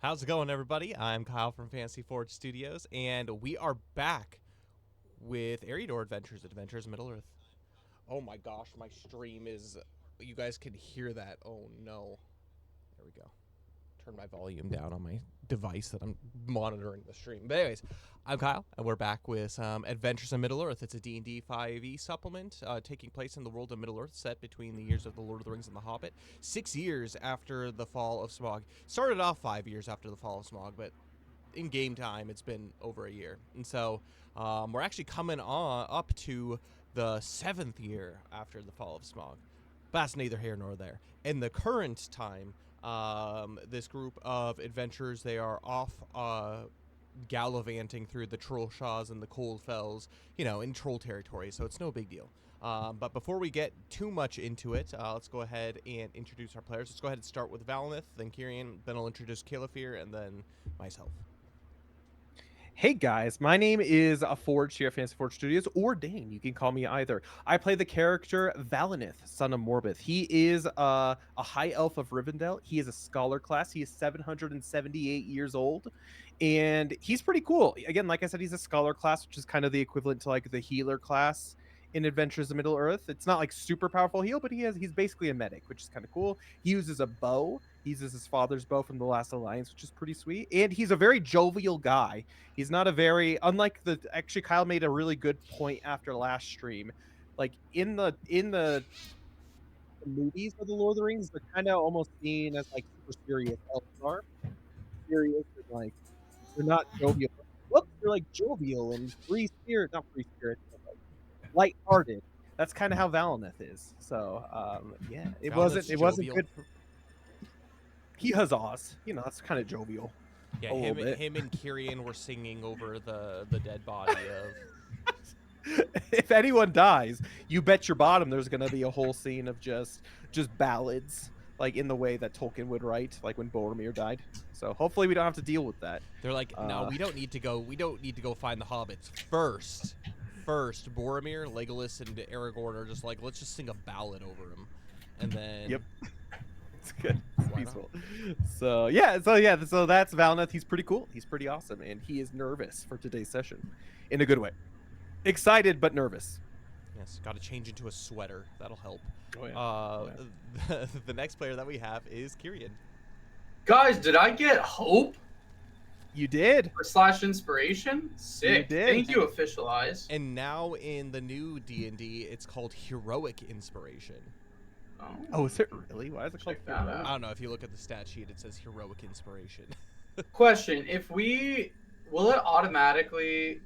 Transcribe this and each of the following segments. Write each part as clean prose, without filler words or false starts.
How's it going, everybody? I'm Kyle from Fantasy Forge Studios, and we are back with Eriador Adventures in Middle Earth. Oh my gosh, my stream is... You guys can hear that. Oh no. There we go. Turn my volume down on my device that I'm monitoring the stream. But anyways, I'm Kyle, and we're back with Adventures in Middle Earth. It's a D&D 5e supplement taking place in the world of Middle Earth, set between the years of The Lord of the Rings and The Hobbit. 6 years after the fall of Smaug. Started off 5 years after the fall of Smaug, but in game time, it's been over a year. And so we're actually coming on up to the 7th year after the fall of Smaug. But that's neither here nor there. In the current time, this group of adventurers, they are off gallivanting through the Trollshaws and the Cold Fells, in troll territory, so it's no big deal. But before we get too much into it, let's go ahead and introduce our players. Let's go ahead and start with Valinith, then Kyrian, then I'll introduce Califir, and then myself. Hey guys, my name is Forge here at Fantasy Forge Studios, or Dane. You can call me either. I play the character Valinith, son of Morbith. He is a high elf of Rivendell. He is a scholar class. He is 778 years old, and he's pretty cool. Again, like I said, he's a scholar class, which is kind of the equivalent to like the healer class in Adventures of Middle Earth. It's not like super powerful heal, but he's basically a medic, which is kind of cool. He uses a bow. He uses his father's bow from the Last Alliance, which is pretty sweet. And he's a very jovial guy. He's not a very actually Kyle made a really good point after last stream. Like in the movies of the Lord of the Rings, they're kind of almost seen as like super serious elves are. Serious and like they're not jovial. Look, they're like jovial and not free spirit, but like lighthearted. That's kind of how Valinith is. So yeah, it Valinith's wasn't jovial. good. He huzzahs. That's kind of jovial. Yeah, A little bit. him and Kyrian were singing over the dead body of... If anyone dies, you bet your bottom there's gonna be a whole scene of just ballads, like in the way that Tolkien would write, like when Boromir died. So hopefully we don't have to deal with that. They're like, no, we don't need to go find the hobbits first. First, Boromir, Legolas, and Aragorn are just like, let's just sing a ballad over him, and then... Yep. It's good. It's peaceful. So that's Valinith. He's pretty cool. He's pretty awesome, and he is nervous for today's session, in a good way. Excited but nervous. Yes, got to change into a sweater. That'll help. Oh, yeah. The next player that we have is Kyrian. Guys, did I get hope? You did. / inspiration? Sick. You did. Thank you, Official Eyes. And now in the new D&D, it's called Heroic Inspiration. Oh, is it really? Why is it called Check that out. I don't know. If you look at the stat sheet, it says Heroic Inspiration. Question: will it automatically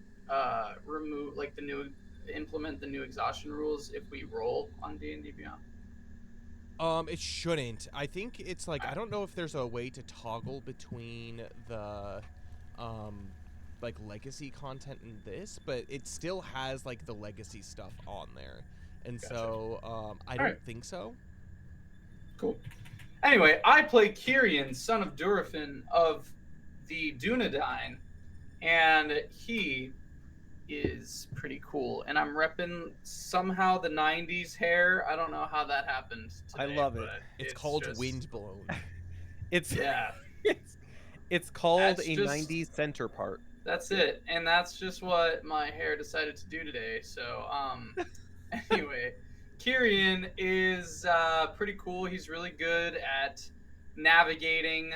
implement the new exhaustion rules if we roll on D&D Beyond? It shouldn't. I think it's like, I don't know if there's a way to toggle between the like legacy content in this, but it still has like the legacy stuff on there. And Gotcha. So I don't think so. Cool. Anyway, I play Kyrian, son of Durafin of the Dunedain, and he is pretty cool. And I'm repping somehow the 90s hair. I don't know how that happened today, I love it. It's called Windblown. Yeah. It's called That's a just- 90s center part. That's it. And that's just what my hair decided to do today. So, anyway, Kyrian is pretty cool. He's really good at navigating,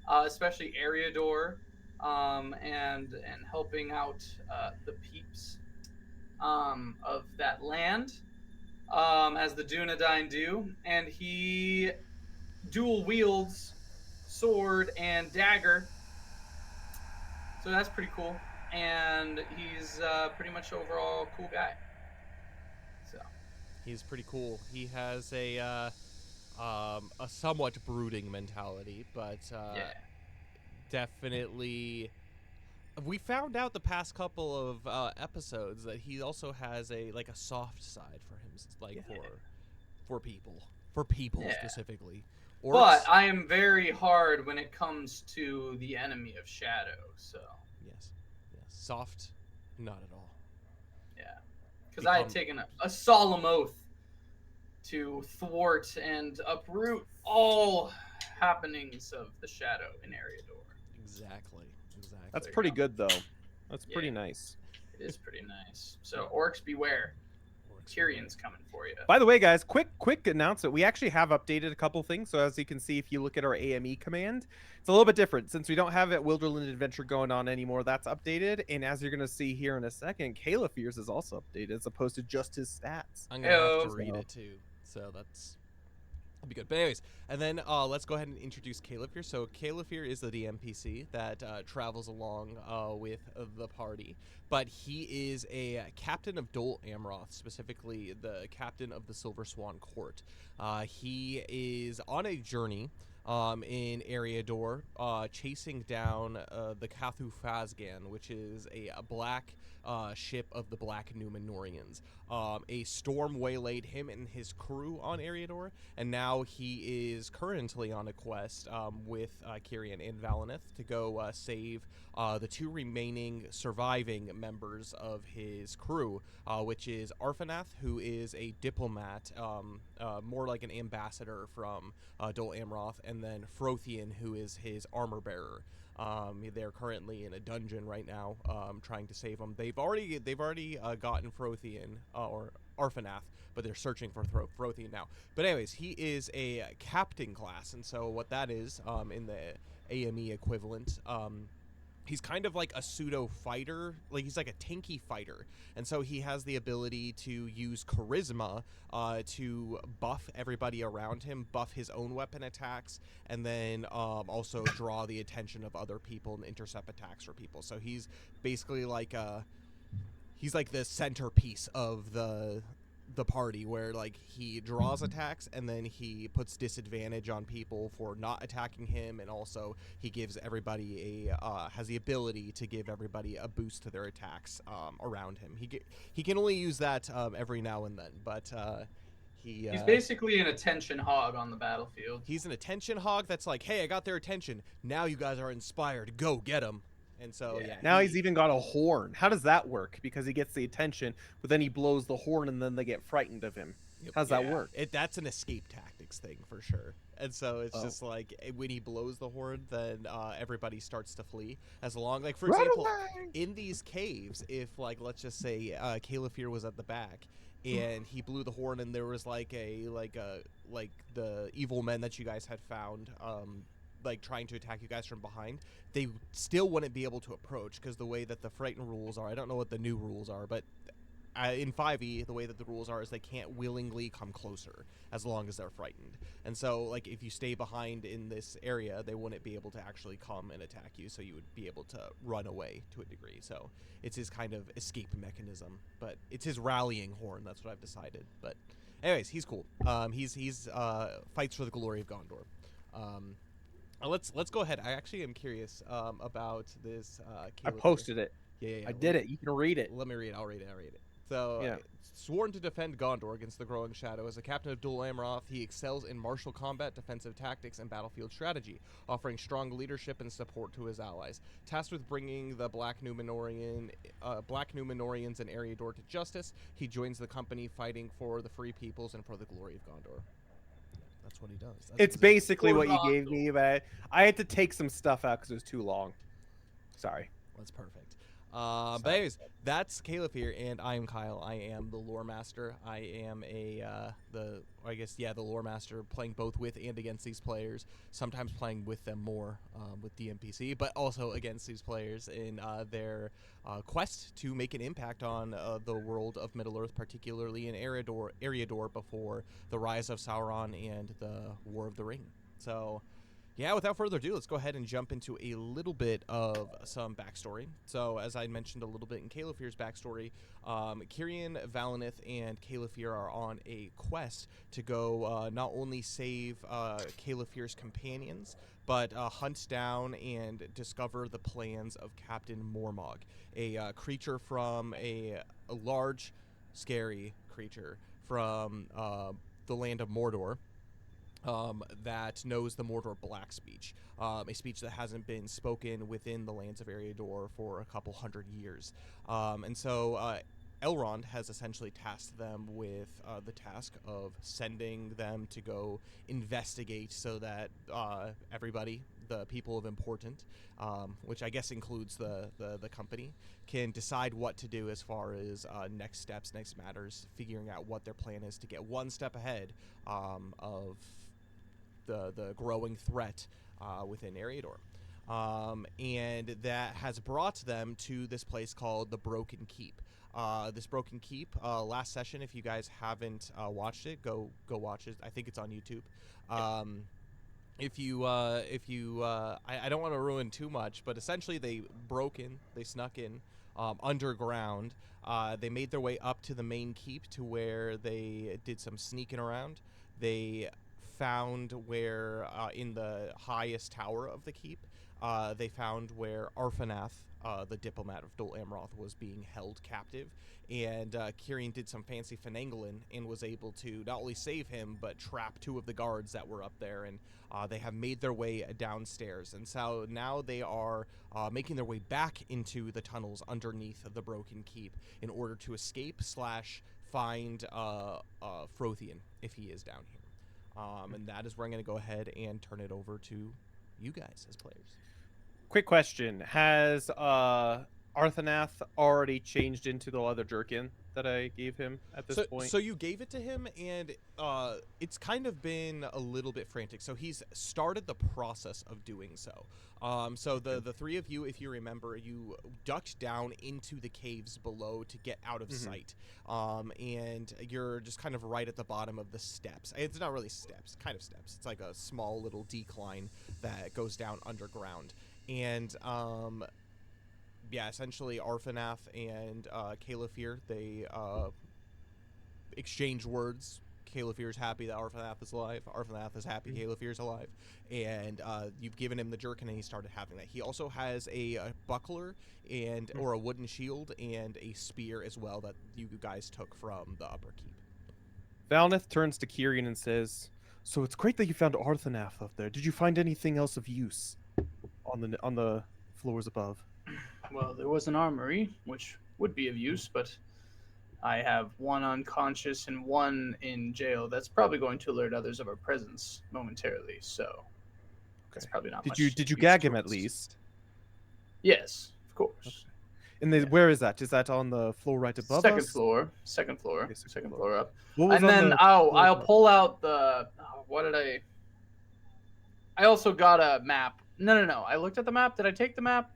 especially Eriador, and helping out the peeps of that land, as the Dunedain do. And he dual wields sword and dagger. So that's pretty cool, and he's pretty much overall a cool guy. So He's pretty cool. He has a somewhat brooding mentality, but yeah, definitely. We found out the past couple of episodes that he also has a soft side for him, like for people Yeah. specifically. but I am very hard when it comes to the enemy of shadow. So yes, soft, not at all. yeah, because I had taken a solemn oath to thwart and uproot all happenings of the shadow in Eriador. Exactly. That's There you pretty go. good, though. That's pretty Yeah. nice. It is pretty nice. So orcs beware. Works Tyrion's coming for you. By the way, guys, quick announcement. We actually have updated a couple things. So as you can see, if you look at our AME command, it's a little bit different. Since we don't have it Wilderland Adventure going on anymore, that's updated. And as you're going to see here in a second, Kayla Fears is also updated as opposed to just his stats. I'm gonna have to Heyo. read it too, so that'll be good. But anyways, and then let's go ahead and introduce Caleb here. So Caleb here is the DMPC that travels along with the party, but he is a captain of Dol Amroth, specifically the captain of the Silver Swan Court. He is on a journey in Eriador, chasing down the Cathu Phasgan, which is a black ship of the Black Numenorians. A storm waylaid him and his crew on Eriador, and now he is currently on a quest with Kyrian and Valineth to go save the two remaining surviving members of his crew, which is Arfanath, who is a diplomat, more like an ambassador from Dol Amroth, and then Frothian, who is his armor bearer. They're currently in a dungeon right now, trying to save him. They've already gotten Frothian or Arfanath, but they're searching for Frothian now. But anyways, he is a captain class, and so what that is in the AME equivalent. He's kind of like a pseudo fighter, like he's like a tanky fighter, and so he has the ability to use charisma to buff everybody around him, buff his own weapon attacks, and then also draw the attention of other people and intercept attacks for people. So he's basically like he's like the centerpiece of the party, where like he draws attacks and then he puts disadvantage on people for not attacking him, and also he gives everybody a has the ability to give everybody a boost to their attacks around him. He can only use that every now and then, but he's basically an attention hog on the battlefield. He's an attention hog that's like, hey, I got their attention, now you guys are inspired, go get them. And so, yeah. Now he's even got a horn. How does that work? Because he gets the attention, but then he blows the horn and then they get frightened of him. How's that work? That's an escape tactics thing for sure. And so it's just like when he blows the horn, then everybody starts to flee. As long, like, for example, in these caves, if, like, let's just say Califir was at the back and he blew the horn and there was like the evil men that you guys had found like trying to attack you guys from behind, they still wouldn't be able to approach, because the way that the frightened rules are, I don't know what the new rules are, but in 5e, the way that the rules are is they can't willingly come closer as long as they're frightened. And so, like, if you stay behind in this area, they wouldn't be able to actually come and attack you, so you would be able to run away to a degree. So it's his kind of escape mechanism, but it's his rallying horn. That's what I've decided. But anyways, he's cool. He's fights for the glory of Gondor. Let's go ahead. I actually am curious about this. I posted it. Yeah. I did it. You can read it. Let me read it. I'll read it. So, sworn to defend Gondor against the growing shadow, as a captain of Dol Amroth, he excels in martial combat, defensive tactics, and battlefield strategy, offering strong leadership and support to his allies. Tasked with bringing the Black Numenorians and Eriador to justice, he joins the company fighting for the free peoples and for the glory of Gondor. That's what he does. It's basically what you gave me, but I had to take some stuff out because it was too long. Sorry. That's perfect. But anyways, that's Caleb here, and I am Kyle. I am the lore master. I am the lore master, playing both with and against these players. Sometimes playing with them more with DMPC, but also against these players in their quest to make an impact on the world of Middle-earth, particularly in Eriador before the rise of Sauron and the War of the Ring. So, yeah, without further ado, let's go ahead and jump into a little bit of some backstory. So, as I mentioned a little bit in Califir's backstory, Kyrian, Valineth, and Califir are on a quest to go not only save Califir's companions, but hunt down and discover the plans of Captain Mormog, a creature from a large, scary creature from the land of Mordor. That knows the Mordor Black speech, a speech that hasn't been spoken within the lands of Eriador for a couple hundred years. And so Elrond has essentially tasked them with the task of sending them to go investigate so that everybody, the people of important, which I guess includes the company, can decide what to do as far as next steps, next matters, figuring out what their plan is to get one step ahead of the growing threat within Eriador. And that has brought them to this place called the Broken Keep. This Broken Keep, last session, if you guys haven't watched it, go watch it. I think it's on YouTube. I don't want to ruin too much, but essentially they snuck in underground. They made their way up to the main keep to where they did some sneaking around. They found where in the highest tower of the keep, they found where Arfanath, the diplomat of Dol Amroth, was being held captive, and Kyrian did some fancy finagling and was able to not only save him but trap 2 of the guards that were up there, and they have made their way downstairs, and so now they are making their way back into the tunnels underneath the Broken Keep in order to escape / find Frothian if he is down here. And that is where I'm going to go ahead and turn it over to you guys as players. Quick question: has Arthanath already changed into the leather jerkin that I gave him at this point? So you gave it to him, and it's kind of been a little bit frantic. So he's started the process of doing so. So the 3 of you, if you remember, you ducked down into the caves below to get out of sight. And you're just kind of right at the bottom of the steps. It's not really steps, kind of steps. It's like a small little decline that goes down underground. And yeah, essentially Arfanath and Caliphyr, they exchange words. Califyr's happy that Arfanath is alive. Arfanath is happy Califyr's alive. And you've given him the jerkin, and he started having that. He also has a buckler and or a wooden shield and a spear as well that you guys took from the upper keep. Valnith turns to Kyrian and says, "So it's great that you found Arthanath up there. Did you find anything else of use on the floors above?" Well, there was an armory, which would be of use, but I have 1 unconscious and 1 in jail. That's probably going to alert others of our presence momentarily, so it's probably not much Did you use gag to him at us. least? Yes, of course. And where is that? Is that on the floor right above Second us? floor. Okay, Second floor up. What was And on then the I'll floor above? pull out the what did I also got a map. No. I looked at the map. Did I take the map?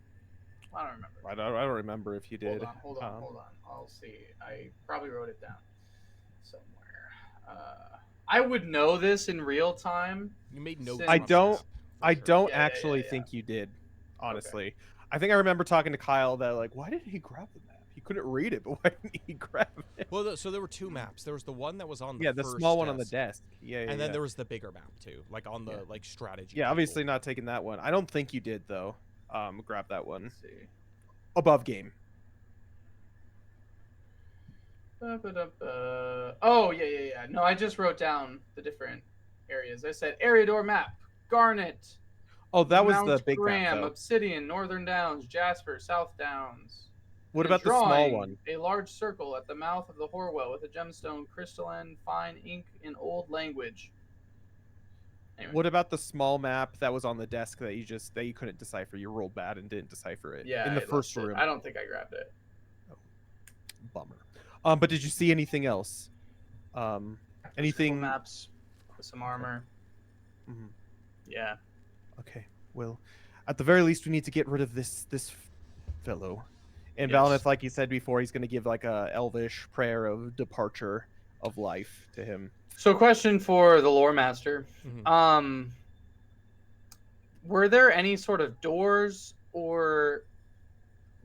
I don't remember. I don't remember if you did. Hold on. I'll see. I probably wrote it down somewhere. I would know this in real time. You made notes. Since- I on the don't- map, for I sure. don't Yeah, actually yeah. think you did, honestly. I think I remember talking to Kyle that, like, why didn't he grab the map? He couldn't read it, but why didn't he grab it? Well, so there were 2 maps. There was the one that was on the Yeah, the first small one on the desk, desk. Yeah, and then there was the bigger map too, like on the like strategy. Yeah, table. obviously not taking that one. I don't think you did though. Grab that one. Let's see. Above game. Oh, yeah. No, I just wrote down the different areas. I said Eriador map, Garnet. Oh, that was Mount the big Graham, map though. Obsidian, Northern Downs, Jasper, South Downs. What And about the small drawing one? A large circle at the mouth of the Horwell with a gemstone, crystalline, fine ink in old language. Anyway. What about the small map that was on the desk that you couldn't decipher? You rolled bad and didn't decipher it. Yeah, in the I first lost it. room. I don't think I grabbed it. Bummer. But did you see anything else? Anything? Circle maps with some armor. Mhm. Yeah. Okay. Well, at the very least, we need to get rid of this fellow. And Yes. Valnith, like you said before, he's going to give like a elvish prayer of departure of life to him. So, question for the lore master. Mhm. Were there any sort of doors or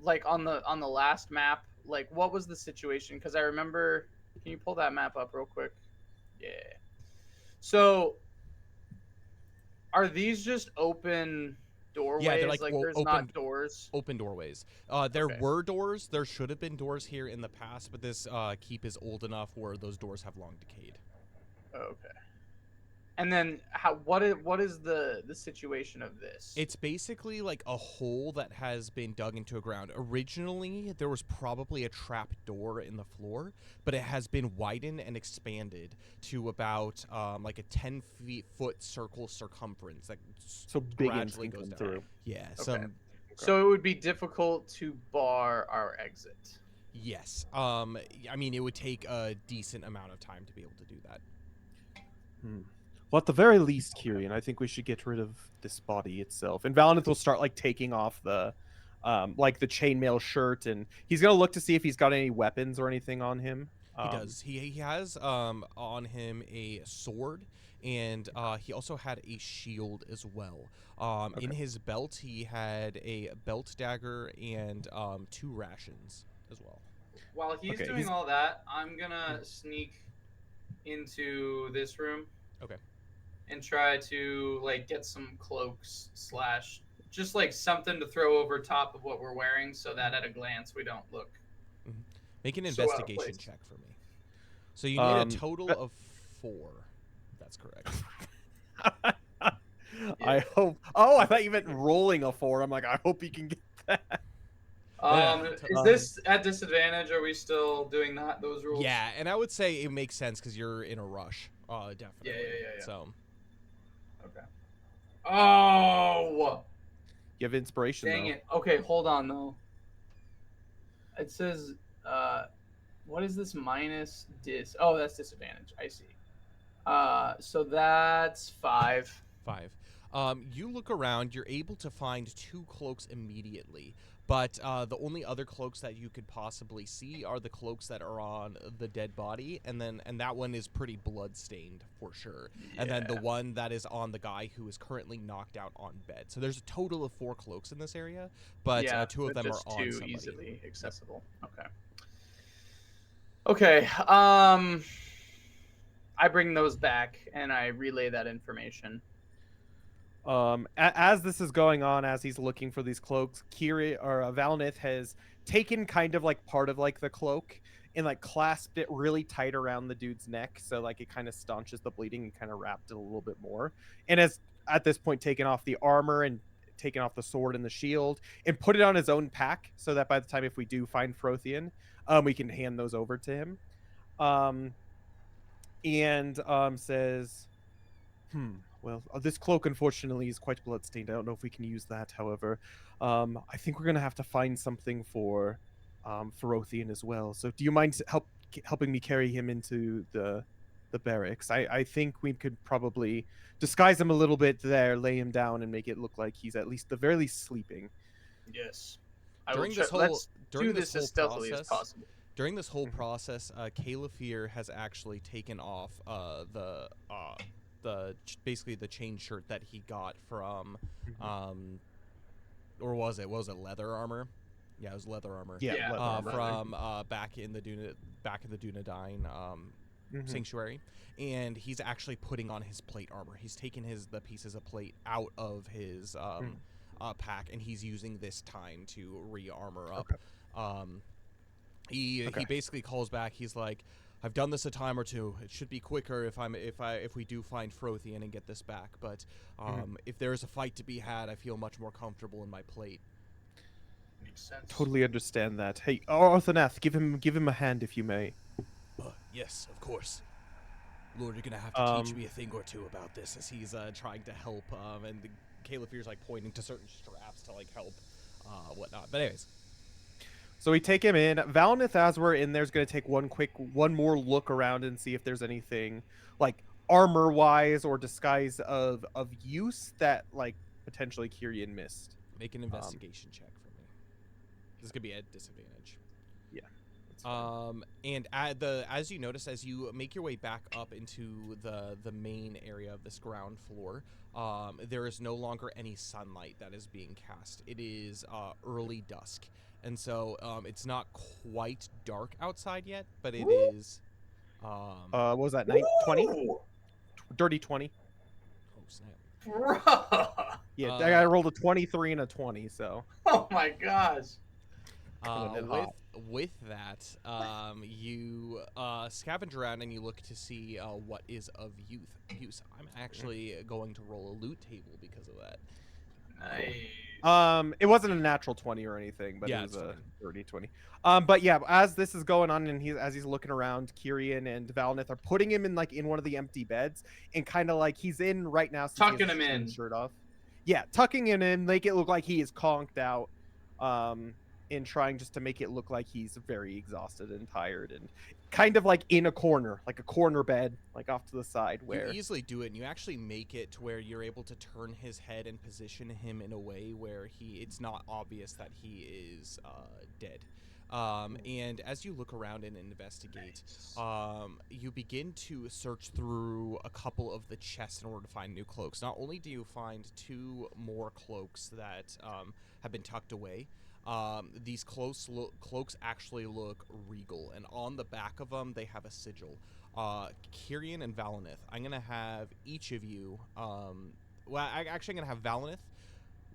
like on the last map? Like, what was the situation? Because I remember. Can you pull that map up real quick? Yeah. So, are these just open doorways? Yeah, they're like, there's open- not doors. Open doorways. There Okay. were doors. There should have been doors here in the past, but this keep is old enough where those doors have long decayed. Okay. And then what is the situation of this? It's basically like a hole that has been dug into a ground. Originally, there was probably a trap door in the floor, but it has been widened and expanded to about like a 10-foot circle circumference that So big ends gradually can goes come down. through. Yeah, Okay. So it would be difficult to bar our exit. yes. I mean, it would take a decent amount of time to be able to do that. Well, at the very least, Kyrian, I think we should get rid of this body itself. And Valinith will start like taking off the like the chainmail shirt, and he's gonna look to see if he's got any weapons or anything on him. He does. He has on him a sword, and he also had a shield as well. In his belt, he had a belt dagger and 2 rations as well. While he's doing all that, I'm gonna sneak into this room. Okay. And try to like get some cloaks / just like something to throw over top of what we're wearing, so that at a glance we don't look. Mm-hmm. Make an so out of investigation place. check for me. So you need a total of 4. If that's correct. I hope. Oh, I thought you meant rolling a 4. I'm like, I hope you can get that. Is this at disadvantage? Are we still doing those rules? Yeah, and I would say it makes sense because you're in a rush. Definitely. Yeah. So. Okay. Oh. You have inspiration. Dang though. it. Okay, hold on though. It says, what is this minus dis? Oh, that's disadvantage. I see. So that's 5. 5. You look around. You're able to find 2 cloaks immediately, but the only other cloaks that you could possibly see are the cloaks that are on the dead body, and that one is pretty blood-stained for sure. Yeah. And then the one that is on the guy who is currently knocked out on bed. So there's a total of 4 cloaks in this area, but 2 of them are on somebody. Easily accessible. Okay. I bring those back and I relay that information. As this is going on, as he's looking for these cloaks, Valinith has taken kind of like part of like the cloak and like clasped it really tight around the dude's neck, so like it kind of staunches the bleeding and kind of wrapped it a little bit more. And has at this point taken off the armor and taken off the sword and the shield and put it on his own pack, so that by the time if we do find Frothian, we can hand those over to him. Says, well, this cloak, unfortunately, is quite bloodstained. I don't know if we can use that. However, I think we're going to have to find something for Frothian as well. So do you mind helping me carry him into the barracks? I think we could probably disguise him a little bit there, lay him down, and make it look like he's at least the very least sleeping. Yes. Let's do this as stealthily as possible. During this whole process, Calefir has actually taken off basically the chain shirt that he got from or was it leather armor? Yeah, it was leather armor. Yeah, leather armor. From back in the Dunedain sanctuary, and he's actually putting on his plate armor. He's taken the pieces of plate out of his pack, and he's using this time to re-armor up. He basically calls back. He's like, I've done this a time or 2. It should be quicker if we do find Frothian and get this back. But if there is a fight to be had, I feel much more comfortable in my plate. Makes sense. Totally understand that. Hey, Arthanath, give him a hand if you may. Yes, of course. Lord, you're gonna have to teach me a thing or 2 about this, as he's trying to help. And Calefir's like pointing to certain straps to like help, whatnot. But anyways. So we take him in. Valinith, as we're in there, is going to take one more look around and see if there's anything like armor-wise or disguise of use that like potentially Kyrian missed. Make an investigation check for me. This is going to be at disadvantage. Yeah. And as you notice, as you make your way back up into the main area of this ground floor, there is no longer any sunlight that is being cast. It is early dusk. And so it's not quite dark outside yet, but it is. What was that? 20? Dirty 20. Oh, snap. Bruh. Yeah, I rolled a 23 and a 20, so. Oh my gosh. Coming in With hot. that, you scavenge around and you look to see what is of use. I'm actually going to roll a loot table because of that. Nice. It wasn't a natural 20 or anything, but Yeah, it was it's a fine. 30 20. But yeah, as this is going on and as he's looking around, Kyrian and Valnith are putting him in like in one of the empty beds and kind of like he's in right now since Tucking he has him his in. shirt off. Yeah, tucking him in, make it look like he is conked out. And trying just to make it look like he's very exhausted and tired and kind of like in a corner, like a corner bed, like off to the side You where easily do it, and you actually make it to where you're able to turn his head and position him in a way where it's not obvious that he is dead. And as you look around and investigate, you begin to search through a couple of the chests in order to find new cloaks. Not only do you find 2 more cloaks that have been tucked away, these cloaks actually look regal, and on the back of them they have a sigil. Kyrian and Valnith, I'm gonna have each of you. I'm gonna have Valnith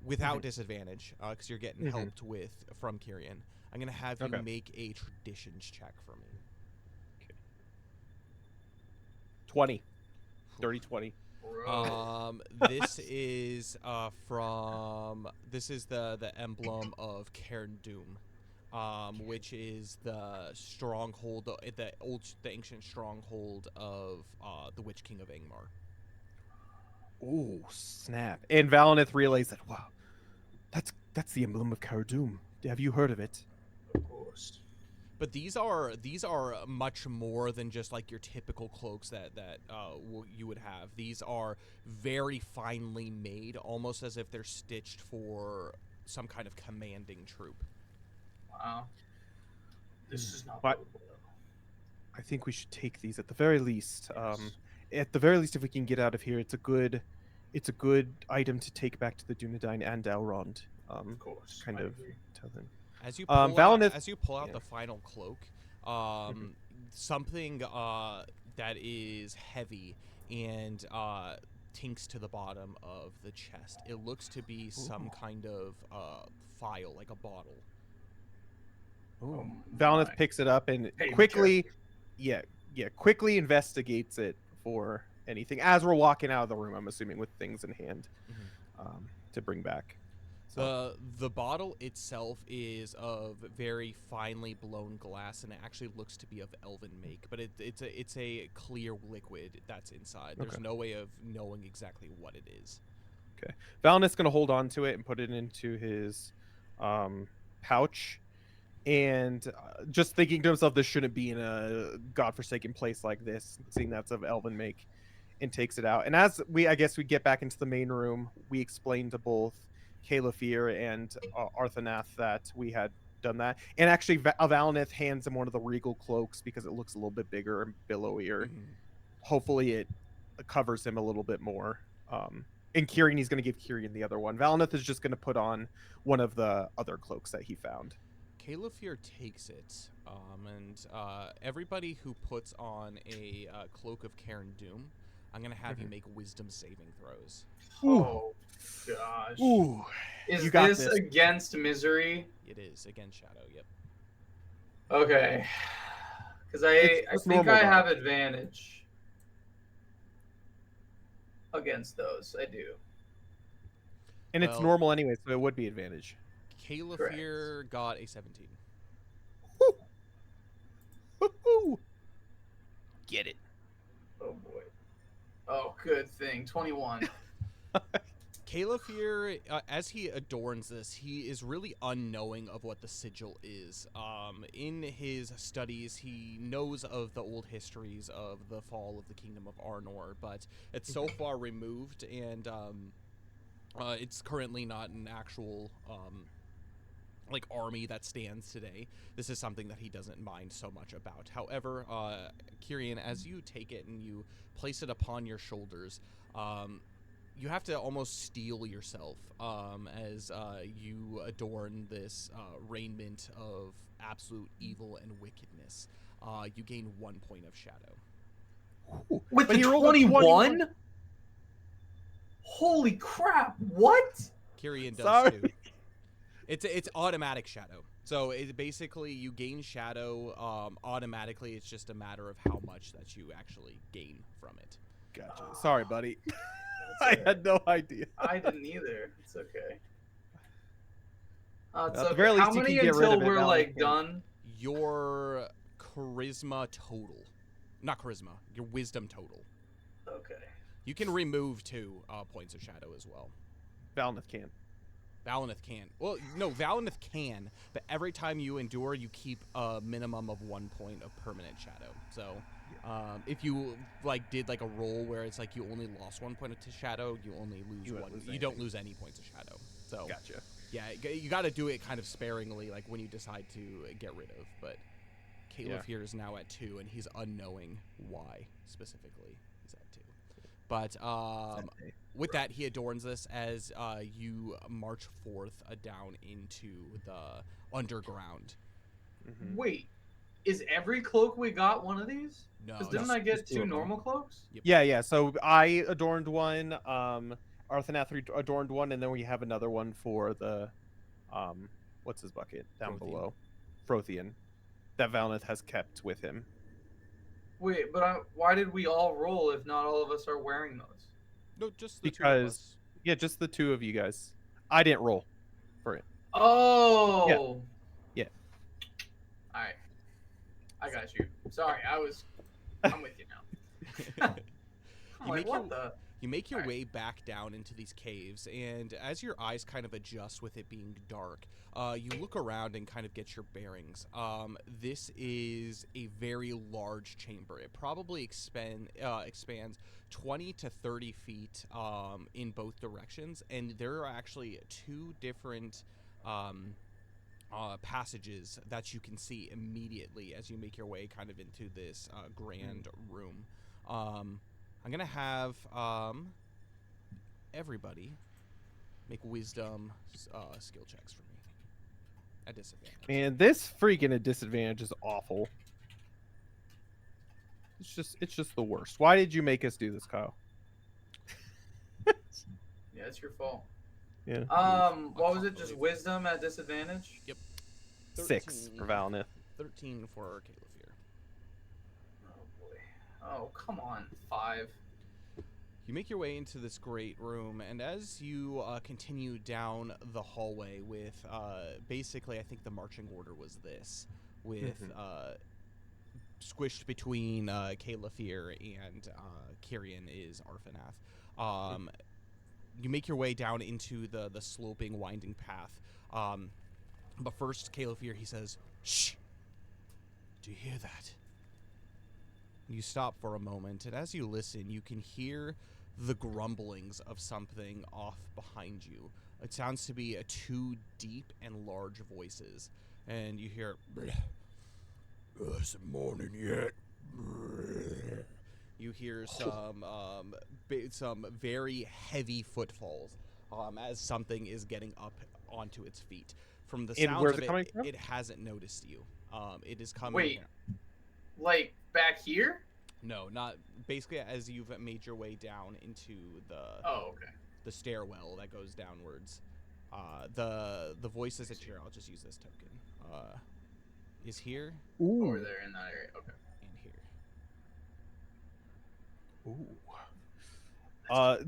without disadvantage, because you're getting helped from Kyrian. I'm gonna have you make a traditions check for me. 20. 30 20. This is the emblem of Cairn Doom, which is the stronghold, the ancient stronghold of the Witch King of Angmar. Oh snap! And Valnith realized that wow, that's the emblem of Cairn. Have you heard of it? Of course. But these are much more than just like your typical cloaks that you would have. These are very finely made, almost as if they're stitched for some kind of commanding troop. Wow. This is not But good. I think we should take these at the very least. At the very least, if we can get out of here, it's a good item to take back to the Dunedain and Elrond. Of course. Kind I of agree. tell them. As you pull out yeah. the final cloak, something that is heavy and tinks to the bottom of the chest. It looks to be some kind of phial, like a bottle. Ooh. Oh Valnith my. picks it up and Hey, be quickly, quickly investigates it for anything. As we're walking out of the room, I'm assuming with things in hand to bring back. So. The bottle itself is of very finely blown glass, and it actually looks to be of elven make. But it's a clear liquid that's inside. There's no way of knowing exactly what it is. Okay, Valnith's gonna hold on to it and put it into his pouch, and just thinking to himself, this shouldn't be in a godforsaken place like this, seeing that's of elven make, and takes it out. And as we get back into the main room, we explain to both Calafir and Arthanath that we had done that. And actually, Valnith hands him one of the regal cloaks because it looks a little bit bigger and billowier. Hopefully, it covers him a little bit more. And Kyrian, he's going to give Kyrian the other one. Valnith is just going to put on one of the other cloaks that he found. Calafir takes it, and everybody who puts on a cloak of Cairn Doom, I'm going to have you make wisdom saving throws. Oh, gosh. Ooh. Is this against misery? It is against shadow. Yep. Okay. Because I think I have advantage against those. I do. And it's normal anyway, so it would be advantage. Calafir got a 17. Woo-hoo. Get it. Oh boy. Oh, good thing. 21. Calafir, as he adorns this, he is really unknowing of what the sigil is. In his studies, he knows of the old histories of the fall of the Kingdom of Arnor, but it's so far removed, and it's currently not an actual like army that stands today. This is something that he doesn't mind so much about. However, Kyrian, as you take it and you place it upon your shoulders, you have to almost steel yourself as you adorn this raiment of absolute evil and wickedness. You gain 1 point of shadow. Ooh, with the 21? Holy crap! What? Kyrian does too. It's automatic shadow. So it basically you gain shadow automatically. It's just a matter of how much that you actually gain from it. Gotcha. Sorry, buddy. That's I alright. had no idea. I didn't either. It's okay. It's At the okay. very How least, you many can get rid until of it, we're Val, like you can. done? Your charisma total, not charisma. Your wisdom total. Okay. You can remove 2 points of shadow as well. Valnith can. Valinith can. Well, no, Valinith can, but every time you endure, you keep a minimum of 1 point of permanent shadow. So, if you like did like a roll where it's like you only lost 1 point to shadow, you only lose You won't one. lose You don't anything. lose any points of shadow. So, Gotcha. yeah, you got to do it kind of sparingly, like when you decide to get rid of. But Caleb here is now at 2, and he's unknowing why specifically he's at 2. But with that, he adorns this as you march forth down into the underground. Mhm. Wait, is every cloak we got one of these? No, Because didn't no. I get just 2 2 of them. normal cloaks? Yeah. So I adorned one. Arthanath adorned one, and then we have another one for the, what's his bucket down Frothian. below, Frothian, that Valnith has kept with him. Wait, but why did we all roll if not all of us are wearing those? No, just the 2 of Because us. yeah, just the 2 of you guys. I didn't roll for it. Oh. Yeah. All right. I got you. Sorry, I'm with you now. I'm You like, make what your- the? You make your Alright. way back down into these caves, and as your eyes kind of adjust with it being dark, you look around and kind of get your bearings. This is a very large chamber. It probably expands 20 to 30 feet in both directions, and there are actually 2 different passages that you can see immediately as you make your way kind of into this grand room. I'm gonna have everybody make wisdom skill checks for me at disadvantage. Man, this freaking disadvantage is awful. It's just the worst. Why did you make us do this, Kyle? Yeah, it's your fault. Yeah. What was it? Just wisdom at disadvantage? Yep. 6 for Valnith. 13 for Caliph. Oh boy. Oh, come on. 5. You make your way into this great room, and as you continue down the hallway with basically, I think the marching order was this, with squished between Califir and Kyrian is Arfanath. You make your way down into the sloping, winding path. But first, Califir, he says, "Shh! Do you hear that?" You stop for a moment, and as you listen, you can hear the grumblings of something off behind you. It sounds to be 2 deep and large voices, and you hear, "Is it morning yet?" You hear some very heavy footfalls as something is getting up onto its feet. From the And sounds where's of it it, coming from? it hasn't noticed you. It is coming. Wait. Like back here? No, not basically as you've made your way down into Oh, okay. the stairwell that goes downwards. The voices at here, I'll just use this token. Is here Over there in that area. Okay. and here.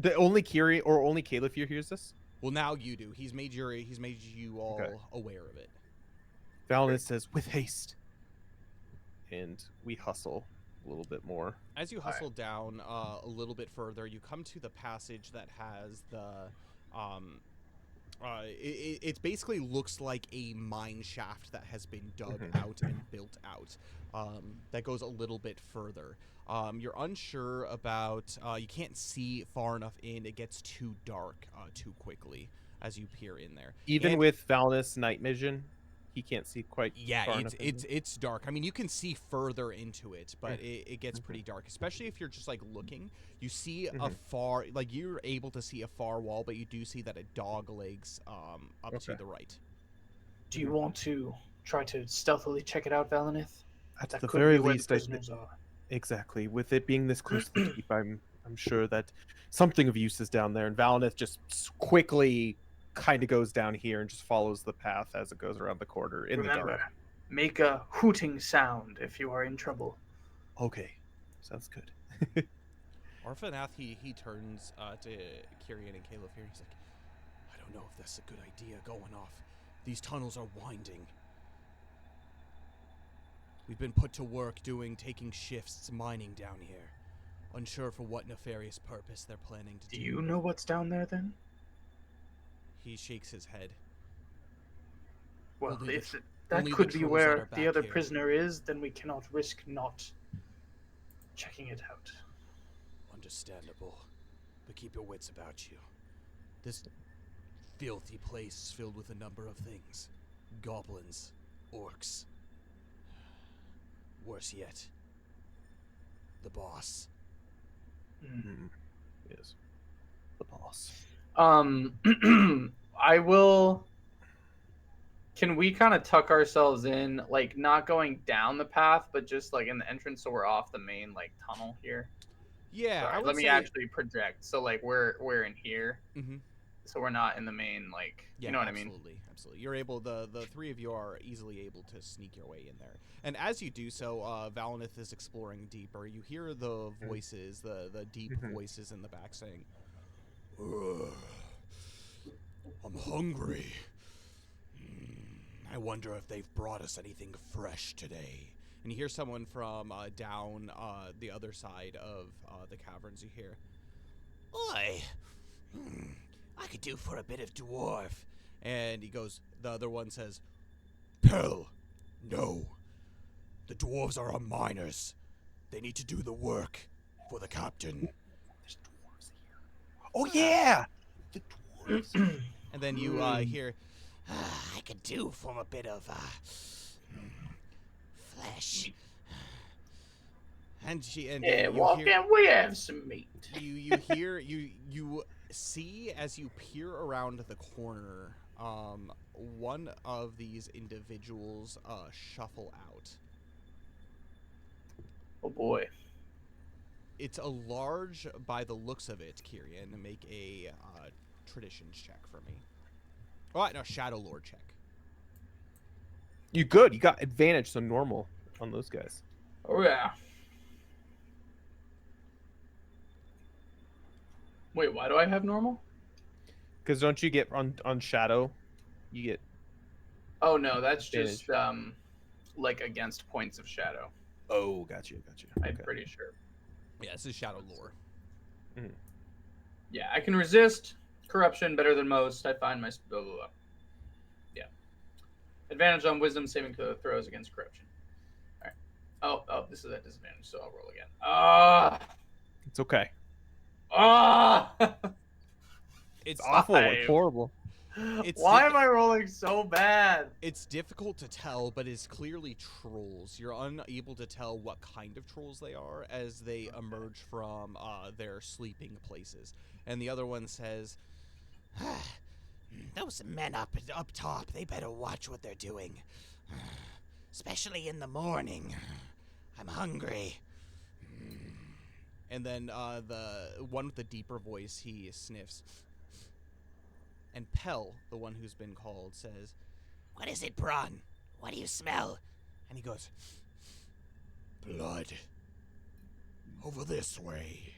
The only Kiri or only Caliph hears this. Well, now you do. He's made you all Okay. aware of it. Valnith says, "With haste," and we hustle a little bit more. As you hustle down a little bit further, you come to the passage that has the it basically looks like a mine shaft that has been dug out and built out. That goes a little bit further. You're unsure about. You can't see far enough in. It gets too dark too quickly as you peer in there. Even And- with Valnith's night vision, he can't see quite. Yeah, far enough in. it's dark. I mean, you can see further into it, but it gets pretty dark, especially if you're just like looking. You see a far, like you're able to see a far wall, but you do see that it dog legs up to the right. Do you want to try to stealthily check it out, Valinith? At That the could very be where the least, I prisoners are. exactly. With it being this close to the keep, I'm sure that something of use is down there. And Valnith just quickly kind of goes down here and just follows the path as it goes around the corner in the Remember, dark. make a hooting sound if you are in trouble. Okay, sounds good. Orphanath, he turns to Kyrian and Caleb here. He's like, I don't know if that's a good idea going off. These tunnels are winding. We've been put to work taking shifts mining down here. Unsure for what nefarious purpose they're planning to do. Do you know what's down there then? He shakes his head. Well, Only if the that trolls could that be are where back the other here. prisoner is, then we cannot risk not checking it out. Understandable. But keep your wits about you. This filthy place is filled with a number of things. Goblins. Orcs. Worse yet. The boss. Yes. The boss. I will. Can we kind of tuck ourselves in, like not going down the path, but just like in the entrance, so we're off the main like tunnel here? Yeah, Sorry, I would let me say, actually project. So like we're in here, Mm-hmm. so we're not in the main like. Yeah, you know what I mean? Absolutely. You're able. The three of you are easily able to sneak your way in there. And as you do so, Valinith is exploring deeper. You hear the voices, the deep voices in the back saying, "Ugh, I'm hungry. I wonder if they've brought us anything fresh today." And you hear someone from down the other side of the caverns. You hear, "Oi, I could do for a bit of dwarf." And he goes, the other one says, "Pell, no. The dwarves are our miners. They need to do the work for the captain." There's dwarves here. Oh yeah, the dwarves. And then you hear, "I could do for a bit of flesh." And she and Yeah, you walk hear, in. We have some meat. you hear you see as you peer around the corner, one of these individuals shuffle out. Oh boy. It's a large, by the looks of it, Kyrian. Make a traditions check for me. Oh, no, Shadow Lord check. You good? You got advantage, so normal on those guys. Oh yeah. Wait, why do I have normal? Because don't you get on shadow? You get. Oh no, that's Advantage. just like against points of shadow. Oh, gotcha. I'm pretty sure. Yeah, this is Shadow Lore. Yeah, I can resist corruption better than most. I find my blah, blah, blah. Yeah. Advantage on wisdom saving throws against corruption. All right. Oh, this is a disadvantage, so I'll roll again. It's okay. It's Awful. It's horrible. Why am I rolling so bad? It's difficult to tell, but it's clearly trolls. You're unable to tell what kind of trolls they are as they emerge from their sleeping places. And the other one says, "Those men up top, they better watch what they're doing. Especially in the morning. I'm hungry." And then the one with the deeper voice, he sniffs. And Pell, the one who's been called, says, "What is it, Bron? What do you smell?" And he goes, "Blood. Over this way."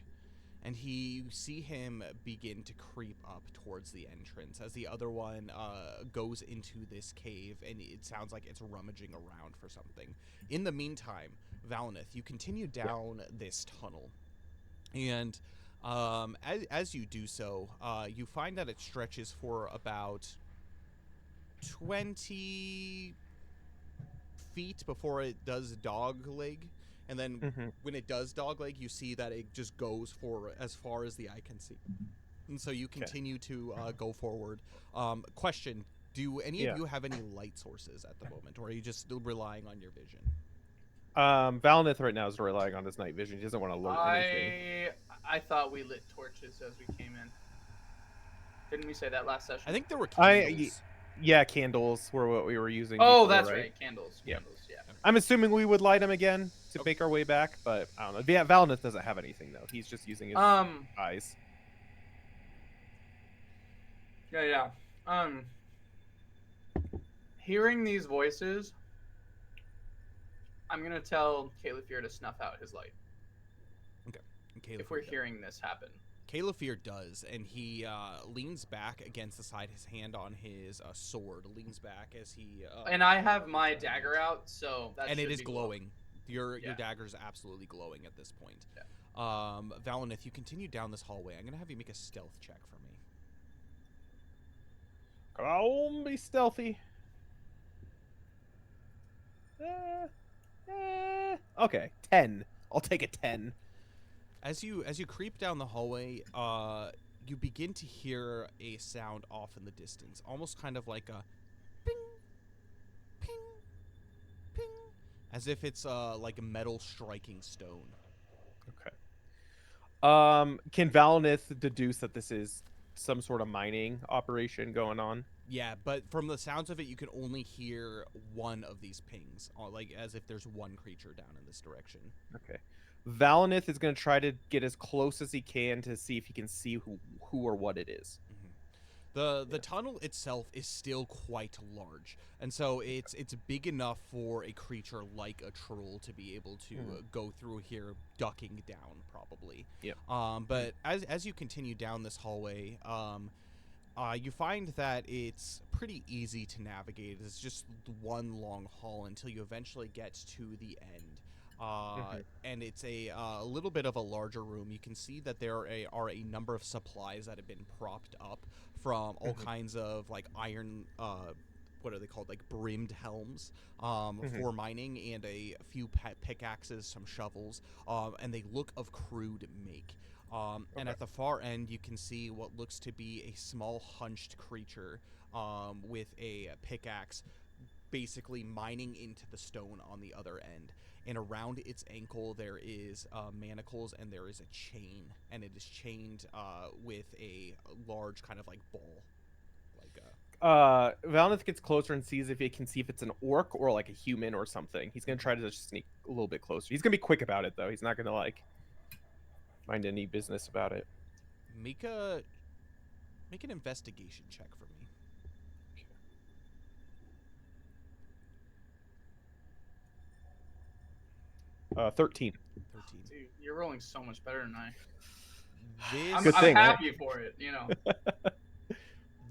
And you see him begin to creep up towards the entrance as the other one goes into this cave, and it sounds like it's rummaging around for something. In the meantime, Valinith, you continue down this tunnel. And as you do so, you find that it stretches for about 20 feet before it does dogleg. And then when it does dogleg, you see that it just goes for as far as the eye can see. And so you continue to go forward. Question, do any of you have any light sources at the moment, or are you just still relying on your vision? Valinith right now is relying on his night vision. He doesn't want to alert anything. I thought we lit torches as we came in. Didn't we say that last session? I think there were candles. Yeah, candles were what we were using. Oh, before, that's right. Candles. Yeah. Yeah. I'm assuming we would light them again to make our way back, but I don't know. Yeah, Valinith doesn't have anything though. He's just using his eyes. Yeah. Um, hearing these voices, I'm gonna tell Caliphyr to snuff out his light Okay. And if we're hearing this happen. Caliphyr does, and he leans back against the side, his hand on his sword, leans back as he... And I have my dagger out, so that and should it is be glowing. Your Yeah. dagger's absolutely glowing at this point. Yeah. Valinith, you continue down this hallway. I'm going to have you make a stealth check for me. I'll be stealthy. Okay, 10. I'll take a 10. As you creep down the hallway, you begin to hear a sound off in the distance, almost kind of like a ping, ping, ping, as if it's like a metal striking stone. Okay. Can Valinith deduce that this is some sort of mining operation going on? Yeah, but from the sounds of it, you can only hear one of these pings, like as if there's one creature down in this direction. Okay. Valinith is going to try to get as close as he can to see if he can see who or what it is. The tunnel itself is still quite large, and so it's big enough for a creature like a troll to be able to go through here, ducking down probably. Yeah. But as you continue down this hallway, you find that it's pretty easy to navigate. It's just one long hall until you eventually get to the end. And it's a little bit of a larger room. You can see that there are a number of supplies that have been propped up from all kinds of like iron, what are they called, like brimmed helms for mining, and a few pickaxes, some shovels, and they look of crude make. And at the far end, you can see what looks to be a small hunched creature with a pickaxe, basically mining into the stone on the other end. And around its ankle, there is manacles, and there is a chain, and it is chained with a large kind of like ball. Valinith gets closer and sees if he can see if it's an orc or like a human or something. He's gonna try to just sneak a little bit closer. He's gonna be quick about it though. He's not gonna like mind any business about it. Make an investigation check for me. 13. 13. Dude, you're rolling so much better than I. This Good I'm thing, right? happy for it, you know.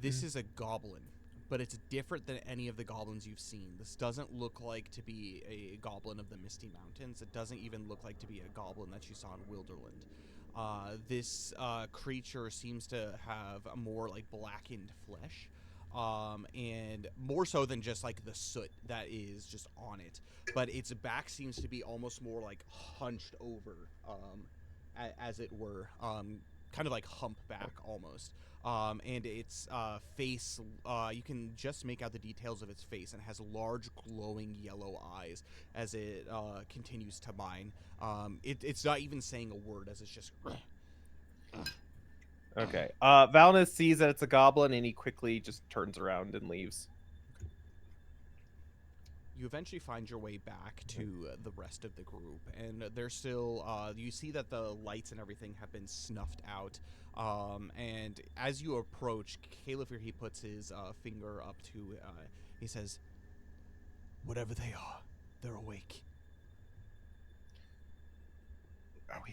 This is a goblin, but it's different than any of the goblins you've seen. This doesn't look like to be a goblin of the Misty Mountains. It doesn't even look like to be a goblin that you saw in Wilderland. This creature seems to have a more like blackened flesh, and more so than just like the soot that is just on it. But its back seems to be almost more like hunched over, as it were, kind of like humpback almost. And its face, you can just make out the details of its face, and it has large glowing yellow eyes as it continues to mine. It's not even saying a word, as it's just... Okay. Valinith sees that it's a goblin, and he quickly just turns around and leaves. You eventually find your way back to the rest of the group, and there's still, you see that the lights and everything have been snuffed out, and as you approach, Caliphyr, he puts his finger up to, he says, "Whatever they are, they're awake."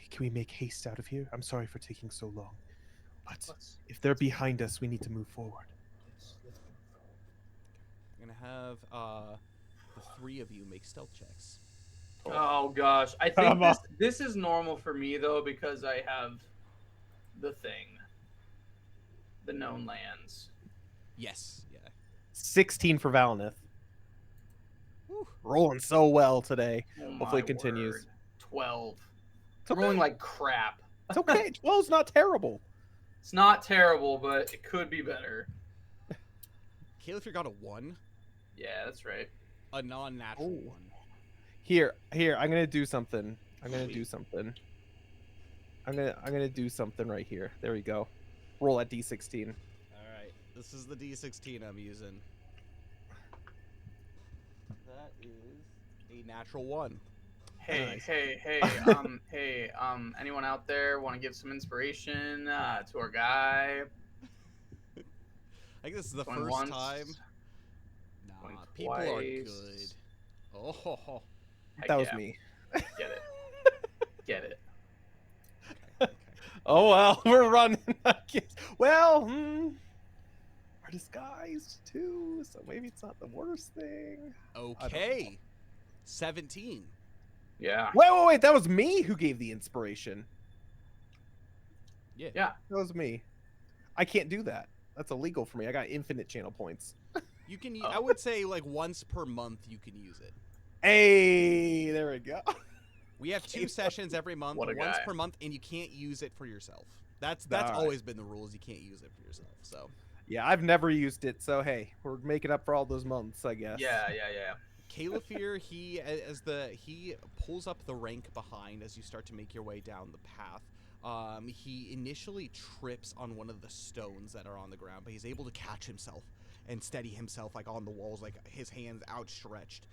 Can we make haste out of here? I'm sorry for taking so long. But if they're behind us, we need to move forward. I'm going to have the three of you make stealth checks. Oh gosh, I think this is normal for me though, because I have the thing, the known lands. Yes, yeah. 16 for Valinith. Whew. Rolling so well today. Oh Hopefully my it continues. word. 12. It's okay. Rolling like crap. It's okay. 12's not terrible. It's not terrible, but it could be better. Caliphyr got a 1, Yeah, that's right. a non-natural 1. Here, I'm gonna do something. I'm gonna do something right here. There we go. Roll at D16. All right, this is the D16 I'm using. That is a natural 1. Hey, Nice. hey, anyone out there want to give some inspiration to our guy? I think this is the Going first once. time. Going Nah, people are twice. good. Oh, Heck That was yeah. me. Get it. Get it. okay. Oh well, we're running. Well, we're disguised too, so maybe it's not the worst thing. Okay. 17. Yeah. Wait, that was me who gave the inspiration. Yeah. Yeah. That was me. I can't do that. That's illegal for me. I got infinite channel points. You can. Oh. I would say like once per month you can use it. Hey, there we go. We have 2 sessions every month, What a once guy. per month, and you can't use it for yourself. That's All right. always been the rules. You can't use it for yourself. So Yeah, I've never used it, so hey, we're making up for all those months, I guess. Yeah. Calefear, he pulls up the rank behind as you start to make your way down the path. He initially trips on one of the stones that are on the ground, but he's able to catch himself and steady himself like on the walls, like his hands outstretched.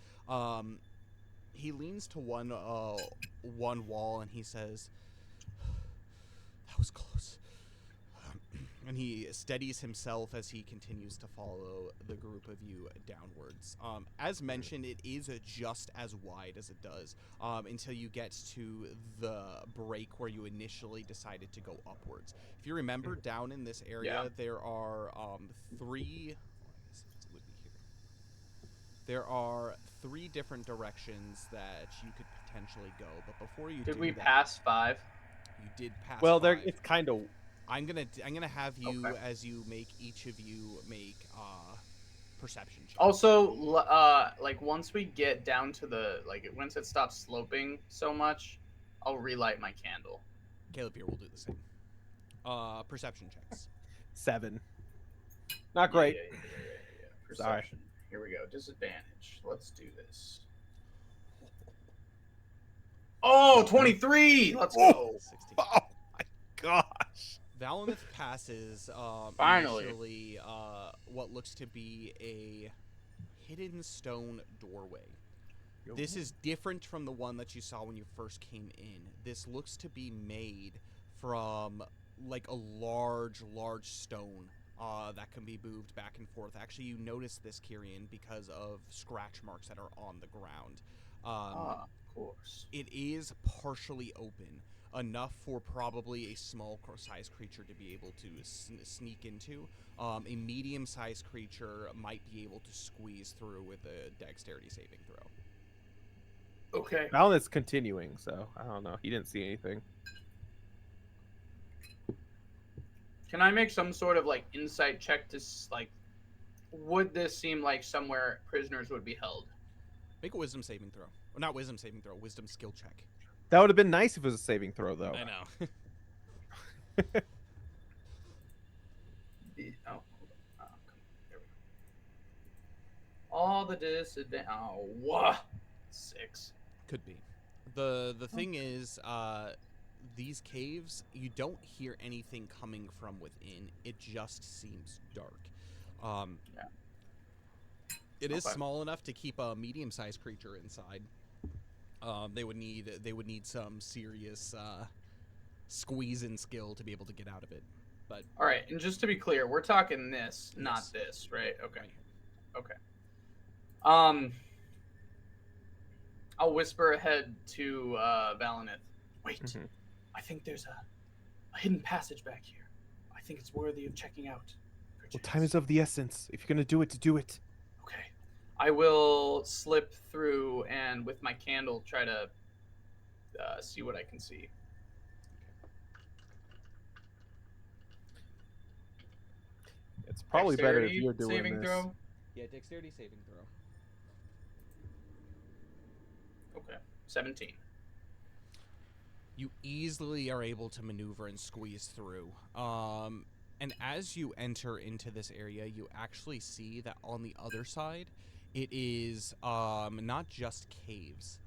He leans to one wall and he says, "That was close." And he steadies himself as he continues to follow the group of you downwards. As mentioned, it is just as wide as it does until you get to the break where you initially decided to go upwards. If you remember, down in this area, there are 3... it would be here. There are 3 different directions that you could potentially go, but before you Did do we that, pass 5? you did pass Well, 5. it's kind of. I'm gonna have you Okay. as you make each of you make perception checks. Also, like once we get down to the once it stops sloping so much, I'll relight my candle. Caleb here will do the same. Perception checks. 7. Not great. Yeah. Sorry. Perception. Here we go. Disadvantage. Let's do this. Oh, 23! Let's go. 16. Oh my gosh. Valinith passes Finally. initially what looks to be a hidden stone doorway. This is different from the one that you saw when you first came in. This looks to be made from like a large stone that can be moved back and forth. Actually, you notice this, Kyrian, because of scratch marks that are on the ground. Of course. It is partially open, enough for probably a small size creature to be able to sneak into. A medium-sized creature might be able to squeeze through with a dexterity saving throw. Okay. Valinith's continuing, so I don't know. He didn't see anything. Can I make some sort of insight check to would this seem like somewhere prisoners would be held? Make a wisdom saving throw. Or not wisdom saving throw, wisdom skill check. That would have been nice if it was a saving throw, though. I know. Hold on. Come on. There we go. All the disadvantage. Oh, what? 6. Could be. The thing is, these caves, you don't hear anything coming from within. It just seems dark. Yeah. It is Okay. small enough to keep a medium-sized creature inside. They would need some serious squeezing skill to be able to get out of it. But All right, and just to be clear, we're talking this, Yes. not this, right? Okay. right here. Okay. I'll whisper ahead to Valinith. Wait, Mhm. I think there's a hidden passage back here. I think it's worthy of checking out. Well, time is of the essence. If you're gonna do it, do it. Okay. I will slip through and with my candle try to see what I can see. It's probably better if Dexterity you're doing saving this. throw. Yeah, dexterity saving throw. Okay. 17. You easily are able to maneuver and squeeze through. And as you enter into this area, you actually see that on the other side, it is not just caves,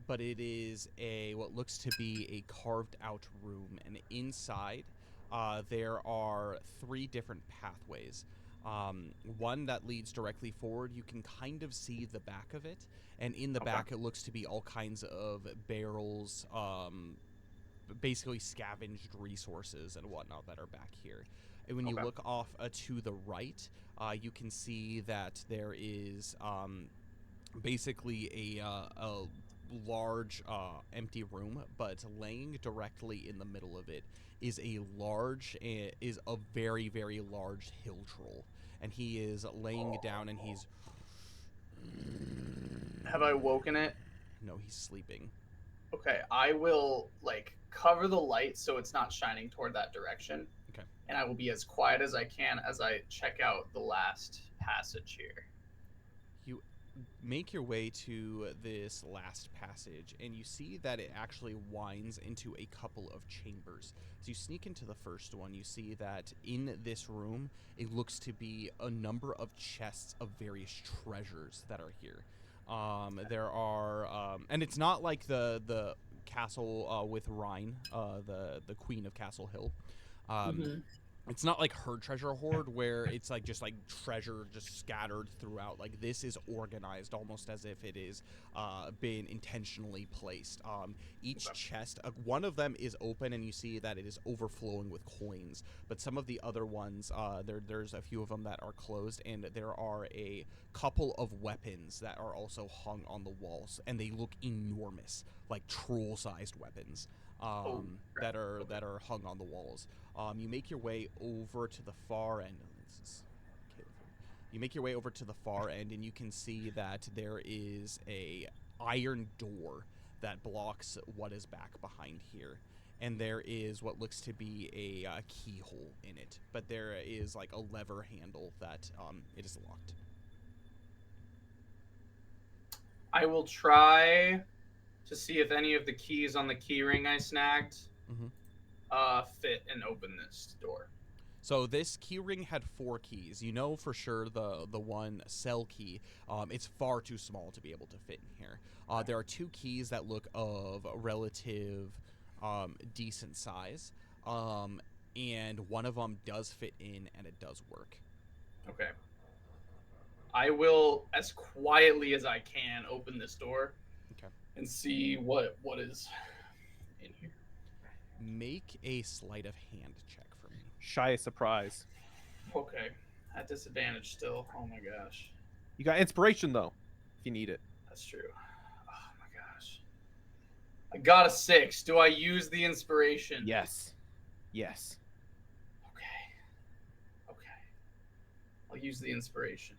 but it is what looks to be a carved out room. And inside, there are 3 different pathways. One that leads directly forward. You can kind of see the back of it. And in the back, it looks to be all kinds of barrels, basically scavenged resources and whatnot that are back here. And when you Okay. look off to the right, you can see that there is basically a large empty room, but laying directly in the middle of it is a very, very large hill troll, and he is laying down, and he's Have I woken it? no, he's sleeping. Okay, I will like cover the light so it's not shining toward that direction. Okay. And I will be as quiet as I can as I check out the last passage here. You make your way to this last passage, and you see that it actually winds into a couple of chambers. As you sneak into the first one, you see that in this room, it looks to be a number of chests of various treasures that are here. There are, and it's not like the castle with Rhine, the Queen of Castle Hill. It's not like her treasure hoard where it's like just like treasure just scattered throughout. Like this is organized almost as if it is been intentionally placed. Each chest, one of them is open, and you see that it is overflowing with coins. But some of the other ones, there's a few of them that are closed, and there are a couple of weapons that are also hung on the walls, and they look enormous, like troll-sized weapons. That are hung on the walls. You make your way over to the far end. You make your way over to the far end, and you can see that there is a iron door that blocks what is back behind here. And there is what looks to be a keyhole in it, but there is like a lever handle that it is locked. I will try to see if any of the keys on the key ring I snagged fit and open this door. So this key ring had 4 keys. You know for sure the one cell key, it's far too small to be able to fit in here. There are 2 keys that look of relative decent size, and one of them does fit in, and it does work. Okay. I will, as quietly as I can, open this door. Okay. And see what is in here. Make a sleight of hand check for me. Shy of surprise. Okay. At disadvantage still. Oh my gosh. You got inspiration though, if you need it. That's true. Oh my gosh. I got a 6. Do I use the inspiration? Yes. Yes. Okay. I'll use the inspiration.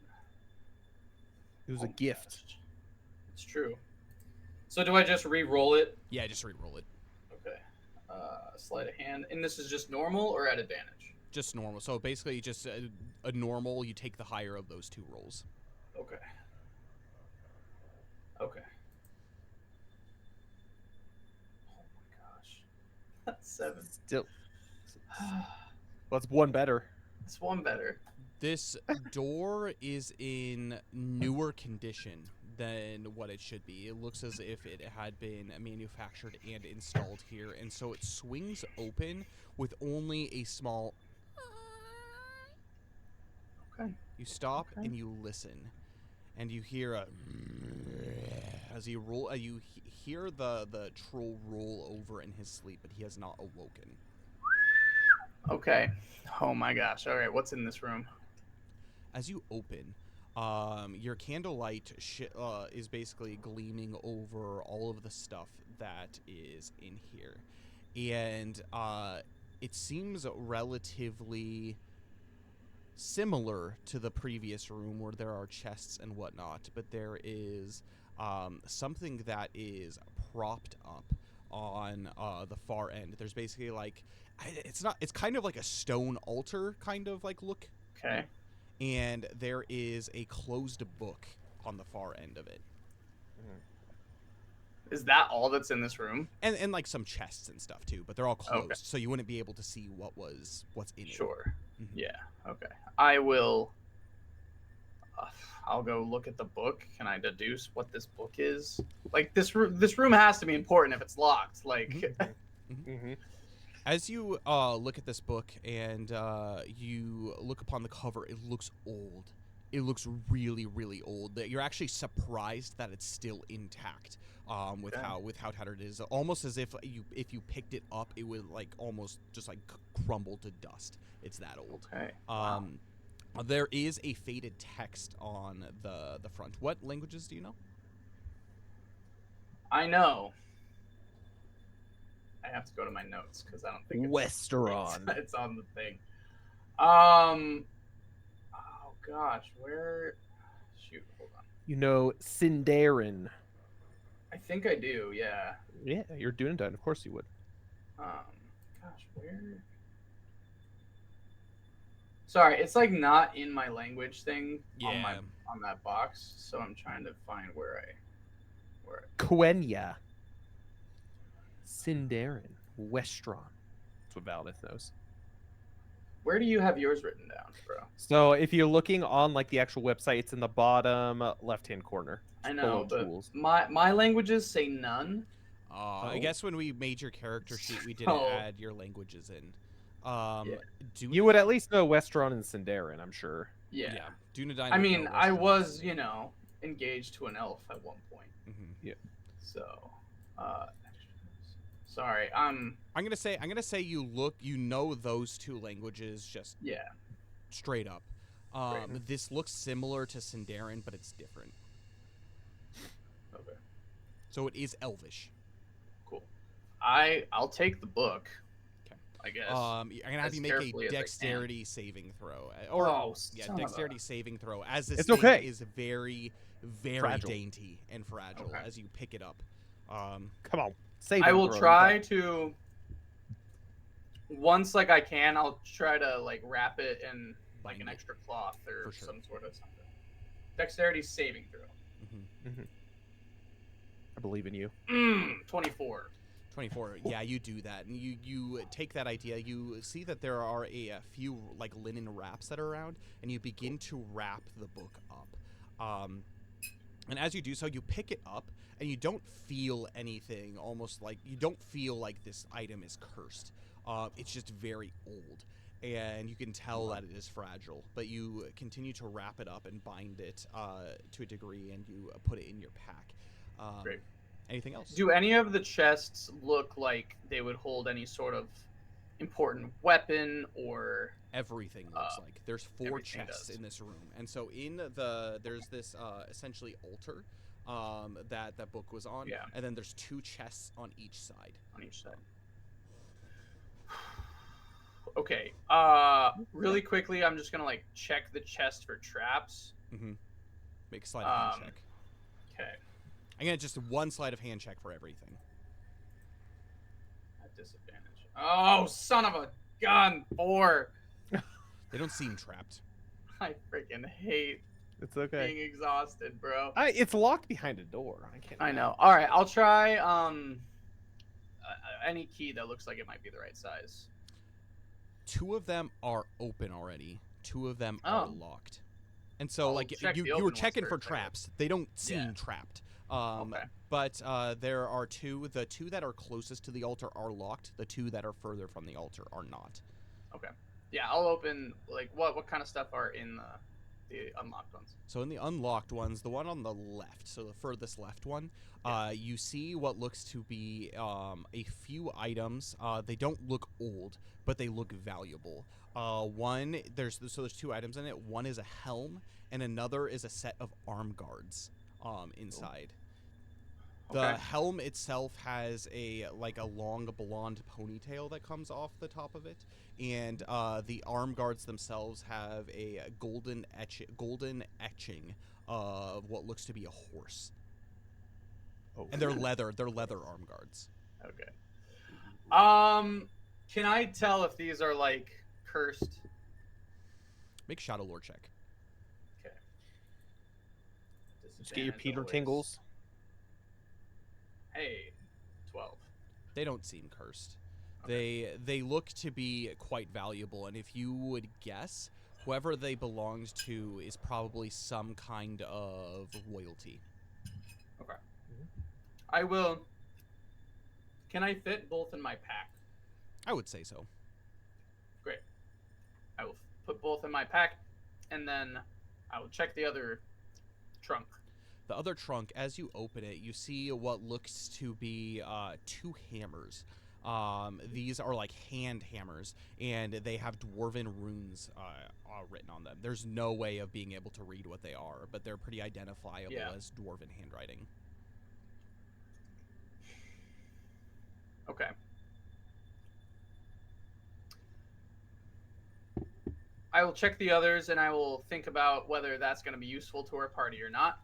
It was Oh a my gift. gosh. It's true. So do I just re-roll it? Yeah, just re-roll it. Okay. Sleight of hand. And this is just normal or at advantage? Just normal. So basically just a normal, you take the higher of those 2 rolls. Okay. Okay. Oh my gosh. That's 7. Still. Well, it's one better. It's one better. This door is in newer condition than what it should be. It looks as if it had been manufactured and installed here, and so it swings open with only a small... Okay. You stop Okay. and you listen, and you hear a... As you roll, you hear the troll roll over in his sleep, but he has not awoken. Okay. Oh my gosh. All right. What's in this room? As you open, your candlelight is basically gleaming over all of the stuff that is in here. And it seems relatively similar to the previous room where there are chests and whatnot, but there is something that is propped up on the far end. There's basically like, it's kind of like a stone altar kind of like look. Okay. And there is a closed book on the far end of it. Is that all that's in this room? And like some chests and stuff too, but they're all closed, Okay. so you wouldn't be able to see what's in it. Sure. Mhm. Yeah. Okay. I will. I'll go look at the book. Can I deduce what this book is? Like this room has to be important if it's locked. Like. Mm-hmm. As you look at this book and you look upon the cover, it looks old it looks really, really old. That you're actually surprised that it's still intact. With how tattered it is, almost as if you picked it up, it would like almost just like crumble to dust. It's that old. Okay. Wow. There is a faded text on the front. What languages do you know? I know. I have to go to my notes because I don't think Westeron. it's on the thing. Oh gosh, where? Shoot, hold on. You know Sindarin. I think I do. Yeah. Yeah, you're Dunedain. Of course you would. Gosh, where? Sorry, it's like not in my language thing on that box, so I'm trying to find where I. Quenya. Sindarin. Westeron. That's what Valinith knows. Where do you have yours written down, bro? So if you're looking on like the actual website, it's in the bottom left-hand corner. I know, but tools. my languages say none. I guess when we made your character sheet, we didn't add your languages in. You would at least know Westeron and Sindarin, I'm sure. Yeah. Dunedain. I mean, I was, engaged to an elf at one point. Mm-hmm. Yeah. So, sorry, I'm gonna say you know those two languages just straight up. This looks similar to Sindarin, but it's different. Okay. So it is Elvish. Cool. I'll take the book. Okay. I guess. I'm gonna have you make a dexterity saving throw, dexterity saving throw. As this thing is very, very fragile. dainty and fragile as you pick it up. Come on, I will try to. Once I can, I'll try to wrap it in an extra cloth or some sort of something. Dexterity saving throw. Mm-hmm. Mm-hmm. I believe in you. 24. 24. Yeah, you do that, and you take that idea. You see that there are a few linen wraps that are around, and you begin to wrap the book up. And as you do so, you pick it up, and you don't feel anything. Almost like you don't feel like this item is cursed. It's just very old, and you can tell that it is fragile. But you continue to wrap it up and bind it to a degree, and you put it in your pack. Great. Anything else? Do any of the chests look like they would hold any sort of important weapon or? Everything looks like. There's 4 chests in this room, and so there's this essentially altar that book was on, and then there's 2 chests on each side. Okay. Really quickly, I'm just gonna check the chest for traps. Mm-hmm. Make a sleight of hand check. Okay. I'm gonna just 1 sleight of hand check for everything. At disadvantage. Oh, son of a gun! 4. They don't seem trapped. I freaking hate It's okay. being exhausted, bro. It's locked behind a door. I know. All right, I'll try any key that looks like it might be the right size. 2 of them are open already. 2 of them are locked. And so you were checking for traps. They don't seem trapped. But there are 2. The 2 that are closest to the altar are locked. The 2 that are further from the altar are not. Okay. Yeah, I'll open. What kind of stuff are in the unlocked ones? So in the unlocked ones, the one on the left, so the furthest left one, you see what looks to be a few items. They don't look old, but they look valuable. There's 2 items in it. One is a helm, and another is a set of arm guards inside. The helm itself has a long blonde ponytail that comes off the top of it, and the arm guards themselves have a golden etching of what looks to be a horse. And they're leather arm guards. Okay. Can I tell if these are cursed? Make Shadow Lord check. Okay. Just get your Peter tingles. Hey, 12. They don't seem cursed. Okay. They look to be quite valuable, and if you would guess, whoever they belonged to is probably some kind of royalty. Okay. I will. Can I fit both in my pack? I would say so. Great. I will put both in my pack, and then I will check the other trunk. The other trunk, as you open it, you see what looks to be 2 hammers. These are like hand hammers, and they have dwarven runes written on them. There's no way of being able to read what they are, but they're pretty identifiable as dwarven handwriting. Okay. I will check the others, and I will think about whether that's going to be useful to our party or not.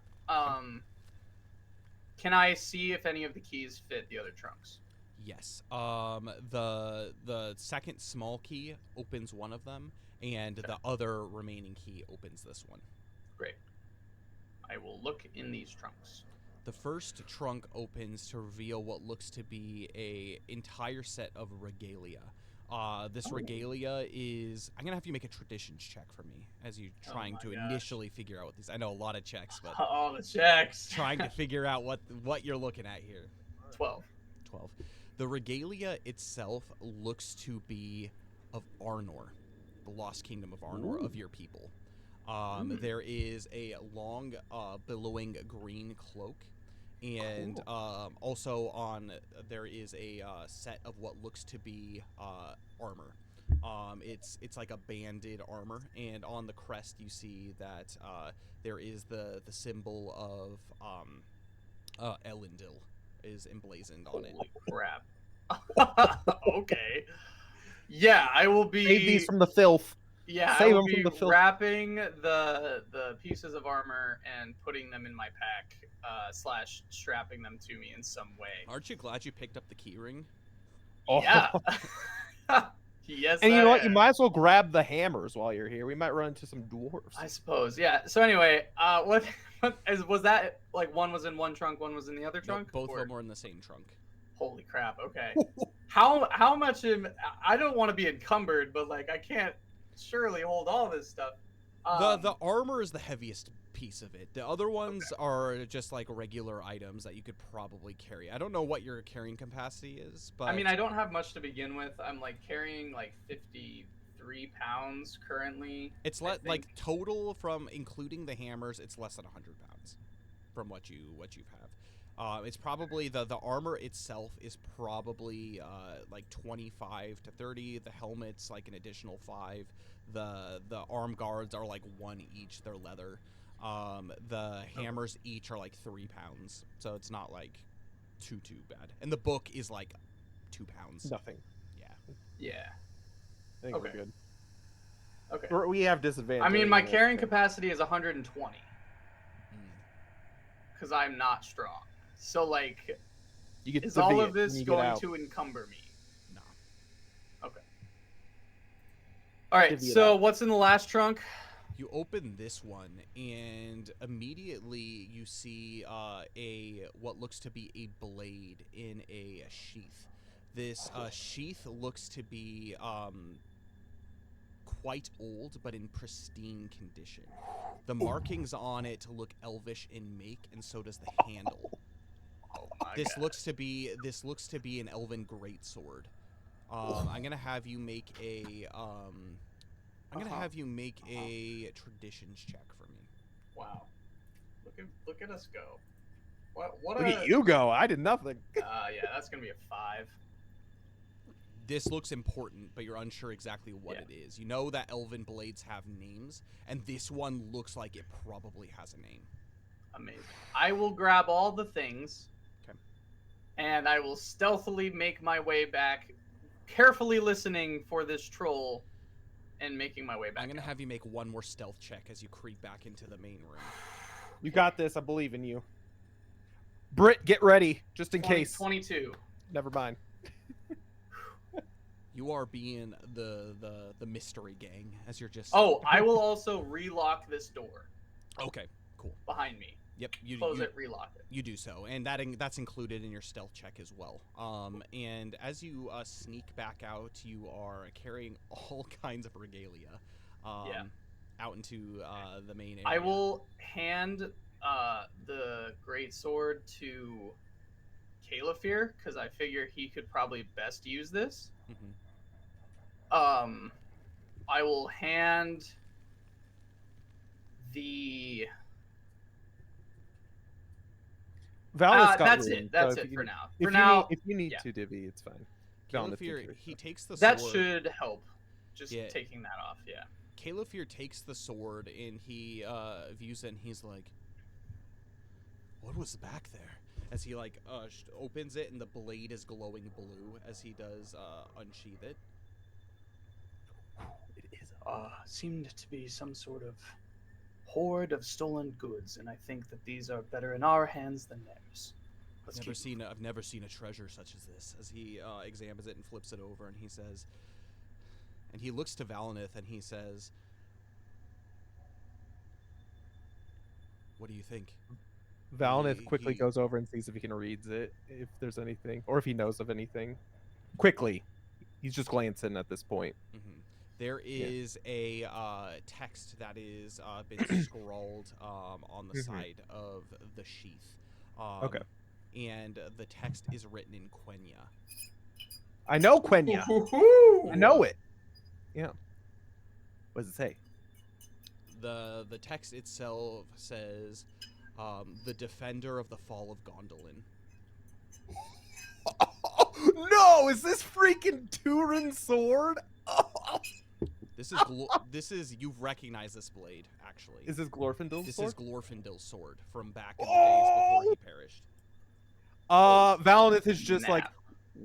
Can I see if any of the keys fit the other trunks? Yes. The second small key opens one of them, and the other remaining key opens this one. Great. I will look in these trunks. The first trunk opens to reveal what looks to be a entire set of regalia. This regalia is... I'm going to have you make a traditions check for me as you're trying to initially figure out what these... I know a lot of checks, but... All the checks! Trying to figure out what you're looking at here. 12. 12. The regalia itself looks to be of Arnor, the lost kingdom of Arnor, of your people. There is a long, billowing green cloak, and also there is a set of what looks to be armor. It's like a banded armor, and on the crest you see that there is the symbol of Elendil is emblazoned on it. Holy crap. Okay. Yeah, I will be... Save these from the filth. Yeah, Save I will them be from the filth. wrapping the pieces of armor and putting them in my pack, / strapping them to me in some way. Aren't you glad you picked up the keyring? Oh. Yeah. Yes. And you know what? You might as well grab the hammers while you're here. We might run into some dwarves. I suppose. Yeah. So anyway, was that like one was in one trunk, one was in the other trunk? No, both of them were in the same trunk. Holy crap. Okay. How much I don't want to be encumbered, but like I can't surely hold all this stuff. The armor is the heaviest piece of it. The other ones are just like regular items that you could probably carry. I don't know what your carrying capacity is, but I mean, I don't have much to begin with. I'm like carrying like 53 pounds currently. It's like total from including the hammers, it's less than 100 pounds from what you have. It's probably the armor itself is probably like 25 to 30. The helmet's like an additional 5. The arm guards are like 1 each. They're leather. The hammers each are like 3 pounds, so it's not like too bad. And the book is like 2 pounds. Nothing. Yeah. I think we're good. Okay. We have disadvantage. I mean, my carrying capacity is 120 because I'm not strong. So like, is all of this going to encumber me? No. Okay. All right. So what's in the last trunk? You open this one, and immediately you see what looks to be a blade in a sheath. This sheath looks to be quite old, but in pristine condition. The markings on it look elvish in make, and so does the handle. This looks to be an elven greatsword. I'm gonna have you make a traditions check for me. Wow, look at us go. What Look at you go! I did nothing. Yeah, that's gonna be a 5. This looks important, but you're unsure exactly what it is. You know that elven blades have names, and this one looks like it probably has a name. Amazing. I will grab all the things. Okay. And I will stealthily make my way back, carefully listening for this troll, and making my way back. I'm going to have you make one more stealth check as you creep back into the main room. You got this. I believe in you. Britt, get ready, just in case. 22. Never mind. You are being the mystery gang as you're just... Oh, I will also relock this door. Okay, cool. Behind me. Yep. Close it, relock it. You do so, and that's included in your stealth check as well. And as you sneak back out, you are carrying all kinds of regalia out into the main area. I will hand the greatsword to Calafir, because I figure he could probably best use this. Mm-hmm. I will hand the. Valineth's got That's room, it. That's so if it you for need- now. If For you now, need, if you need yeah. to divvy, it's fine. Valineth can Caliphyr, carry he stuff. takes the that sword. should help. Just Yeah. taking that off. Yeah. Caliphyr takes the sword and he views it and he's like, "What was back there?" As he like opens it and the blade is glowing blue as he does unsheath it. It is seemed to be some sort of hoard of stolen goods, and I think that these are better in our hands than theirs. Let's keep I've never seen a treasure such as this. As he examines it and flips it over, and he says, and he looks to Valineth and he says, "What do you think?" Valineth quickly goes over and sees if he can read it, if there's anything, or if he knows of anything. Quickly. He's just glancing at this point. Mm-hmm. There is a text that is been scrawled on the side of the sheath. Okay. And the text is written in Quenya. I know Quenya. Ooh. I know it. Yeah. What does it say? The text itself says, "The defender of the fall of Gondolin." No! Is this freaking Turin's sword? This is you've recognized this blade actually. Is this Glorfindel's This sword? is Glorfindel's sword from back in the days before he perished. Valineth is just like, Snap.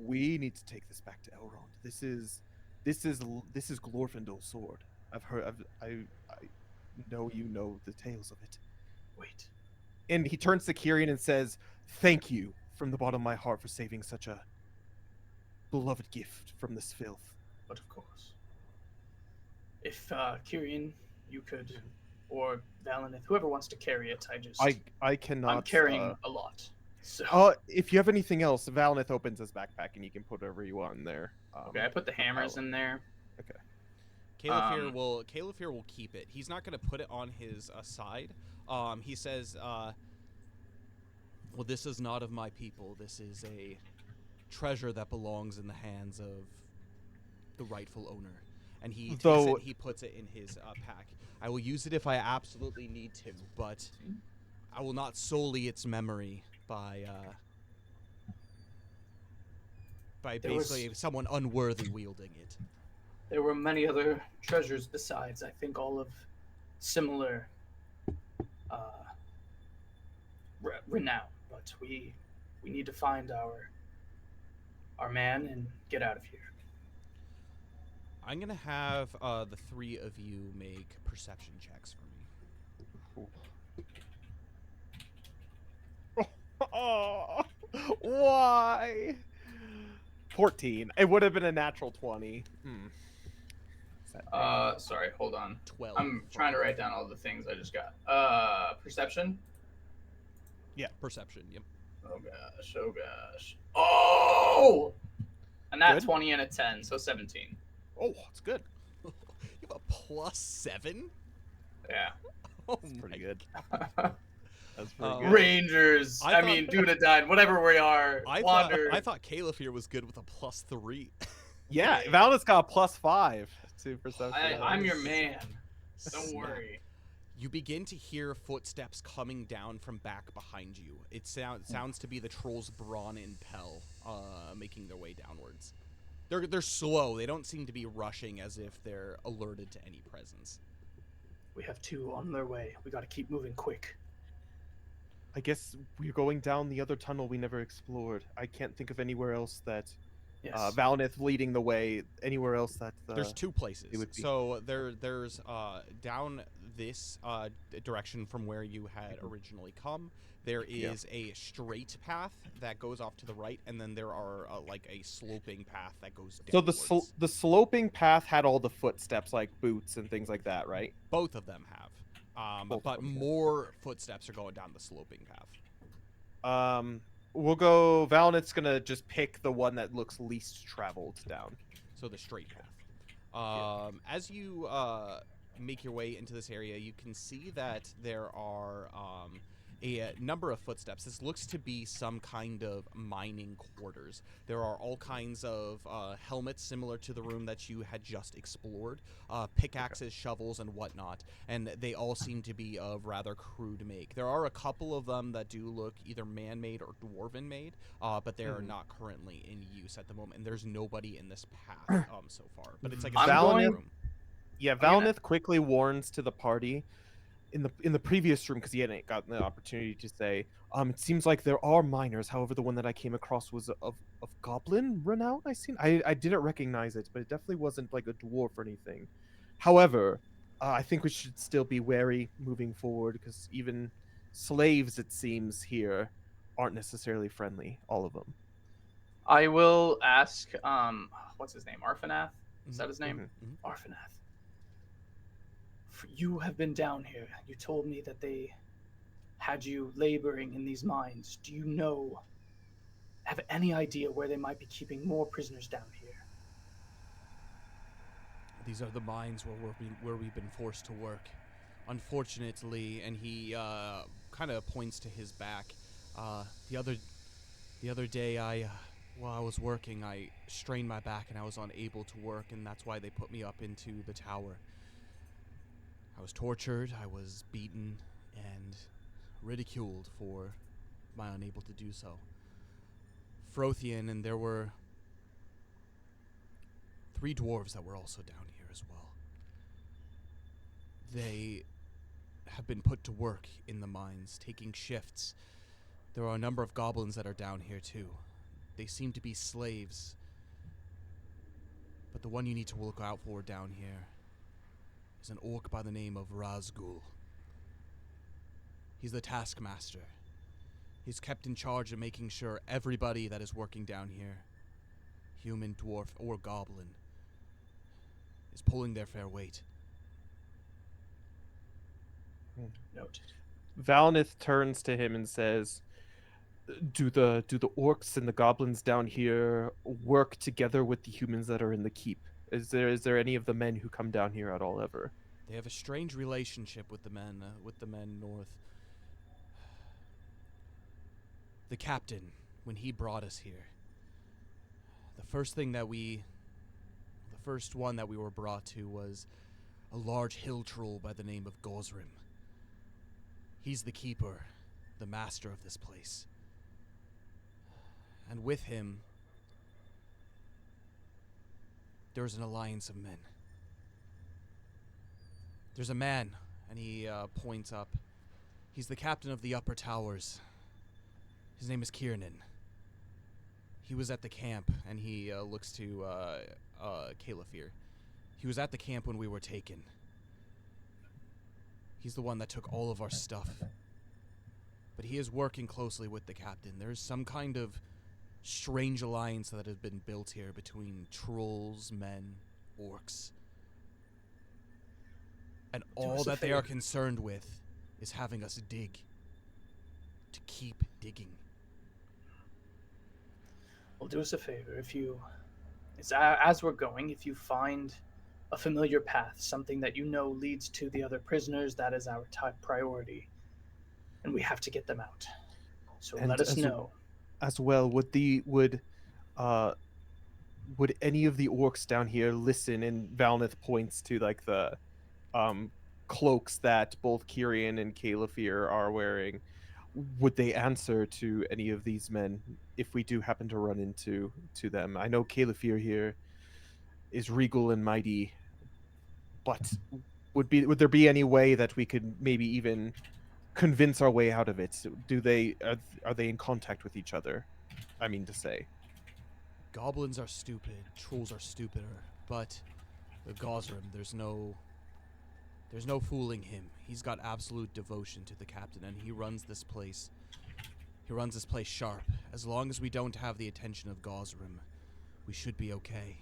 we need to take this back to Elrond. This is Glorfindel's sword. I've heard. I know you know the tales of it. Wait. And he turns to Kyrian and says, "Thank you from the bottom of my heart for saving such a beloved gift from this filth." But of course. If Kyrian, you could, or Valineth, whoever wants to carry it, I cannot. I'm carrying a lot. So. If you have anything else, Valineth opens his backpack and you can put whatever you want in there. Okay, I put the hammers in there. Okay. Caliphyr will keep it. He's not going to put it on his side. He says, "Well, this is not of my people. This is a treasure that belongs in the hands of the rightful owner." And he takes it and he puts it in his pack. "I will use it if I absolutely need to, but I will not sully its memory by basically someone unworthy wielding it." There were many other treasures besides. I think all of similar renown. But we need to find our man and get out of here. I'm gonna have the three of you make perception checks for me. Oh, why? 14. It would have been a natural 20. Sorry, hold on. 12. I'm trying to write down all the things I just got. Perception? Yeah, perception, yep. Oh gosh. Oh! A nat Good. 20 and a 10, so 17. Oh, it's good. You have a +7? Yeah. Oh, That's my pretty good. God. That's pretty good. Rangers. I mean, Dunedain, whatever we are. I Wander. thought Caliphyr was good with a +3. Yeah, Valineth's got a +5 to perception. I'm your man. Don't Snap. worry. You begin to hear footsteps coming down from back behind you. It sounds to be the trolls Braun and Pell making their way downwards. They're slow. They don't seem to be rushing as if they're alerted to any presence. We have two on their way. We got to keep moving quick. I guess we're going down the other tunnel we never explored. I can't think of anywhere else that Yes. Valineth leading the way. Anywhere else that There's two places. it would be. So there's down this direction from where you had originally come. There is a straight path that goes off to the right, and then there are like a sloping path that goes downwards. So the sloping path had all the footsteps, like boots and things like that, right? Both of them have. Both But of them. more footsteps are going down the sloping path. We'll go. Valineth's gonna just pick the one that looks least traveled down. So the straight path. As you make your way into this area, you can see that there are a number of footsteps. This looks to be some kind of mining quarters. There are all kinds of helmets similar to the room that you had just explored, pickaxes, shovels, and whatnot, and they all seem to be of rather crude make. There are a couple of them that do look either man-made or dwarven-made, but they are not currently in use at the moment, and there's nobody in this path so far. But it's like a Valinith, room. yeah, Valinith quickly warns to the party in the previous room, because he hadn't gotten the opportunity to say, it seems like there are miners. However, the one that I came across was of goblin renown. I didn't recognize it, but it definitely wasn't like a dwarf or anything. However, I think we should still be wary moving forward, because even slaves, it seems, here aren't necessarily friendly, all of them. I will ask, what's his name? Arfanath? Is that his name? Mhm. Arfanath. You have been down here. You told me that they had you laboring in these mines. Do you have any idea where they might be keeping more prisoners down here? These are the mines where we've been forced to work. Unfortunately, and he kind of points to his back. The other day, while I was working, I strained my back and I was unable to work, and that's why they put me up into the tower. I was tortured, I was beaten, and ridiculed for my unable to do so. Frothian, and there were 3 dwarves that were also down here as well. They have been put to work in the mines, taking shifts. There are a number of goblins that are down here too. They seem to be slaves. But the one you need to look out for down here is an orc by the name of Razgul. He's the taskmaster. He's kept in charge of making sure everybody that is working down here, human, dwarf, or goblin, is pulling their fair weight. Noted. Valinith turns to him and says, do the orcs and the goblins down here work together with the humans that are in the keep? Is there any of the men who come down here at all ever? They have a strange relationship with the men north. The captain, when he brought us here, the first one that we were brought to was a large hill troll by the name of Gosrim. He's the keeper, the master of this place. And with him, there's an alliance of men. There's a man, and he points up. He's the captain of the upper towers. His name is Kiernan. He was at the camp, and he looks to Calafir. He was at the camp when we were taken. He's the one that took all of our stuff. But he is working closely with the captain. There's some kind of strange alliance that has been built here between trolls, men, orcs. And all that they are concerned with is having us dig. To keep digging. Well, do us a favor. As we're going, if you find a familiar path, something that you know leads to the other prisoners, that is our top priority. And we have to get them out. So let us know. As well, would any of the orcs down here listen? And Valnith points to like the cloaks that both Kyrian and Calafir are wearing. Would they answer to any of these men if we do happen to run into them? I know Calafir here is regal and mighty, but would there be any way that we could maybe even convince our way out of it? Are they in contact with each other? I mean to say. Goblins are stupid, trolls are stupider, but with Gosrim, there's no fooling him. He's got absolute devotion to the captain, and he runs this place. He runs this place sharp. As long as we don't have the attention of Gosrim, we should be okay.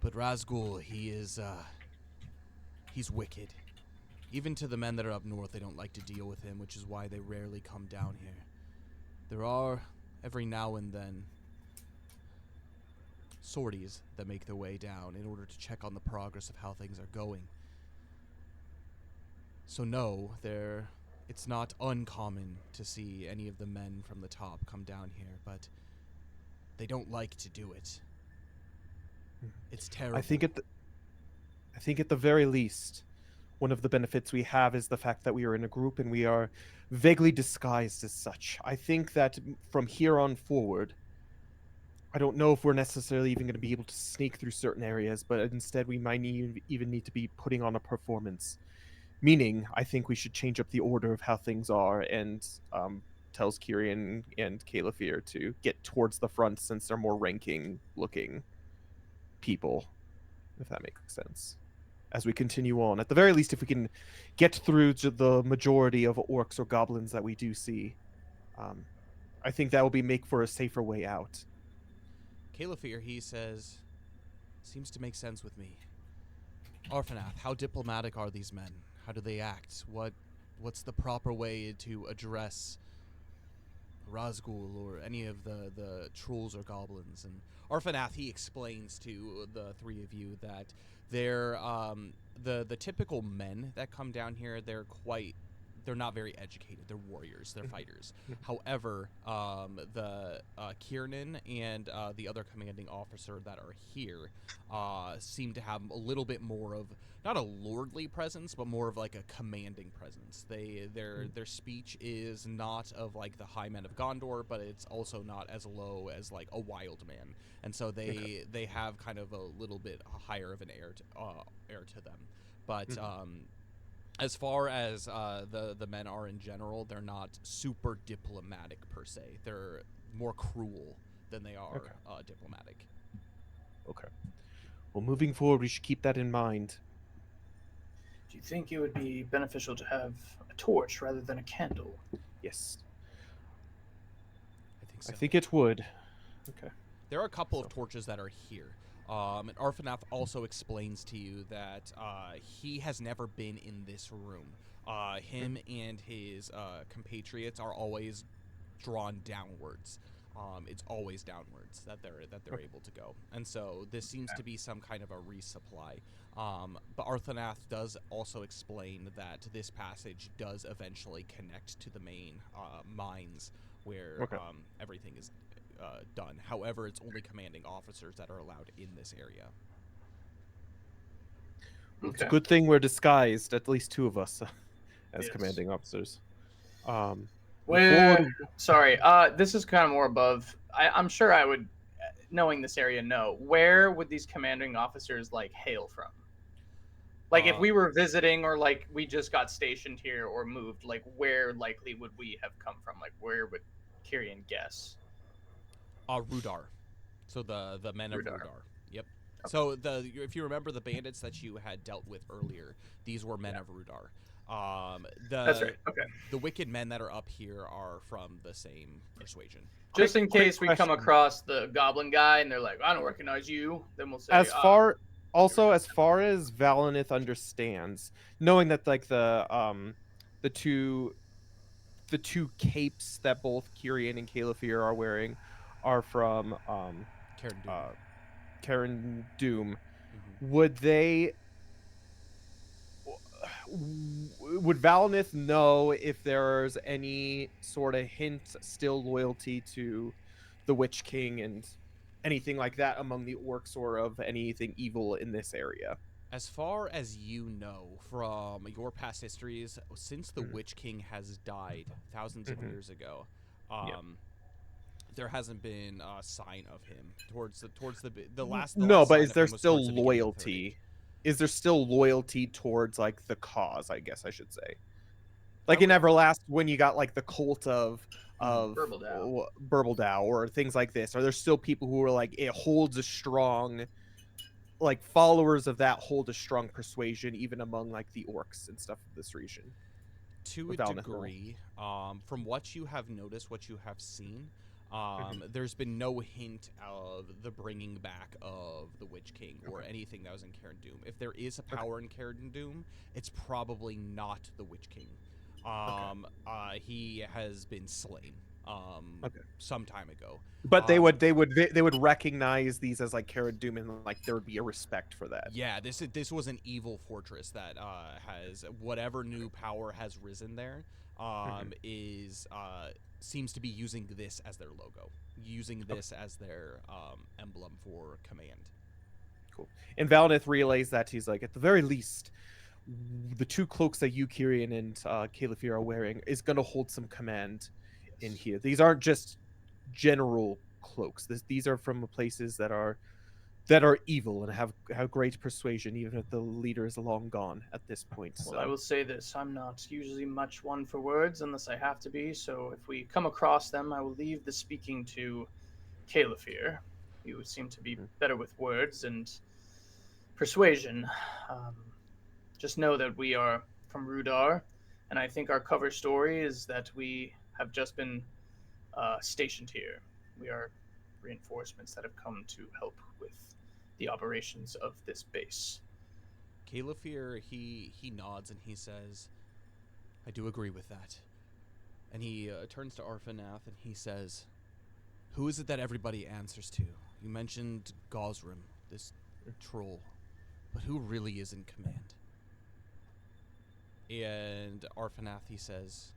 But Razgul, he's wicked. Even to the men that are up north, they don't like to deal with him, which is why they rarely come down here. There are, every now and then, sorties that make their way down in order to check on the progress of how things are going. So no, they're It's not uncommon to see any of the men from the top come down here, but they don't like to do it. It's terrible. I think at the very least, one of the benefits we have is the fact that we are in a group and we are vaguely disguised as such. I think that from here on forward, I don't know if we're necessarily even going to be able to sneak through certain areas, but instead we might even need to be putting on a performance. Meaning, I think we should change up the order of how things are and tells Kyrian and Caliphyr to get towards the front since they're more ranking looking people, if that makes sense. As we continue on, at the very least, if we can get through to the majority of orcs or goblins that we do see, I think that will make for a safer way out. Caliphyr, he says, seems to make sense with me. Arfanath, how diplomatic are these men? How do they act? What's the proper way to address Razgul or any of the trolls or goblins? And Arfanath, he explains to the three of you that they're the typical men that come down here, they're not very educated. They're warriors. They're fighters. However, the Kiernan and the other commanding officer that are here seem to have a little bit more of not a lordly presence, but more of like a commanding presence. Their speech is not of like the high men of Gondor, but it's also not as low as like a wild man, and so they have kind of a little bit higher of an air to them. But as far as the men are in general, they're not super diplomatic per se. They're more cruel than they are diplomatic. Okay. Well, moving forward, we should keep that in mind. Do you think it would be beneficial to have a torch rather than a candle? Yes. I think so. I think it would. Okay. There are a couple of torches that are here. And Arfanath also explains to you that he has never been in this room. Him and his compatriots are always drawn downwards. It's always downwards that they're able to go, and so this seems to be some kind of a resupply. But Arfanath does also explain that this passage does eventually connect to the main mines where everything is done. However, it's only commanding officers that are allowed in this area. It's a good thing we're disguised, at least two of us, as Yes. commanding officers. Sorry, this is kind of more above. I'm sure I would, knowing this area, know. Where would these commanding officers like hail from? Like if we were visiting or like we just got stationed here or moved, like where likely would we have come from? Like where would Kyrian guess? Rudar. So the men of Rudar. Yep. Okay. So if you remember the bandits that you had dealt with earlier, these were men of Rudar. That's right. Okay. The wicked men that are up here are from the same persuasion. Just in case we come across the goblin guy and they're like, I don't recognize you, then we'll say as far as Valinith understands, knowing that like the two capes that both Kyrian and Caliphyr are wearing are from Karen Doom. Would Valinith know if there's any sort of hint still loyalty to the Witch King and anything like that among the orcs or of anything evil in this area? As far as you know from your past histories, since the Witch King has died thousands of years ago, there hasn't been a sign of him towards the last. No, but is there still loyalty? Is there still loyalty towards like the cause? I guess I should say, like in Everlast, when you got like the cult of Burbledow or things like this, are there still people who are like it holds a strong, like followers of that hold a strong persuasion even among like the orcs and stuff of this region? To a degree, from what you have noticed, what you have seen, there's been no hint of the bringing back of the Witch King or anything that was in Karen Doom. If there is a power in Karen Doom, it's probably not the Witch King. He has been slain some time ago. But they would recognize these as like Karen Doom, and like there would be a respect for that. Yeah, this was an evil fortress that has whatever new power has risen there. is seems to be using this as their logo, using this as their emblem for command. Cool. And Valinith relays that. He's like, at the very least, the 2 cloaks that you, Kyrian, and Caliphyr are wearing is going to hold some command in here. These aren't just general cloaks. These are from places that are evil and have great persuasion, even if the leader is long gone at this point. Well, So. I will say this: I'm not usually much one for words unless I have to be. So if we come across them, I will leave the speaking to Caliphyr. You seem to be better with words and persuasion. Um, just know that we are from Rudar, and I think our cover story is that we have just been stationed here. We are reinforcements that have come to help with the operations of this base. Caliphyr, he nods and he says, I do agree with that. And he turns to Arfanath and he says, who is it that everybody answers to? You mentioned Gosrim, this troll, but who really is in command? And Arfanath, he says,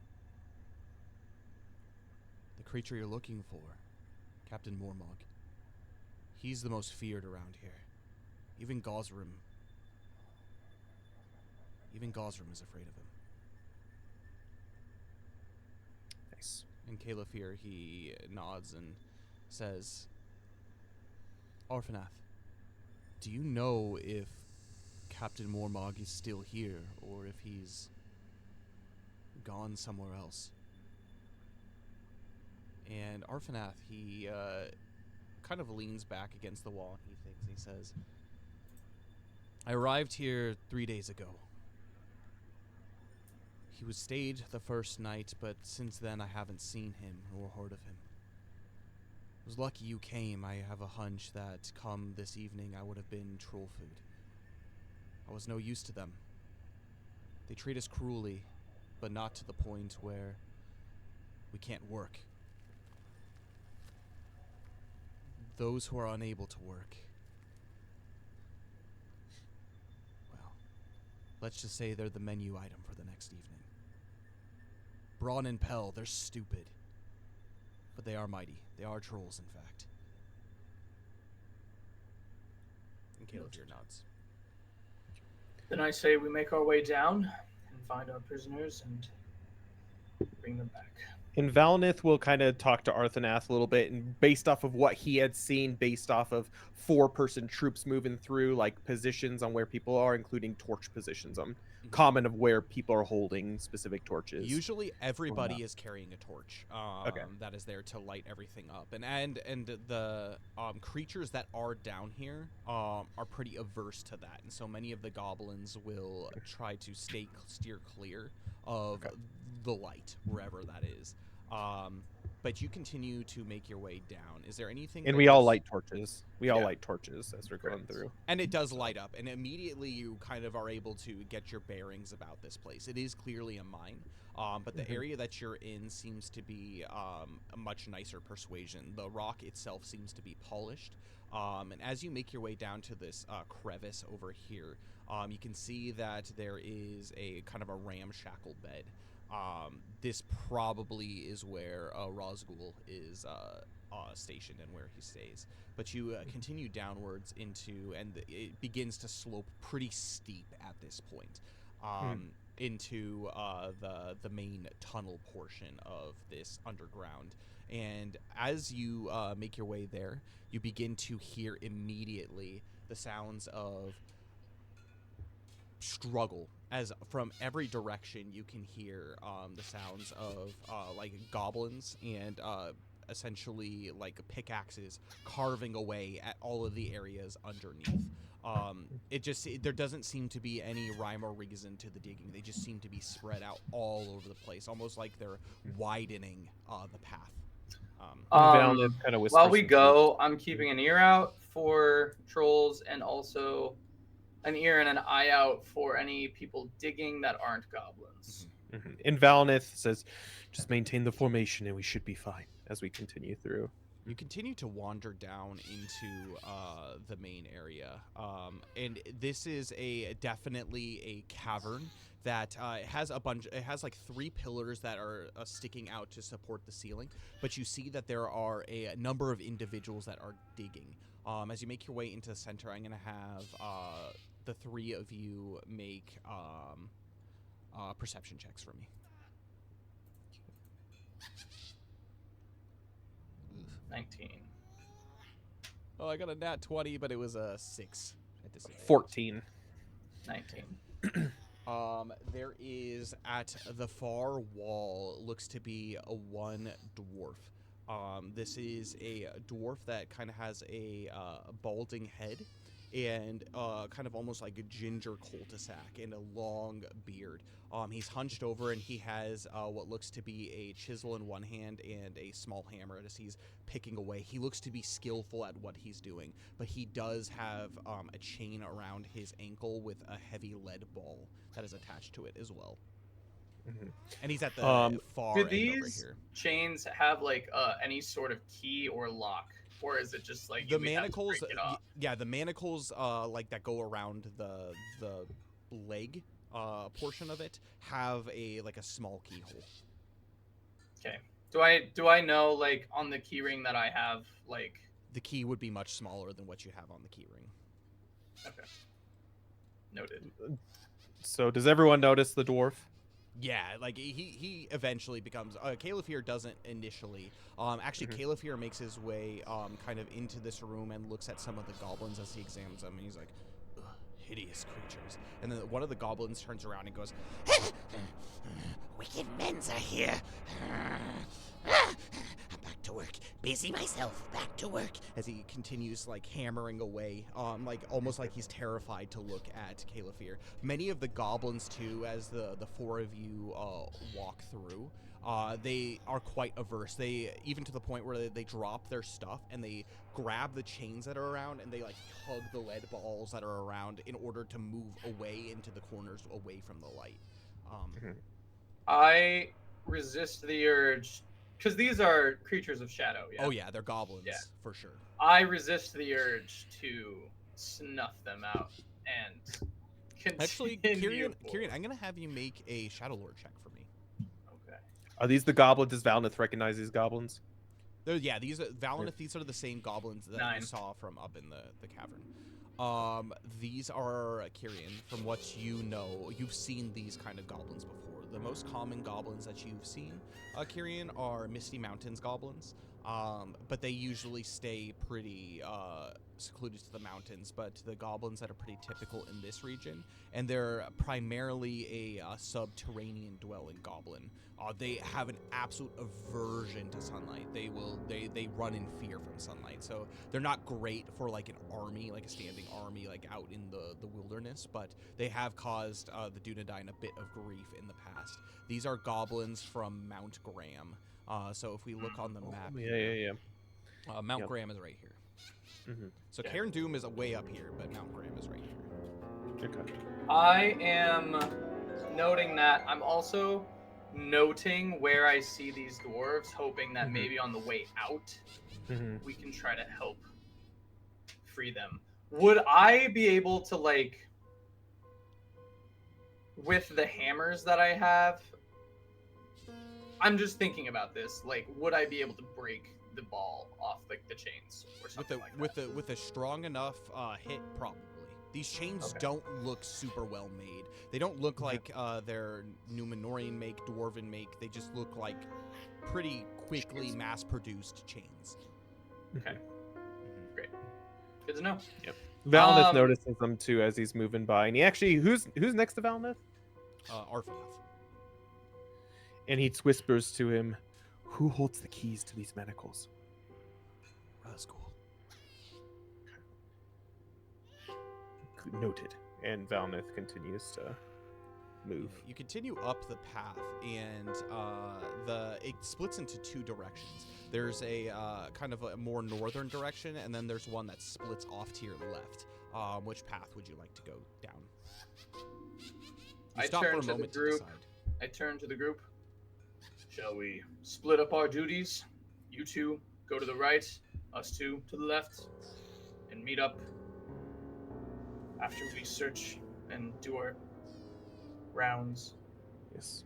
the creature you're looking for, Captain Mormog. He's the most feared around here. Even Gosrim is afraid of him. Nice. And Caliphyr, he nods and says, Arfanath, do you know if Captain Mormog is still here, or if he's gone somewhere else? And Arfanath, he kind of leans back against the wall and he thinks, he says, I arrived here 3 days ago. He was stayed the first night, but since then I haven't seen him or heard of him. I was lucky you came. I have a hunch that come this evening I would have been troll food. I was no use to them. They treat us cruelly, but not to the point where we can't work. Those who are unable to work, well, let's just say they're the menu item for the next evening. Brawn and Pell, they're stupid. But they are mighty. They are trolls, in fact. And Caliphyr nods. Then I say we make our way down and find our prisoners and bring them back. And Valinith will kind of talk to Arthanath a little bit, and based off of what he had seen, based off of 4-person troops moving through, like positions on where people are, including torch positions on common of where people are holding specific torches. Usually everybody is carrying a torch that is there to light everything up. And the creatures that are down here are pretty averse to that. And so many of the goblins will try to steer clear of the light, wherever that is. But you continue to make your way down. Is there anything? And we all light torches. We all light torches as we're going through. And it does light up, and immediately you kind of are able to get your bearings about this place. It is clearly a mine, but the area that you're in seems to be a much nicer persuasion. The rock itself seems to be polished, and as you make your way down to this crevice over here, you can see that there is a kind of a ramshackle bed. This probably is where Rosgul is stationed and where he stays. But you continue downwards into, and it begins to slope pretty steep at this point, into the main tunnel portion of this underground. And as you make your way there, you begin to hear immediately the sounds of struggle, as from every direction you can hear the sounds of like goblins and essentially like pickaxes carving away at all of the areas underneath. There doesn't seem to be any rhyme or reason to the digging. They just seem to be spread out all over the place, almost like they're widening the path. While we go, I'm keeping an ear out for trolls and also an ear and an eye out for any people digging that aren't goblins. And Valinith says, just maintain the formation and we should be fine as we continue through. You continue to wander down into the main area, and this is definitely a cavern that has a bunch. It has like 3 pillars that are sticking out to support the ceiling, but you see that there are a number of individuals that are digging. As you make your way into the center, I'm going to have the 3 of you make perception checks for me. Oof. 19. Oh, I got a nat 20, but it was a 6 at disadvantage. 14. 19. There is at the far wall looks to be a 1 dwarf. This is a dwarf that kind of has a balding head and kind of almost like a ginger cul-de-sac and a long beard. He's hunched over and he has what looks to be a chisel in one hand and a small hammer as he's picking away. He looks to be skillful at what he's doing, but he does have a chain around his ankle with a heavy lead ball that is attached to it as well. Mm-hmm. And he's at the far Do end over these here. chains have like any sort of key or lock, or is it just like The you would have to manacles? break it off? Yeah, the manacles like that go around the leg portion of it have a small keyhole. Okay. Do I know like on the key ring that I have like? The key would be much smaller than what you have on the key ring. Okay. Noted. So does everyone notice the dwarf? Yeah, like he eventually becomes. Caliph here doesn't initially. Actually, Mhm. Caliph here makes his way kind of into this room and looks at some of the goblins as he examines them, and he's like, "Ugh, hideous creatures." And then one of the goblins turns around and goes, Wicked men's are here. I'm back to work. Busy myself. Back to work. as he continues like hammering away, like almost like he's terrified to look at Caliph. Many of the goblins too, as the 4 of you walk through, they are quite averse. They even to the point where they drop their stuff and they grab the chains that are around and they like tug the lead balls that are around in order to move away into the corners, away from the light. I resist the urge because these are creatures of shadow. Yeah. Oh yeah, they're goblins for sure. I resist the urge to snuff them out and Actually, continue Kieran, I'm gonna have you make a Shadow Lord check for me. Okay. Are these the goblins? Does Valnith recognize these goblins? Yeah, these are Valinith. These are the same goblins that 9. you saw from up in the cavern. These are Kyrian. From what you know, you've seen these kind of goblins before. The most common goblins that you've seen, Kyrian, are Misty Mountains goblins. But they usually stay pretty secluded to the mountains. But the goblins that are pretty typical in this region, and they're primarily a subterranean dwelling goblin. They have an absolute aversion to sunlight. They run in fear from sunlight. So they're not great for like an army, like a standing army, like out in the wilderness. But they have caused the Dunedain a bit of grief in the past. These are goblins from Mount Graham. So if we look on the map, Mount Graham is right here. Mm-hmm. So Cairn Doom is way up here, but Mount Graham is right here. Okay. I am noting that. I'm also noting where I see these dwarves, hoping that maybe on the way out we can try to help free them. Would I be able to, like, with the hammers that I have, I'm just thinking about this, like, would I be able to break the ball off, like, the chains or something With a strong enough hit, probably. These chains don't look super well made. They don't look like they're Numenorian make, Dwarven make. They just look like pretty quickly mass-produced chains. Okay. Great. Good to know. Yep. Valnith notices them too as he's moving by, and he actually who's next to Valnith? Arfanath. And he whispers to him, "Who holds the keys to these manacles?" Razgul. Noted. And Valnith continues to move. You continue up the path, and it splits into 2 directions. There's a kind of a more northern direction, and then there's one that splits off to your left. Which path would you like to go down? I stop turn for a to the moment group. decide. I turn to the group. Shall we split up our duties? You 2 go to the right, us two to the left, and meet up after we search and do our rounds. Yes.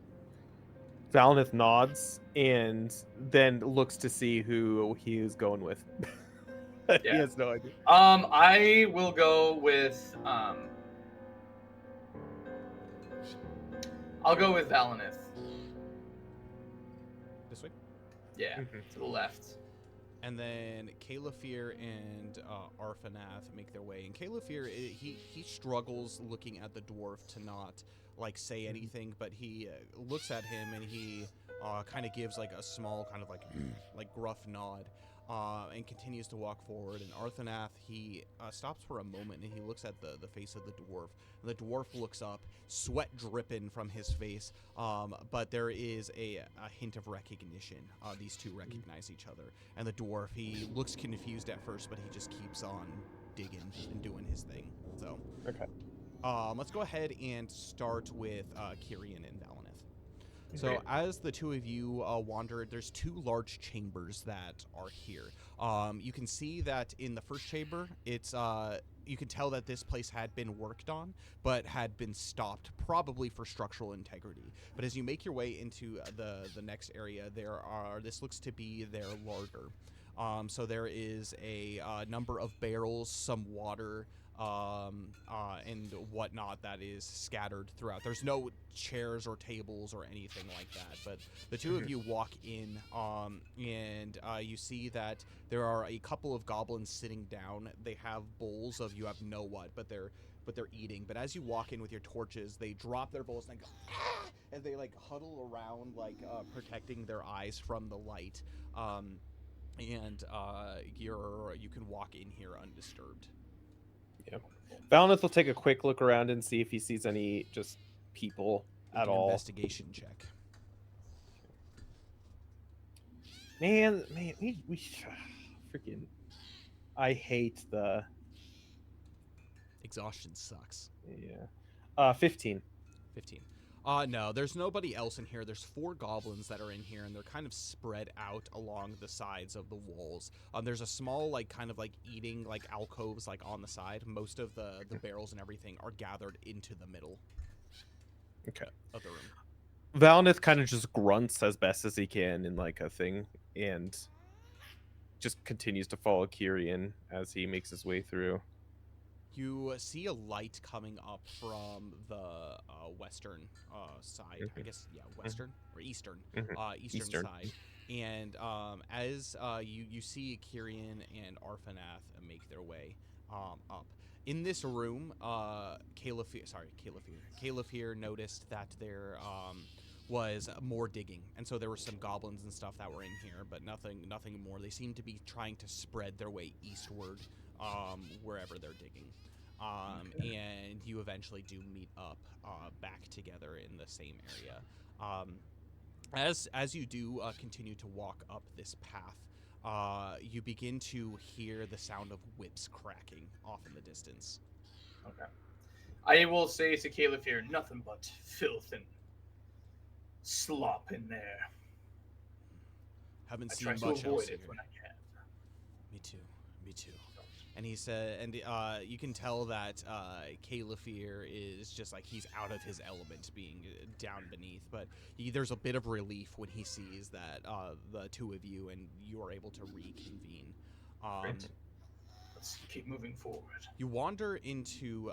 Valinith nods and then looks to see who he is going with. He Yeah. has no idea. I will go with I'll go with Valinith. This way. Yeah, to the left. And then Calafir and Arfanath make their way. And Calafir, he struggles looking at the dwarf to not like say anything, but he looks at him and he kind of gives like a small kind of like gruff nod and continues to walk forward. And Arfanath, he stops for a moment and he looks at the face of the dwarf. And the dwarf looks up, sweat dripping from his face, but there is a hint of recognition. These two recognize each other. And the dwarf, he looks confused at first, but he just keeps on digging and doing his thing. So, Okay. let's go ahead and start with Kyrian and Valinith. So Great. as the two of you wander, there's two large chambers that are here. You can see that in the first chamber, it's you can tell that this place had been worked on, but had been stopped, probably for structural integrity. But as you make your way into the next area, this looks to be their larder. So there is a number of barrels, some water, and whatnot that is scattered throughout. There's no chairs or tables or anything like that, but the two of you walk in, and you see that there are a couple of goblins sitting down. They have bowls of you have no what, but they're eating. But as you walk in with your torches, they drop their bowls and go, ah! And they like huddle around, like protecting their eyes from the light. And you can walk in here undisturbed. Yeah. Valinith will take a quick look around and see if he sees any just people Make at an all. investigation check. Man, we freaking. I hate the. Exhaustion sucks. Yeah. 15. 15. No, there's nobody else in here. There's 4 goblins that are in here, and they're kind of spread out along the sides of the walls. There's a small, like, kind of like eating, like, alcoves, like, on the side. Most of the barrels and everything are gathered into the middle Okay. of the room. Valinith kind of just grunts as best as he can in like a thing and just continues to follow Kyrian as he makes his way through. You see a light coming up from the western side. I guess, yeah, western or eastern. Eastern side. And as you see Kyrian and Arfanath make their way up. In this room, Calafir noticed that there was more digging. And so there were some goblins and stuff that were in here, but nothing more. They seem to be trying to spread their way eastward wherever they're digging. And you eventually do meet up back together in the same area. As you do continue to walk up this path, you begin to hear the sound of whips cracking off in the distance. Okay. I will say to Calafir, nothing but filth and slop in there. Haven't I seen try to much else avoid here. it when I can. Me too. And he said, and you can tell that Calafir is just like he's out of his element, being down beneath. But there's a bit of relief when he sees that the two of you and you are able to reconvene. Great. Let's keep moving forward. You wander into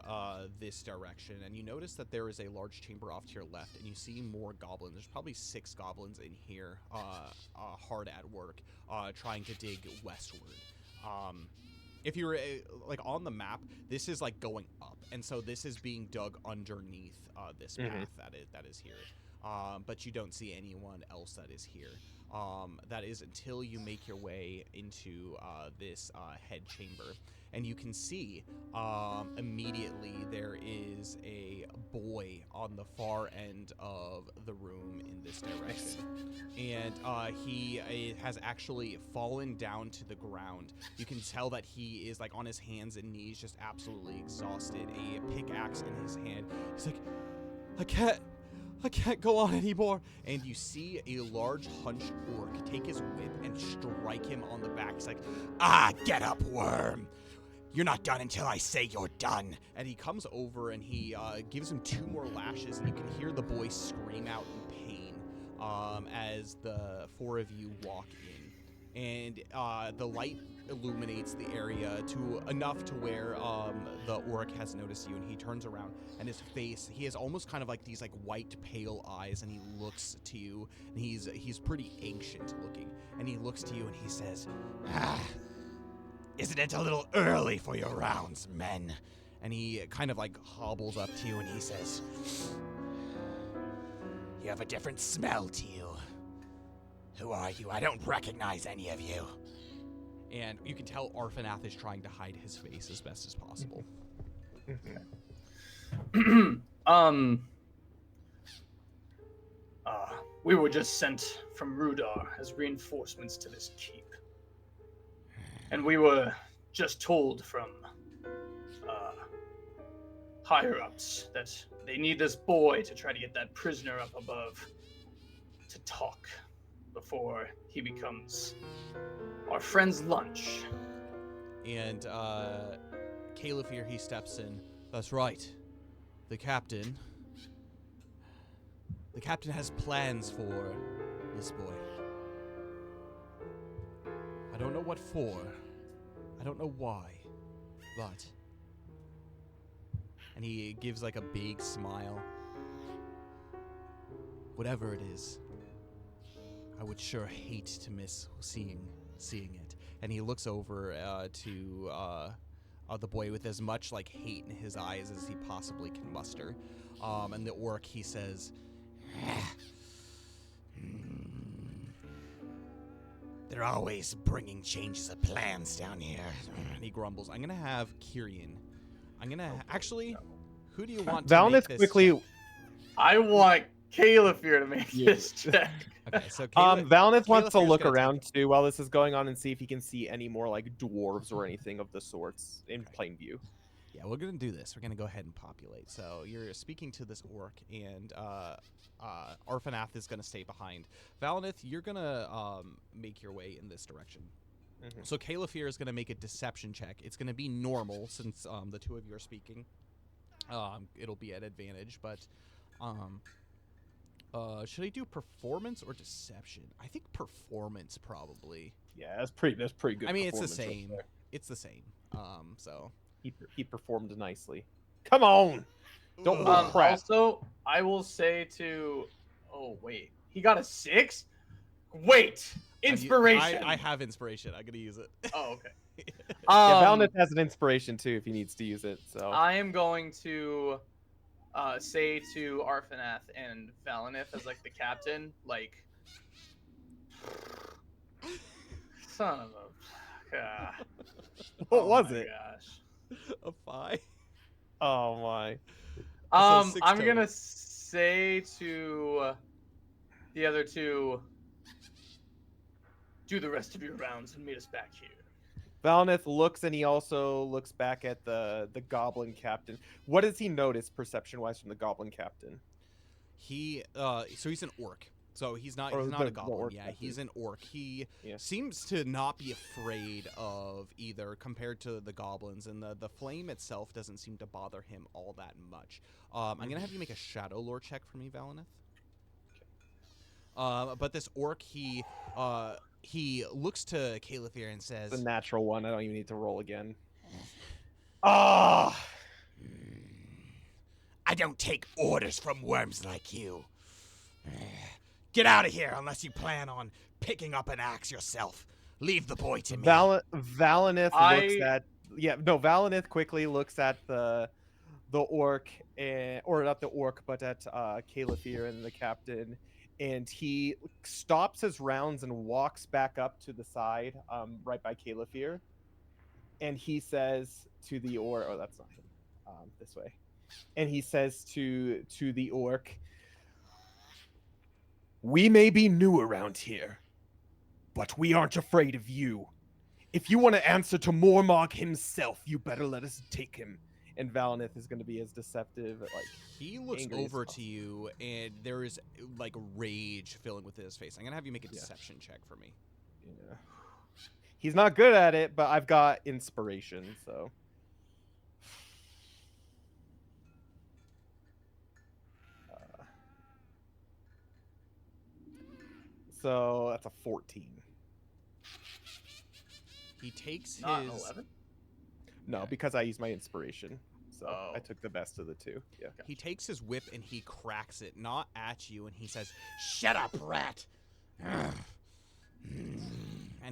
this direction, and you notice that there is a large chamber off to your left, and you see more goblins. There's probably 6 goblins in here, hard at work, trying to dig westward. If you're like on the map, this is like going up, and so this is being dug underneath this path that is here. But you don't see anyone else that is here. That is until you make your way into this head chamber, and you can see immediately there is a boy on the far end of the room in this direction, and he has actually fallen down to the ground. You can tell that he is like on his hands and knees, just absolutely exhausted, a pickaxe in his hand. He's like, I can't go on anymore. And you see a large hunched orc take his whip and strike him on the back. He's like, Ah, get up, worm. You're not done until I say you're done. and he comes over and he gives him 2 more lashes, and you can hear the boy scream out in pain as the 4 of you walk in. And the light illuminates the area to enough to where the orc has noticed you, and he turns around, and his face, he has almost kind of like these like white pale eyes, and he looks to you, and he's pretty ancient looking, and he looks to you and he says, Ah, isn't it a little early for your rounds, men? and he kind of like hobbles up to you and he says, You have a different smell to you. Who are you? I don't recognize any of you. and you can tell Arfanath is trying to hide his face as best as possible. We were just sent from Rudar as reinforcements to this keep. And we were just told from higher-ups that they need this boy to try to get that prisoner up above to talk before he becomes our friend's lunch. And Caliph here, he steps in. That's right. The captain has plans for this boy. I don't know what for. I don't know why. But. And he gives like a big smile. Whatever it is, I would sure hate to miss seeing it. And he looks over to the boy with as much like hate in his eyes as he possibly can muster. And the orc, he says, They're always bringing changes of plans down here. and he grumbles, I'm gonna have Kyrian. Actually, who do you want to make Valinith this quickly. check? I want Caliph here to make this check. Okay, so Caliph, Valinith wants to here's look gonna take around too while this is going on and see if he can see any more like dwarves or anything of the sorts in plain view. Yeah, we're gonna do this. We're gonna go ahead and populate. So you're speaking to this orc, and Arfanath is gonna stay behind. Valinith, you're gonna make your way in this direction. Mhm. So Caliph is gonna make a deception check. It's gonna be normal since the 2 of you are speaking. It'll be at advantage, but should I do performance or deception? I think performance probably. Yeah, that's pretty good. I mean, it's the performance right same. there. It's the same. So. He performed nicely. Come on, don't Ugh. crap. Also, I will say to... Oh, wait. He got a 6? Wait! Inspiration! I have inspiration. I'm gonna use it. Oh, okay. Yeah, Valinith has an inspiration too if he needs to use it. So I am going to say to Arfanath and Valinith as like the captain, like, son of a. what Oh was my it? Gosh. A 5. Oh my. So 6 I'm total. gonna say to the other 2, do the rest of your rounds and meet us back here. Valinith looks and he also looks back at the goblin captain. What does he notice perception wise from the goblin captain? He so he's an orc. So he's not Or a the goblin. orc Yeah, captain. he's an orc. He Yeah. seems to not be afraid of either compared to the goblins, and the flame itself doesn't seem to bother him all that much. I'm gonna have you make a shadow lore check for me, Valinith. But this orc, he looks to Caliph here and says, It's a natural one. I don't even need to roll again. Ah. I don't take orders from worms like you. Get out of here unless you plan on picking up an axe yourself. Leave the boy to me. Valinith looks at Valinith quickly looks at the orc or not the orc but at Caliph and the captain, and he stops his rounds and walks back up to the side right by Caliph, and he says to the orc, oh that's not him, this way, and he says to the orc, we may be new around here, but we aren't afraid of you. If you want to answer to Mormog himself, you better let us take him. and Valinith is going to be as deceptive, like He looks angry as over possible. to you, and there is like rage filling within his face. I'm gonna have you make a Yeah. deception check for me. Yeah. He's not good at it, but I've got inspiration, so. So that's a 14. He takes Not an his 11. No, Yeah. because I used my inspiration. So Oh. I took the best of the two. Yeah. he takes his whip and he cracks it, not at you, and he says, Shut up, rat! and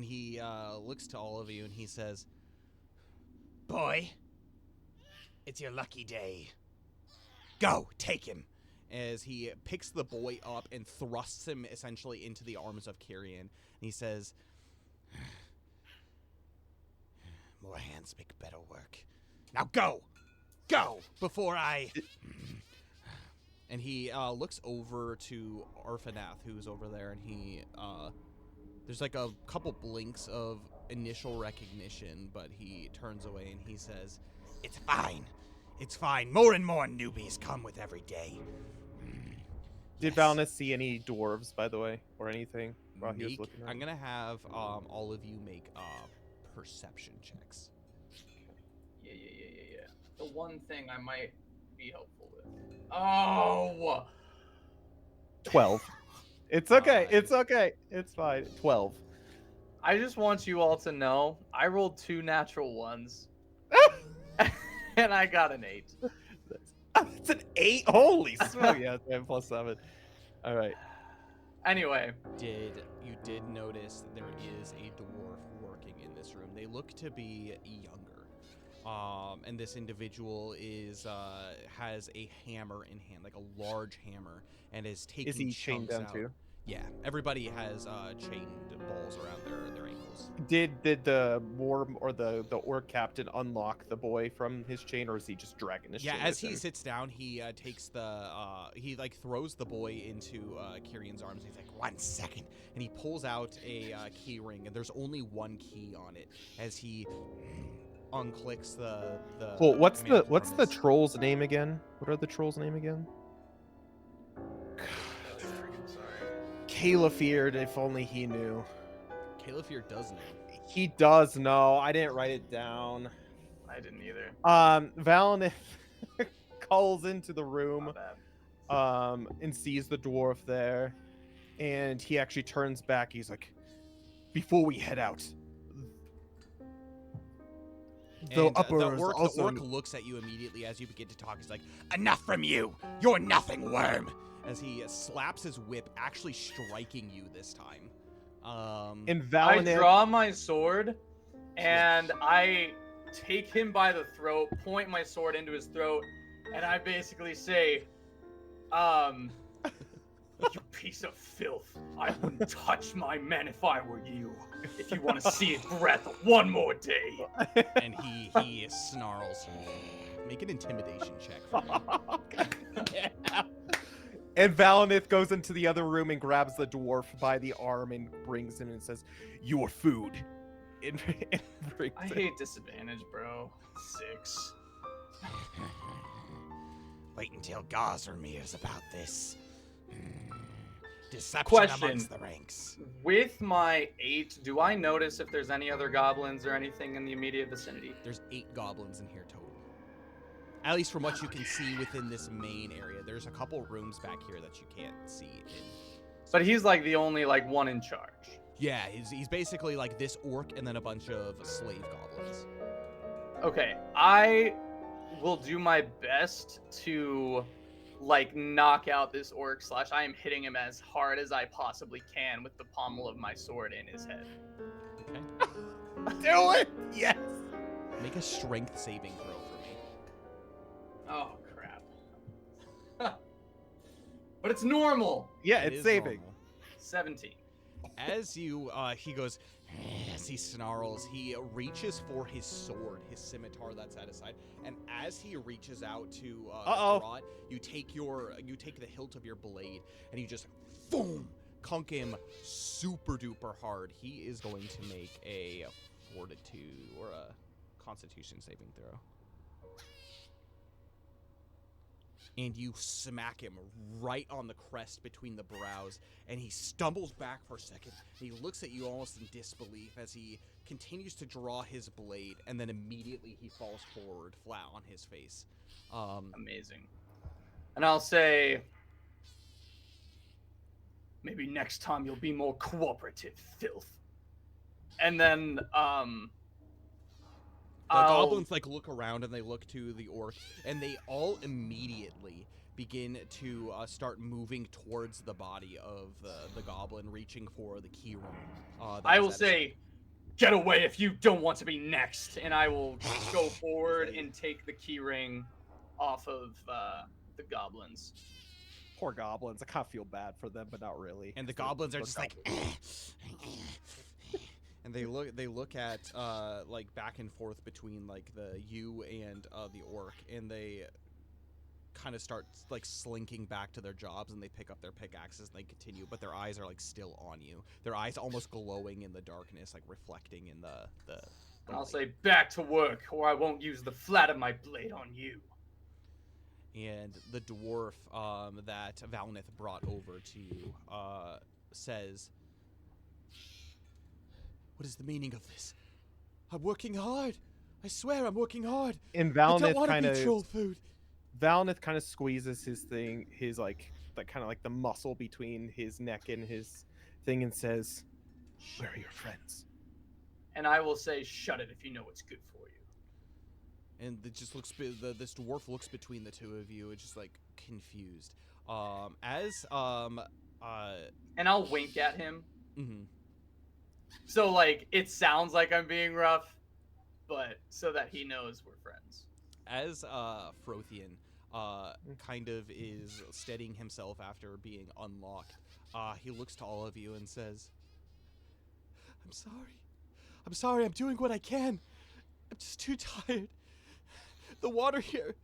he looks to all of you and he says, Boy, it's your lucky day. Go, take him. as he picks the boy up and thrusts him essentially into the arms of Kyrian. And he says, More hands make better work. Now go! Go! Before I... and he looks over to Arfanath, who's over there, and he, there's like a couple blinks of initial recognition, but he turns away and he says, It's fine. It's fine. More and more newbies come with every day. Did Yes. Valinith see any dwarves, by the way, or anything while he was make, looking at I'm them? gonna have all of you make perception checks. Yeah. The one thing I might be helpful with. Oh! 12. It's okay. Five. It's okay. It's fine. 12. I just want you all to know I rolled 2 natural ones. And I got an 8. It's an 8. Holy smoke. Yeah, 10 plus 7. All right. Anyway, You did notice that there is a dwarf working in this room. They look to be younger. And this individual has a hammer in hand, like a large hammer, and is taking Is he chained chunks down out. too? Yeah, everybody has chained balls around their ankles. Did the war or the orc captain unlock the boy from his chain, or is he just dragging his Yeah, chain? as with he him? sits down, he takes he like throws the boy into Kirian's arms. He's like, 1 second. and he pulls out a key ring, and there's only one key on it. As he unclicks the. Cool. What's command the from his- troll's name again? What are the troll's name again? Calafeared, if only he knew. Caliphier does know. He does know. I didn't write it down. I didn't either. Valinith calls into the room, My bad. and sees the dwarf there, and he actually turns back. He's like, "Before we head out, the And, upper the is orc also looks at you immediately as you begin to talk. He's like, Enough from you. You're nothing, worm. as he slaps his whip, actually striking you this time. and I Valinith." draw my sword and I take him by the throat, point my sword into his throat, and I basically say, you piece of filth. I wouldn't touch my men if I were you. If you want to see his breath one more day. and he snarls. Make an intimidation check for me. And Valinith goes into the other room and grabs the dwarf by the arm and brings him and says, "Your food." And brings I it. hate disadvantage, bro. 6. Wait until Gazrim hears about this. Deception Question. amongst the ranks. With my 8, do I notice if there's any other goblins or anything in the immediate vicinity? There's 8 goblins in here total. At least from what you can see within this main area. There's a couple rooms back here that you can't see in. But he's like the only like one in charge. Yeah, he's basically like this orc and then a bunch of slave goblins. Okay, I will do my best to like knock out this orc / I am hitting him as hard as I possibly can with the pommel of my sword in his head. Okay. Do it! Yes! Make a strength saving throw for me. Oh crap. But it's normal. Yeah, It it's is saving. normal. 17. As you, he goes, as he snarls, he reaches for his sword, his scimitar that's at his side, and as he reaches out to draw it, you take the hilt of your blade, and you just, boom, cunk him super duper hard. He is going to make a fortitude or a constitution saving throw. and you smack him right on the crest between the brows, and he stumbles back for a second. And he looks at you almost in disbelief as he continues to draw his blade, and then immediately he falls forward flat on his face. Amazing. And I'll say, maybe next time you'll be more cooperative, filth. And then, The I'll- goblins like look around and they look to the orc, and they all immediately begin to start moving towards the body of the goblin, reaching for the key ring. I will say, get away if you don't want to be next. And I will go forward and take the key ring off of the goblins. Poor goblins. I kind of feel bad for them, but not really. And the 'cause goblins are they're just like, and they look at like back and forth between like you and the orc, and they kind of start like slinking back to their jobs, and they pick up their pickaxes and they continue, but their eyes are like still on you. Their eyes almost glowing in the darkness, like reflecting in the I'll light. say, back to work, or I won't use the flat of my blade on you. And the dwarf that Valnith brought over to you says, "What is the meaning of this? I'm working hard. I swear I'm working hard. And I don't Valnith want to kind be of troll food." Valnith kind of squeezes his thing, his like kind of like the muscle between his neck and his thing, and says, "Where are your friends?" And I will say, shut it if you know what's good for you. And it just looks this dwarf looks between the two of you, it's just like confused. And I'll wink at him. Mhm. So, like, it sounds like I'm being rough, but so that he knows we're friends. As Frothian kind of is steadying himself after being unlocked, he looks to all of you and says, I'm sorry, I'm doing what I can. I'm just too tired. The water here,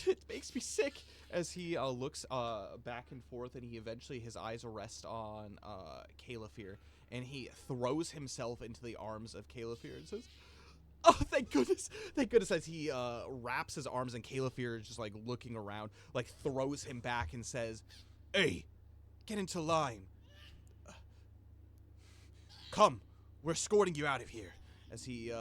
it makes me sick." As he looks back and forth, and his eyes rest on Caliphyr, and he throws himself into the arms of Caliphyr and says, "Oh, thank goodness, as he wraps his arms, and Caliphyr is just like looking around, like throws him back and says, "Hey, get into line. Come, we're escorting you out of here." As he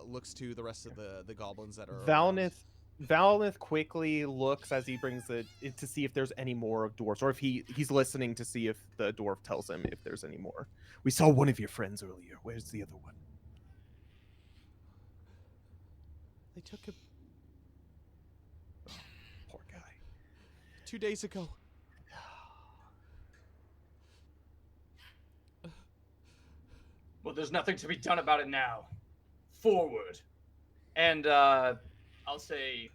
looks to the rest of the goblins that are around. Valnith quickly looks as he brings it to see if there's any more of dwarves, or if he's listening to see if the dwarf tells him if there's any more. "We saw one of your friends earlier. Where's the other one?" They took him Poor guy. 2 days ago. Well, there's nothing to be done about it now. Forward. And I'll say,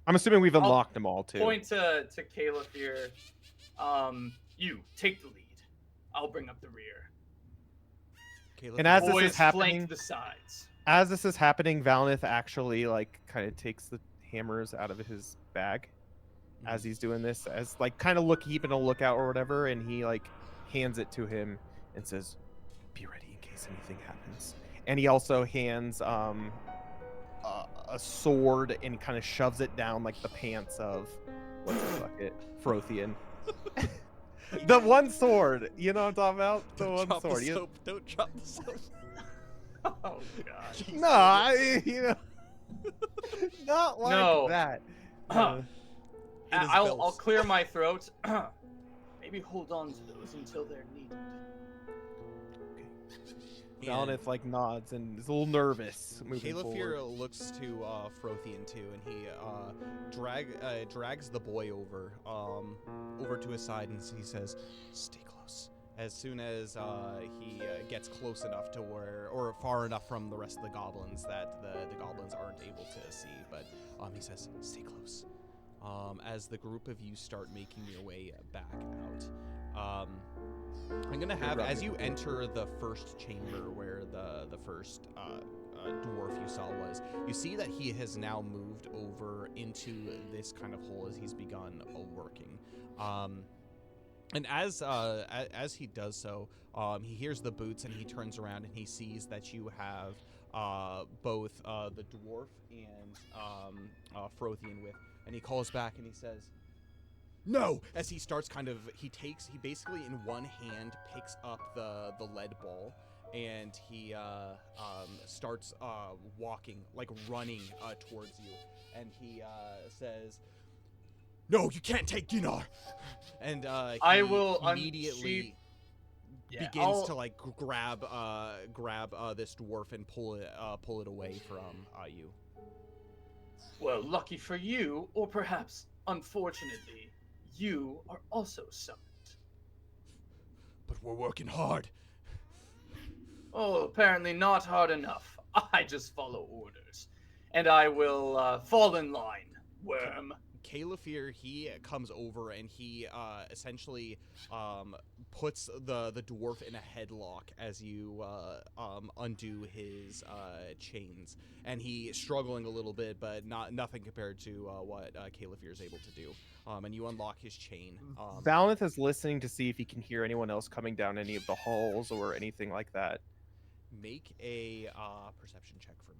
I'm assuming we've I'll unlocked them all too. point to Caliphyr. You take the lead. I'll bring up the rear. And as this Boys is happening, flank the sides. as this is happening, Valnith actually like kind of takes the hammers out of his bag as he's doing this, as like kind of keeping a lookout or whatever, and he like hands it to him and says, "Be ready in case anything happens." And he also hands a sword and kind of shoves it down like the pants of Frothian. The one sword, you know what I'm talking about? The Don't one drop sword. the soap. Don't drop the soap. Oh god. No, not like No. that. Uh, In his I'll belts. clear my throat. Maybe hold on to those until they're needed. Valnith like nods and is a little nervous moving Caliphyr forward. looks to Frothian too, and he drags the boy over to his side, and he says, "Stay close." As soon as he gets close enough to or far enough from the rest of the goblins that the goblins aren't able to see, but he says, "Stay close." As the group of you start making your way back out. I'm gonna have, as you enter the first chamber where the first dwarf you saw was, you see that he has now moved over into this kind of hole as he's begun working. And as he does so, he hears the boots and he turns around and he sees that you have both the dwarf and Frothian with and he calls back and he says, "No!" As he starts he basically in one hand picks up the lead ball, and he starts walking, like running towards you, and he says, "No, you can't take dinar!" And I will immediately Yeah, begins to like grab this dwarf and pull it away from you. Well, lucky for you, or perhaps unfortunately, you are also summoned. But we're working hard. Oh, apparently not hard enough. I just follow orders. And I will fall in line, worm. Calefir, he comes over and he essentially puts the dwarf in a headlock as you undo his chains, and he's struggling a little bit, but nothing compared to what Calefir is able to do. And you unlock his chain. Valinith is listening to see if he can hear anyone else coming down any of the halls or anything like that. Make a perception check for me.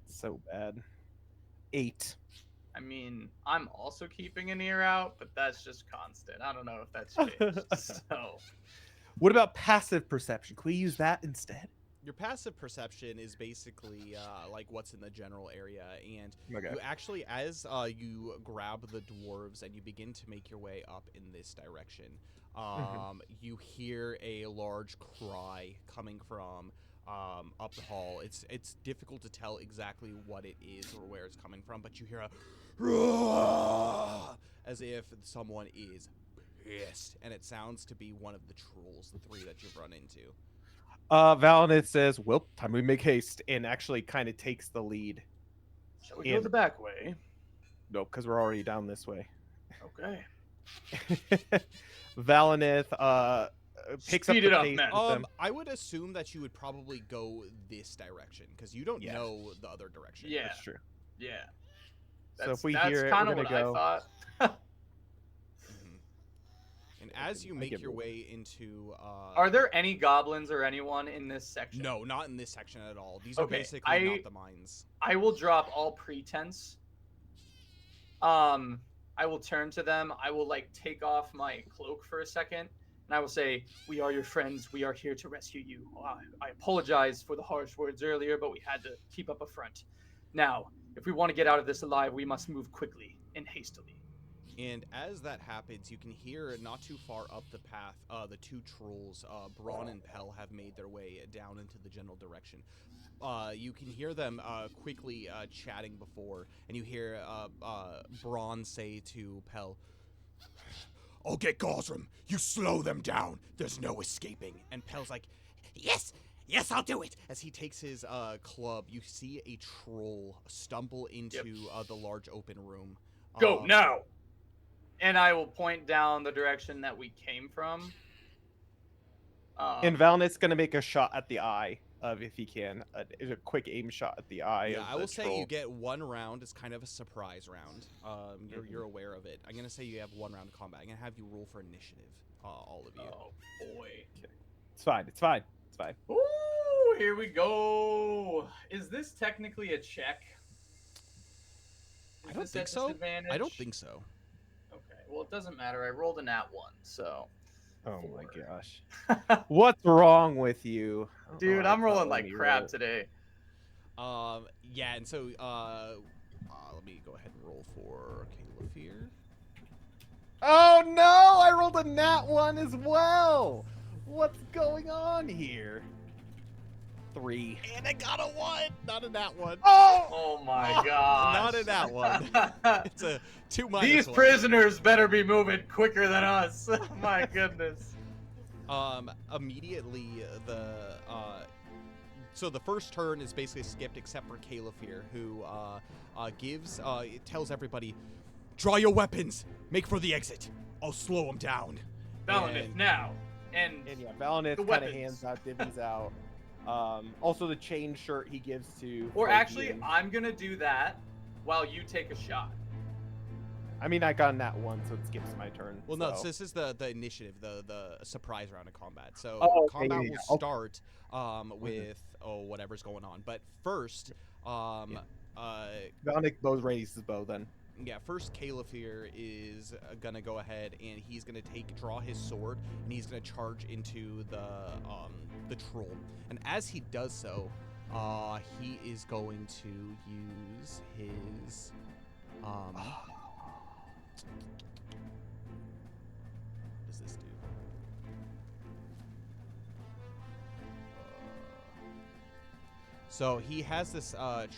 So bad. 8. I mean, I'm also keeping an ear out, but that's just constant. I don't know if that's changed. So, What about passive perception? Can we use that instead? Your passive perception is basically like what's in the general area, and Okay. you actually, as you grab the dwarves and you begin to make your way up in this direction, you hear a large cry coming from up the hall. It's difficult to tell exactly what it is or where it's coming from, but you hear a "Roar!" as if someone is pissed, and it sounds to be one of the trolls, the 3 that you've run into. Valinith says, "Well, time we make haste," and actually kind of takes the lead. shall we go the back way? Nope, because we're already down this way. Okay. Valinith picks Speed up it the up, pace man. with them. I would assume that you would probably go this direction because you don't Yeah. know the other direction. Yeah. That's true. Yeah. So if we that's hear it, kind we're of what gonna go. I thought. Mhm. And as you I make get your it. way into, Are there any goblins or anyone in this section? No, not in this section at all. These are Okay, basically not the mines. I will drop all pretense. I will turn to them. I will like take off my cloak for a second, and I will say, "We are your friends. We are here to rescue you. I apologize for the harsh words earlier, but we had to keep up a front. Now, if we want to get out of this alive, we must move quickly and hastily." And as that happens, you can hear not too far up the path, the 2 trolls, Braun and Pell, have made their way down into the general direction. You can hear them quickly chatting before, and you hear Braun say to Pell, I'll get Gosram. You slow them down. There's no escaping. and Pell's like, "Yes, yes, I'll do it." As he takes his club, you see a troll stumble into the large open room. Go now. And I will point down the direction that we came from. And Valinith's gonna make a shot at the eye of if he can, a quick aim shot at the eye. Yeah, of I the will say troll. you get 1 round as kind of a surprise round. You're aware of it. I'm gonna say you have 1 round of combat. I'm gonna have you roll for initiative, all of you. Oh boy. It's fine. It's fine. It's fine. Ooh, here we go. Is this technically a check? I don't Is think this at so. disadvantage? I don't think so. Okay, well it doesn't matter. I rolled a nat 1, so. Oh my 4. gosh. What's wrong with you? I don't know Dude, why I'm it's not rolling letting like me crap roll. today. Yeah, and so let me go ahead and roll for Calefir. Oh no! I rolled a nat 1 as well. What's going on here? 3. And I got a 1, not a nat 1. Oh! Oh my god. Not a nat 1. It's a 2 minus These 1. prisoners better be moving quicker than us. My goodness. Immediately so the first turn is basically skipped except for Calefir, who tells everybody, Draw your weapons. Make for the exit. I'll slow them down. Valinith, And- now. And And yeah, Valinith The kind of weapons. hands out, divvies out. Also the chain shirt he gives to. or Fergie actually, and- I'm gonna do that while you take a shot. I mean, I got nat 1, so it skips my turn. well, no, so. so this is the initiative, the surprise round of combat. So Oh, okay, combat yeah, will yeah. start with whatever's going on. But first, Valnick both raised his bow then. Yeah, first Caliphyr is gonna go ahead and he's gonna draw his sword, and he's gonna charge into the troll. And as he does so, he is going to use his what does this do? So he has this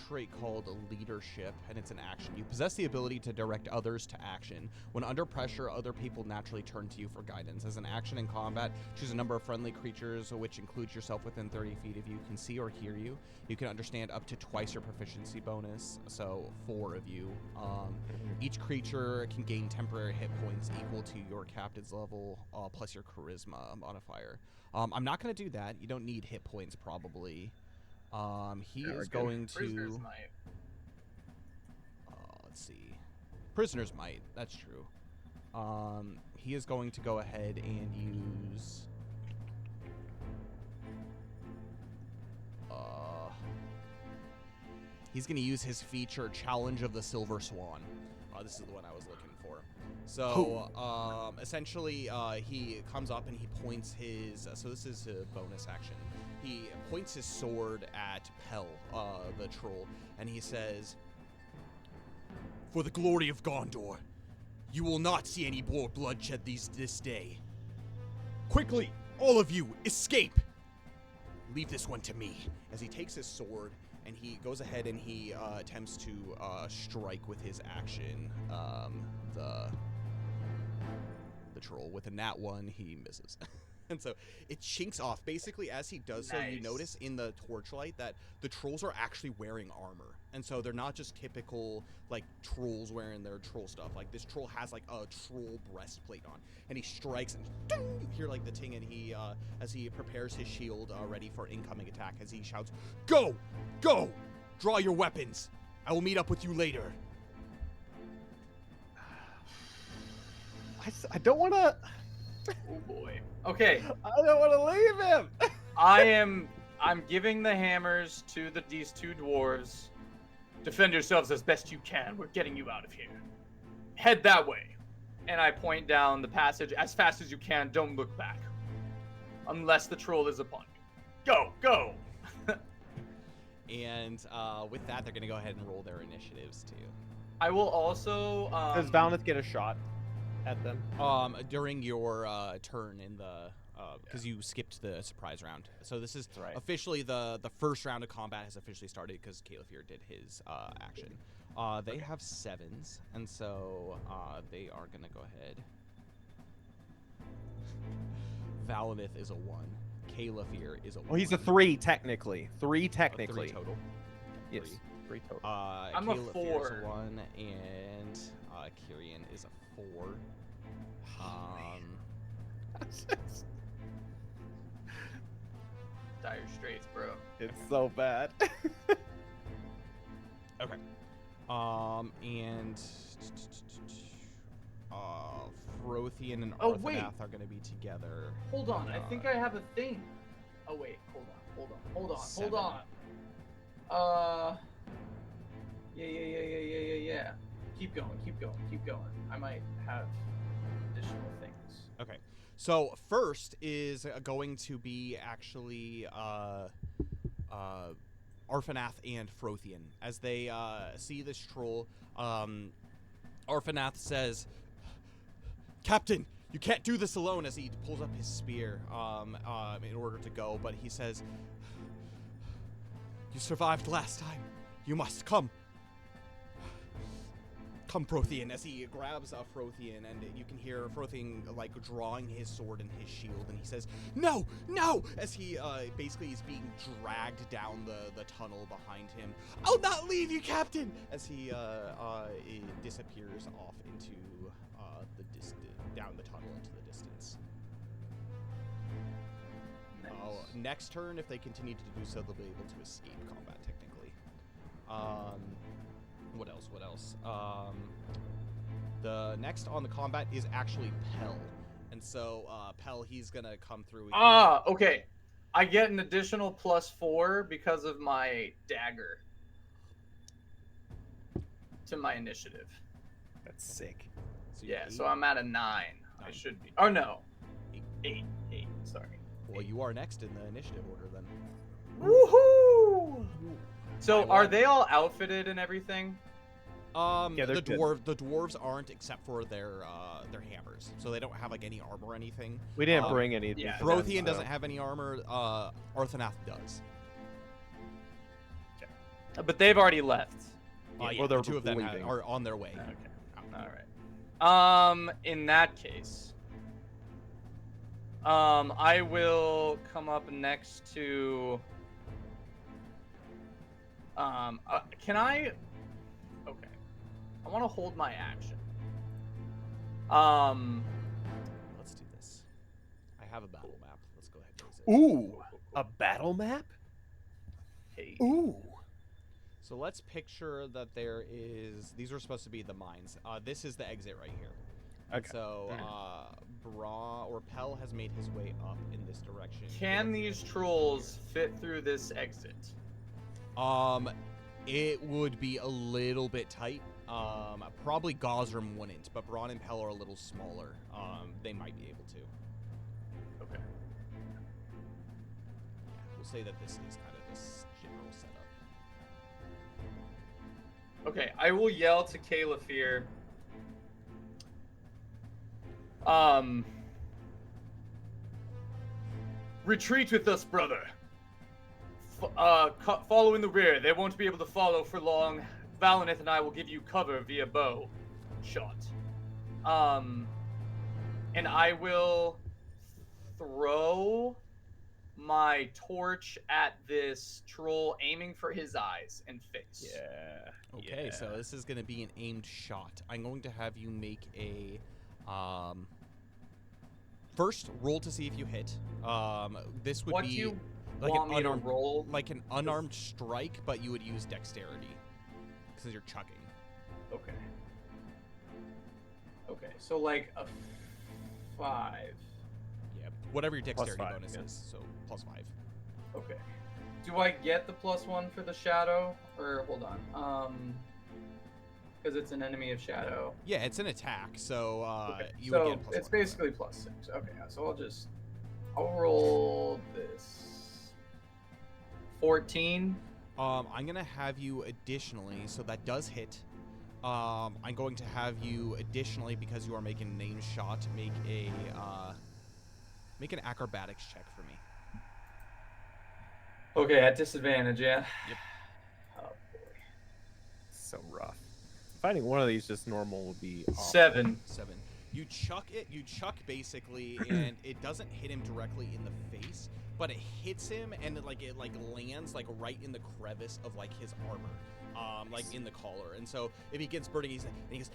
trait called leadership, and it's an action. You possess the ability to direct others to action. When under pressure, other people naturally turn to you for guidance. As an action in combat, choose a number of friendly creatures, which includes yourself within 30 feet of you, can see or hear you. You can understand up to twice your proficiency bonus, so 4 of you. Each creature can gain temporary hit points equal to your captain's level, plus your charisma modifier. I'm not going to do that. You don't need hit points, probably. He is going to. Let's see. Prisoners might. That's true. He is going to go ahead and use. He's going to use his feature, Challenge of the Silver Swan. This is the one I was looking for. So, essentially, he comes up and he points his. So this is a bonus action. He points his sword at Pell, the troll, and he says, "For the glory of Gondor, you will not see any more bloodshed this day. Quickly, all of you, escape! Leave this one to me." As he takes his sword, and he goes ahead and he attempts to strike with his action the troll. With a nat 1, he misses. And so it chinks off. Basically, as he does so, you notice in the torchlight that the trolls are actually wearing armor. And so they're not just typical, like, trolls wearing their troll stuff. Like, this troll has, like, a troll breastplate on. And he strikes, and ding, you hear, like, the ting, and he, as he prepares his shield ready for incoming attack, as he shouts, "Go! Go! Draw your weapons! I will meet up with you later." I don't want to... Oh boy. Okay. I don't want to leave him. I'm giving the hammers to these 2 dwarves. Defend yourselves as best you can. We're getting you out of here. Head that way. And I point down the passage as fast as you can. Don't look back. Unless the troll is upon you. Go, go. And with that, they're going to go ahead and roll their initiatives too. I will also Does Valnith get a shot at them? During your turn in the because you skipped the surprise round, so this is officially the first round of combat has officially started because Caliphyr did his action. They have 7s, and so they are gonna go ahead. Valinith is a 1. Caliphyr is a 1. Well, he's a 3 technically. 3 technically. 3 total. Yes. 3 total. I'm a 4. Is a 1, and Kyrian is a 4. Dire straits, bro. It's so bad. Okay. And Frothian and Oh, wait. Arthanath are going to be together. Hold on. I think I have a thing. Oh wait, hold on. 7. Yeah. Keep going. I might have additional things. Okay. So first is going to be actually Arthanath and Frothian. As they see this troll, Arthanath says, "Captain, you can't do this alone," as he pulls up his spear in order to go, but he says, "You survived last time. You must come. Come, Frothian," as he grabs Frothian, and you can hear Frothian like drawing his sword and his shield, and he says, "No, no!" as he basically is being dragged down the tunnel behind him. "I'll not leave you, Captain!" as he disappears off into down the tunnel into the distance. Nice. Next turn, if they continue to do so, they'll be able to escape combat technically. What else? The next on the combat is actually Pell. And so, Pell, he's gonna come through. Okay. I get an additional +4 because of my dagger. to my initiative. That's sick. So you're Yeah, eight? so I'm at a 9. I Nine. should be. Oh no, 8. Sorry. Well, you are next in the initiative order then. Woohoo! So By are one. they all outfitted and everything? Yeah, they're the good. dwarves aren't, except for their hammers, so they don't have like any armor or anything. We didn't bring any. yeah. for them, Brothian so- doesn't have any armor. Arthanath does. But they've already left. Yeah, well, they're the two of them leaving. are on their way. Okay. All right. In that case, I will come up next to. Can I? Okay. I want to hold my action. Let's do this. I have a battle map. Let's go ahead and use it. Ooh, a battle map. Hey. Ooh. So let's picture that there is. These are supposed to be the mines. This is the exit right here. And Okay. so Pell has made his way up in this direction. Can these trolls fit through this exit? It would be a little bit tight. Probably Gosram wouldn't, but Braun and Pell are a little smaller. They might be able to. Okay. Yeah, we'll say that this is kind of this general setup. Okay, I will yell to Calafir. Retreat with us, brother. Follow in the rear. They won't be able to follow for long. Valinith and I will give you cover via bow shot. And I will throw my torch at this troll, aiming for his eyes and face. Yeah. Okay, so this is going to be an aimed shot. I'm going to have you make a first roll to see if you hit. This would What be do you like want an me to unarmed roll? like an unarmed strike, but you would use dexterity because you're chucking. Okay. Okay, so like a 5. Yeah, whatever your dexterity 5, bonus yeah. is, so +5. Okay. Do I get the +1 for the shadow? Or hold on. Because it's an enemy of shadow. Yeah, it's an attack, so Okay. you So would get a +1. it's basically +6. Okay, so I'll roll this. 14. I'm gonna have you additionally, so that does hit. I'm going to have you additionally, because you are making a named shot, make an acrobatics check for me. Okay, at disadvantage, yeah. Yep. Oh boy. So rough. Finding one of these just normal would be awful. 7. 7. You chuck basically, and it doesn't hit him directly in the face, but it hits him, and it lands like right in the crevice of like his armor, like in the collar. And so it begins burning. And he goes,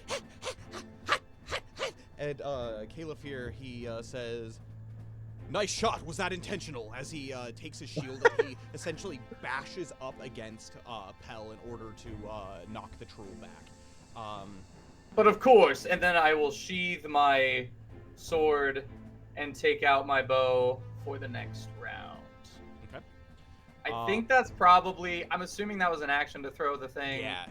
and Calafir, he says, "Nice shot. Was that intentional?" As he takes his shield and he essentially bashes up against Pell in order to knock the troll back. But of course, and then I will sheathe my sword and take out my bow for the next round. Okay. I think that's probably. I'm assuming that was an action to throw the thing. Yeah.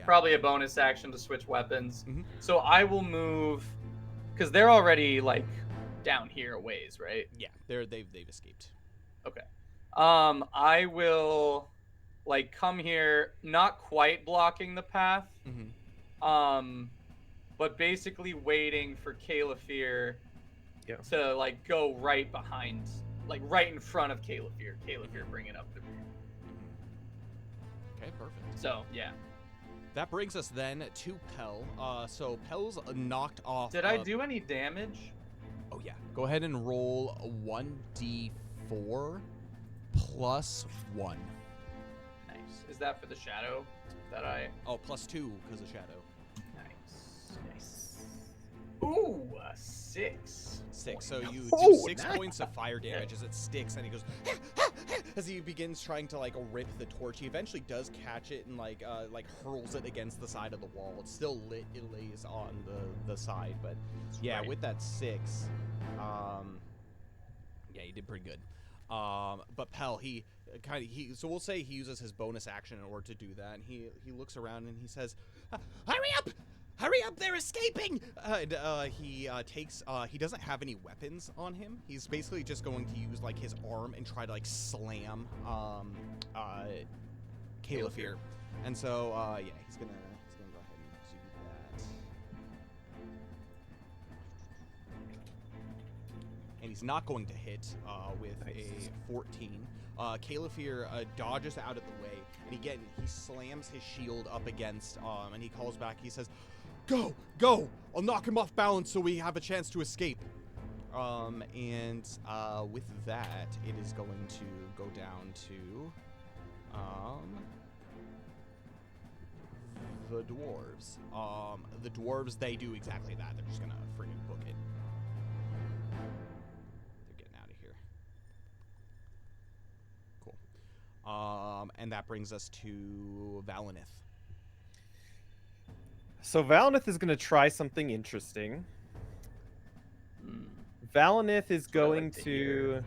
Probably a bonus action to switch weapons. Mhm. So I will move, because they're already like down here a ways, right? Yeah, they've escaped. Okay. I will like come here, not quite blocking the path. Mm-hmm. But basically waiting for Calafir Yeah. to like go right behind, like right in front of Calafir. Calafir bringing up the rear. Okay, perfect. So yeah. That brings us then to Pell. So Pell's knocked off. Did I do any damage? Oh yeah. Go ahead and roll a 1d4 plus 1. Nice. Is that for the shadow that I? Oh, plus 2 because of shadow. Nice. Ooh, a 6. 6. So you do Oh, 6 nice. points of fire damage as it sticks, and he goes as he begins trying to like rip the torch. He eventually does catch it and like hurls it against the side of the wall. It's still lit. It lays on the side, but yeah, right. with that 6, yeah, you did pretty good. But Pell, so we'll say he uses his bonus action in order to do that, and he looks around and he says, "Hurry up! Hurry up! They're escaping!" He doesn't have any weapons on him. He's basically just going to use like his arm and try to like slam Calafir. And so yeah, he's gonna go ahead and do that. And he's not going to hit with a 14. Calafir dodges out of the way, and again he slams his shield up against and he calls back. He says, "Go! Go! I'll knock him off balance so we have a chance to escape." And with that, it is going to go down to the dwarves. The dwarves, they do exactly that. They're just gonna friggin' book it. They're getting out of here. Cool. And that brings us to Valinith. So Valinith is going to try something interesting. Valinith is going to,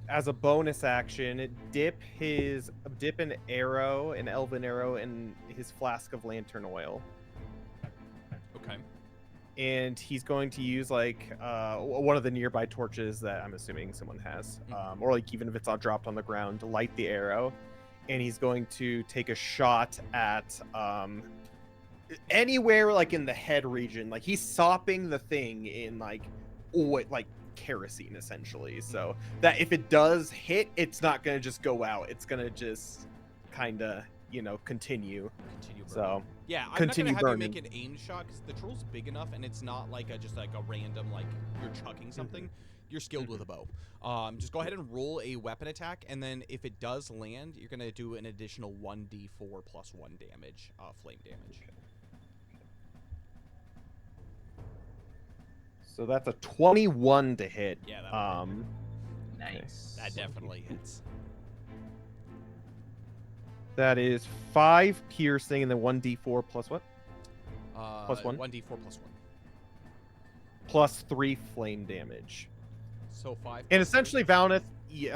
as a bonus action, dip an arrow, an elven arrow, in his flask of lantern oil. Okay. And he's going to use like one of the nearby torches that I'm assuming someone has, or like even if it's not dropped on the ground, to light the arrow. And he's going to take a shot at anywhere like in the head region. Like he's sopping the thing in like kerosene essentially, so that if it does hit, it's not gonna just go out. It's gonna just kind of continue. So yeah, I'm continue not gonna have burning. you make an aim shot because the troll's big enough, and it's not like just like a random like you're chucking something. You're skilled with a bow. Just go ahead and roll a weapon attack, and then if it does land, you're gonna do an additional 1d4 plus 1 damage, flame damage. So that's a 21 to hit. Yeah, that Nice. that definitely hits. That is 5 piercing and then 1d4 plus what? Plus 1? 1d4 plus 1. Plus 3 flame damage. So 5. And essentially Valinith, 8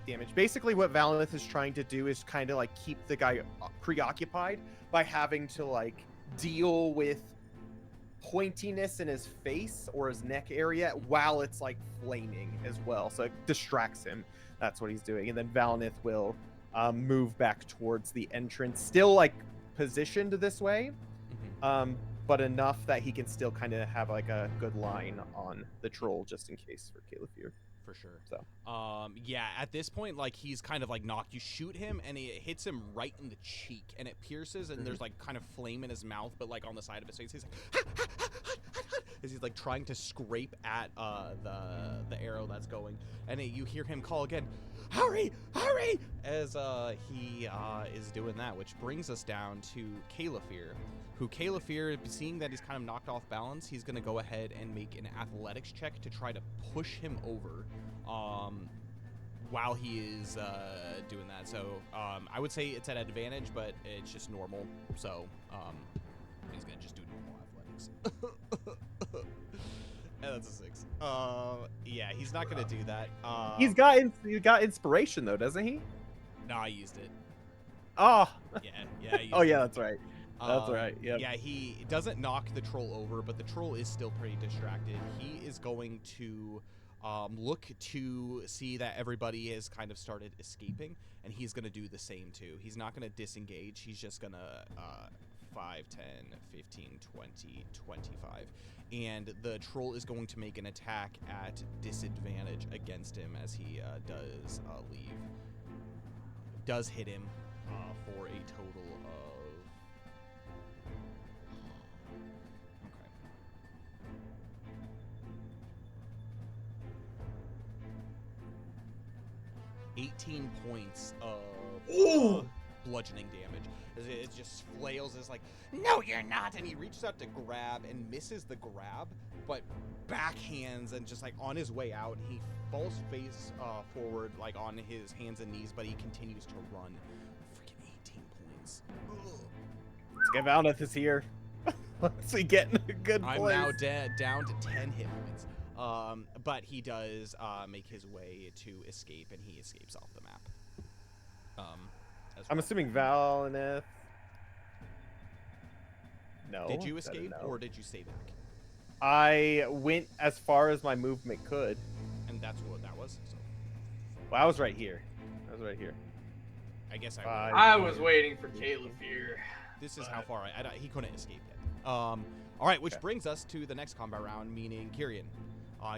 damage. Basically what Valinith is trying to do is kind of like keep the guy preoccupied by having to like deal with pointiness in his face or his neck area while it's like flaming as well. So it distracts him. That's what he's doing. And then Valinith will move back towards the entrance, still like positioned this way, but enough that he can still kind of have like a good line on the troll just in case for Calafir. For sure. So yeah, at this point, like he's kind of like knocked. You shoot him, and it hits him right in the cheek, and it pierces, and there's like kind of flame in his mouth, but like on the side of his face, he's like, as he's like trying to scrape at the arrow that's going, and you hear him call again, "Hurry, hurry!" as he is doing that, which brings us down to Calafir. Calafir, seeing that he's kind of knocked off balance, he's going to go ahead and make an athletics check to try to push him over while he is doing that. So I would say it's at advantage, but it's just normal. So he's going to just do normal athletics. And that's a 6. Yeah, he's not going to do that. he's got inspiration though, doesn't he? No, I used it. Oh. Yeah. Oh yeah, that's right. That's right. Yep. Yeah, he doesn't knock the troll over, but the troll is still pretty distracted. He is going to look to see that everybody has kind of started escaping, and he's going to do the same too. He's not going to disengage. He's just going to 5, 10, 15, 20, 25. And the troll is going to make an attack at disadvantage against him as he does leave. Does hit him for a total of... Okay. 18 points of bludgeoning damage. As it just flails, is like, "No, you're not!" And he reaches out to grab and misses the grab, but backhands and just like on his way out, he falls face forward, like on his hands and knees, but he continues to run. Freaking 18 points. Valinith is here. Let's see, getting a good I'm place. now down to 10 hit points. But he does make his way to escape, and he escapes off the map. As I'm well. assuming Valineth. No. Did you is that a escape, no? or did you stay back? I went as far as my movement could. And that's what that was. So Well, I was right here. I guess I was waiting for Calefear. This is how far he couldn't escape yet. All right, which brings us to the next combat round, meaning Kyrian.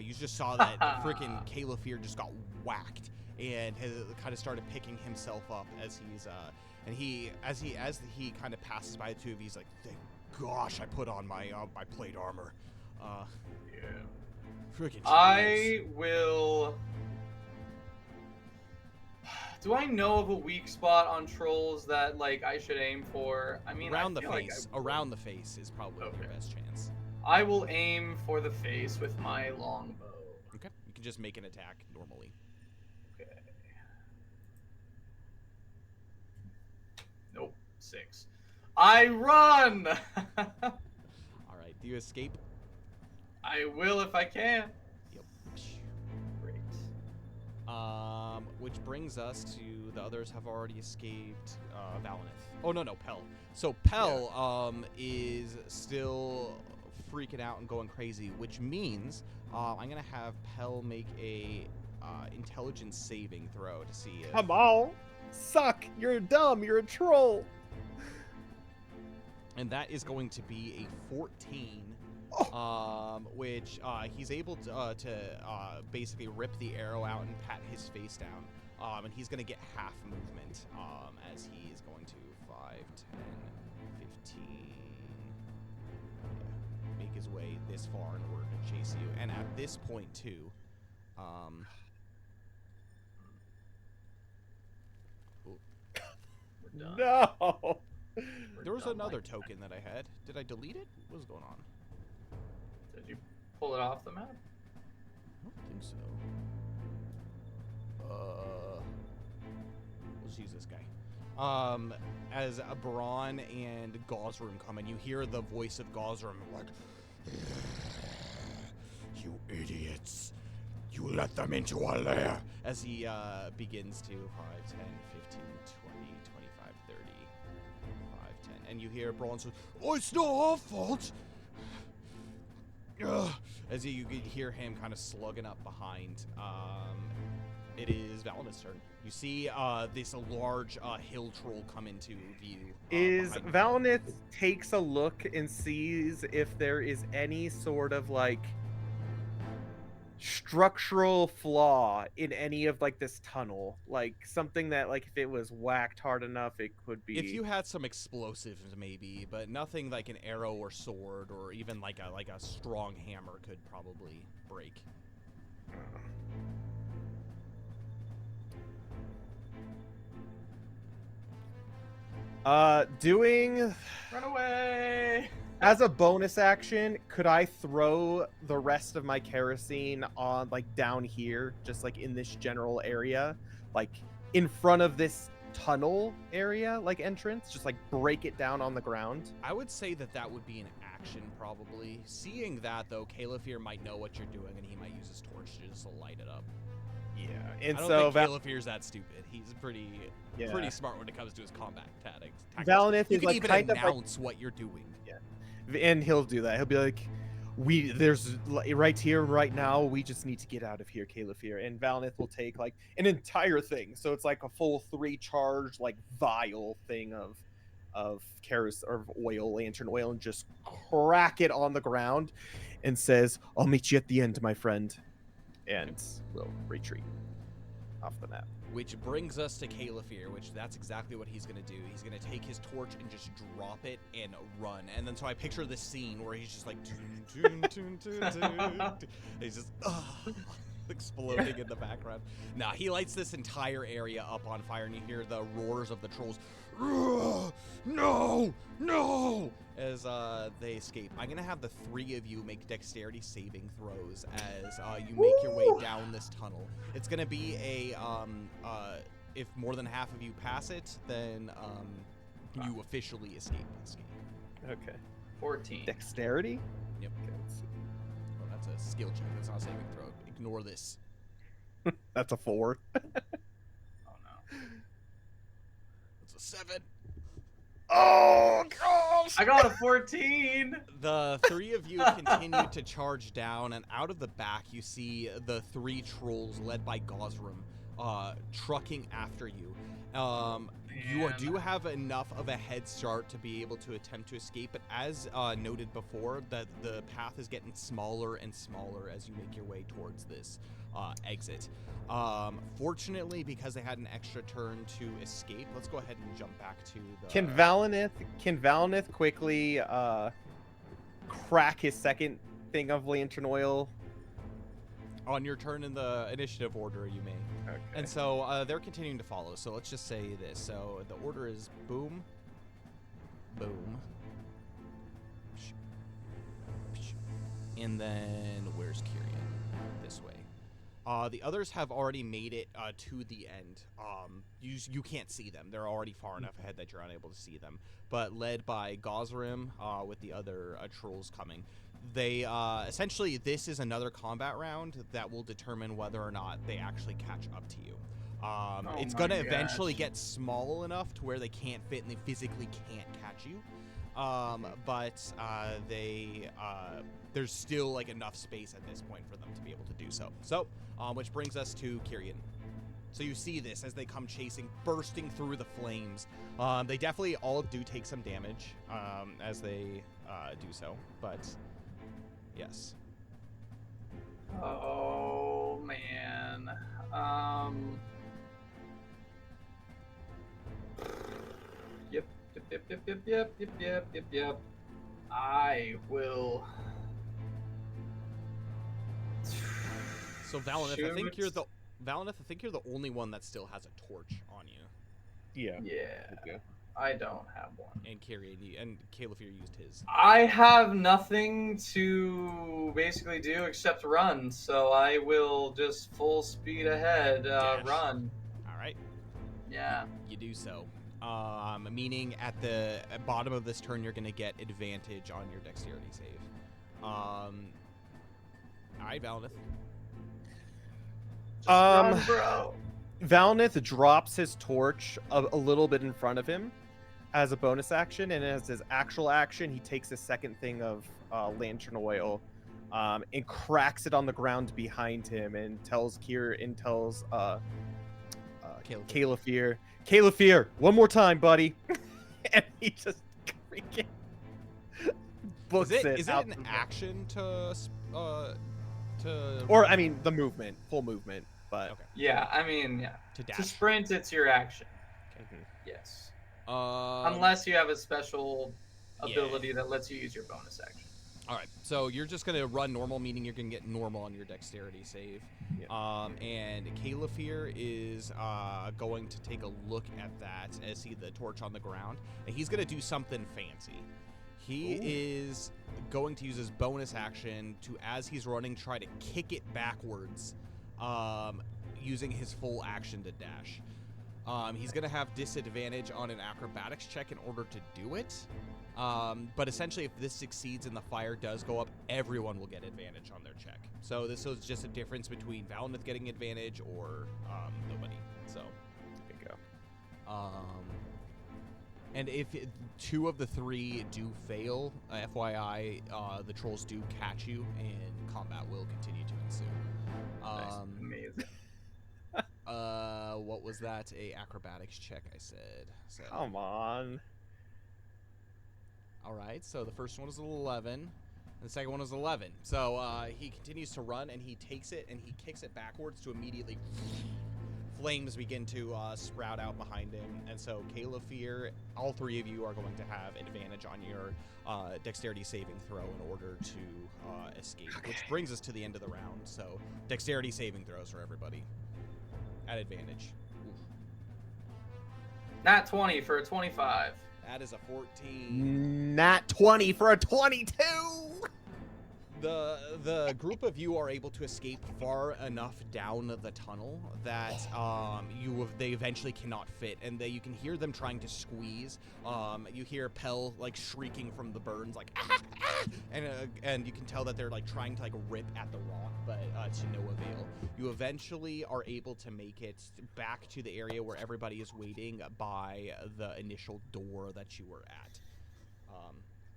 You just saw that freaking Calefear just got whacked and has kind of started picking himself up as he kind of passes by the two of you. He's like, "Thank gosh, I put on my plate armor." Yeah. Freaking. I will. Do I know of a weak spot on trolls that like I should aim for? I mean, around I the feel like face. Around the face is probably your Okay. best chance. I will aim for the face with my longbow. Okay, you can just make an attack normally. Okay. Nope. 6. I run. All right, do you escape? I will if I can. Yep. Great. Which brings us to the others have already escaped. Valineth. Oh no, Pell. So Pell is still freaking out and going crazy, which means I'm gonna have Pell make a intelligence saving throw to see if. Come on, suck! You're dumb. You're a troll. And that is going to be a 14. Which he's able to basically rip the arrow out and pat his face down. And he's going to get half movement as he is going to 5, 10, 15. Yeah, make his way this far in order to chase you. And at this point, too, We're done. No. there was done another like token that I had. Did I delete it? What was going on? Did you pull it off the map? I don't think so. Let's use this guy. As Braun and Gosrum come in, you hear the voice of Gosrum like, You idiots. You let them into our lair. as he begins to 5, 10, 15, 20, 25, 30, 5, 10. And you hear Braun say, "Oh, it's not our fault." As you can hear him kind of slugging up behind. It is Valineth's turn. You see this large hill troll come into view. Is behind you. Valineth takes a look and sees if there is any sort of like structural flaw in any of like this tunnel, like something that like if it was whacked hard enough it could be. If you had some explosives, maybe, but nothing like an arrow or sword or even like a strong hammer could probably break. Doing Run away! as a bonus action, could I throw the rest of my kerosene on like down here, just like in this general area, like in front of this tunnel area, like entrance, just like break it down on the ground? I would say that would be an action, probably. Seeing that, though, Calefear might know what you're doing, and he might use his torch to just light it up. Yeah, and I don't so think Calefear's that stupid. He's pretty yeah. smart when it comes to his combat tactics. Valineth You is can like even kind of like, announce what you're doing. and he'll do that. He'll be like, there's right here, right now. We just need to get out of here, Calefear. And Valineth will take like an entire thing, so it's like a full 3 charge like vial thing of oil, lantern oil, and just crack it on the ground, and says, "I'll meet you at the end, my friend," and we'll retreat off the map. Which brings us to Calefear, which that's exactly what he's going to do. He's going to take his torch and just drop it and run. And then so I picture this scene where he's just like, toon, toon, toon, toon, toon. He's just exploding in the background. Nah, he lights this entire area up on fire, and you hear the roars of the trolls. No! No! As they escape. I'm going to have the 3 of you make dexterity saving throws as you make your way down this tunnel. It's going to be a, if more than half of you pass it, then you officially escape this game. Okay. 14. Dexterity. Yep. Okay, let's see. Well, that's It's a skill check. It's not a saving throw. Ignore this. That's a 4. Oh no. It's a 7. Oh gosh! I got a 14. The 3 of you continue to charge down, and out of the back, you see the 3 trolls led by Gosram trucking after you. You do have enough of a head start to be able to attempt to escape, but as noted before, that the path is getting smaller and smaller as you make your way towards this exit. Fortunately, because they had an extra turn to escape, let's go ahead and jump back to the... Can Valinith quickly crack his second thing of lantern oil? On your turn in the initiative order, you may. Okay. And so they're continuing to follow. So let's just say this. So the order is boom, boom, and then where's Kyrian? This way. The others have already made it to the end. You can't see them. They're already far enough ahead that you're unable to see them. But led by Gosram with the other trolls coming. They essentially, this is another combat round that will determine whether or not they actually catch up to you. It's going to eventually get small enough to where they can't fit and they physically can't catch you. But there's still like enough space at this point for them to be able to do so. So, which brings us to Kyrian. So you see this as they come chasing, bursting through the flames. They definitely all do take some damage as they do so, but yes. Oh man. Yep. I will. So Valinith, I think Shoot. you're the only one that still has a torch on you. Yeah. Yeah. Okay. I don't have one. And Kyrian and Caliphyr used his. I have nothing to basically do except run, so I will just full speed ahead, Dash. run. All right. Yeah. You do so. Meaning at the bottom of this turn, you're going to get advantage on your dexterity save. All right, Valinith. Run, bro. Valinith drops his torch a little bit in front of him as a bonus action, and as his actual action, he takes a second thing of lantern oil and cracks it on the ground behind him and tells Caliphyr, one more time, buddy. And he just freaking books Is it it out an the- action to Or, I mean, the movement, full movement, but... Okay. Yeah, I mean, yeah. to dash? To sprint, it's your action. Mhm. Yes. Um, Unless you have a special yeah. ability that lets you use your bonus action. All right, so you're just gonna run normal, meaning you're gonna get normal on your dexterity save. And Caliphyr is going to take a look at that as see the torch on the ground, and he's gonna do something fancy. He is going to use his bonus action to, as he's running, try to kick it backwards, using his full action to dash. He's going to have disadvantage on an acrobatics check in order to do it. But essentially, if this succeeds and the fire does go up, everyone will get advantage on their check. So this is just a difference between Valinith getting advantage or nobody. So There you go. and if 2 of the 3 do fail, FYI, the trolls do catch you, and combat will continue to ensue. Amazing. What was that? A acrobatics check, I said. So, Come on. all right, so the first one was 11, and the second one was 11. So he continues to run, and he takes it, and he kicks it backwards to immediately flames begin to sprout out behind him. And so Caliphyr, all 3 of you are going to have advantage on your dexterity saving throw in order to escape, which brings us to the end of the round. So dexterity saving throws for everybody at advantage. Oof. Nat 20 for a 25. That is a 14. Nat 20 for a 22. The group of you are able to escape far enough down the tunnel that they eventually cannot fit, and you can hear them trying to squeeze. You hear Pell like shrieking from the burns, like ah, ah! And you can tell that they're like trying to like rip at the rock, but to no avail. You eventually are able to make it back to the area where everybody is waiting by the initial door that you were at.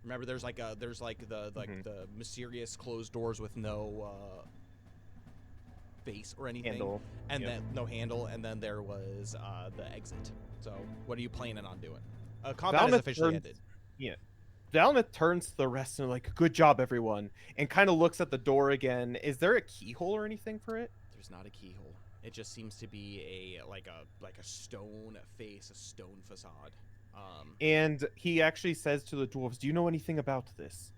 Remember, there's the mysterious closed doors with no face or anything, Handle. and then no handle, and then there was the exit. So, what are you planning on doing? Combat has officially ended. Yeah. Valnith turns to the rest and like, "Good job, everyone," and kind of looks at the door again. Is there a keyhole or anything for it? There's not a keyhole. It just seems to be a stone face, a stone facade. And he actually says to the dwarves, "Do you know anything about this?"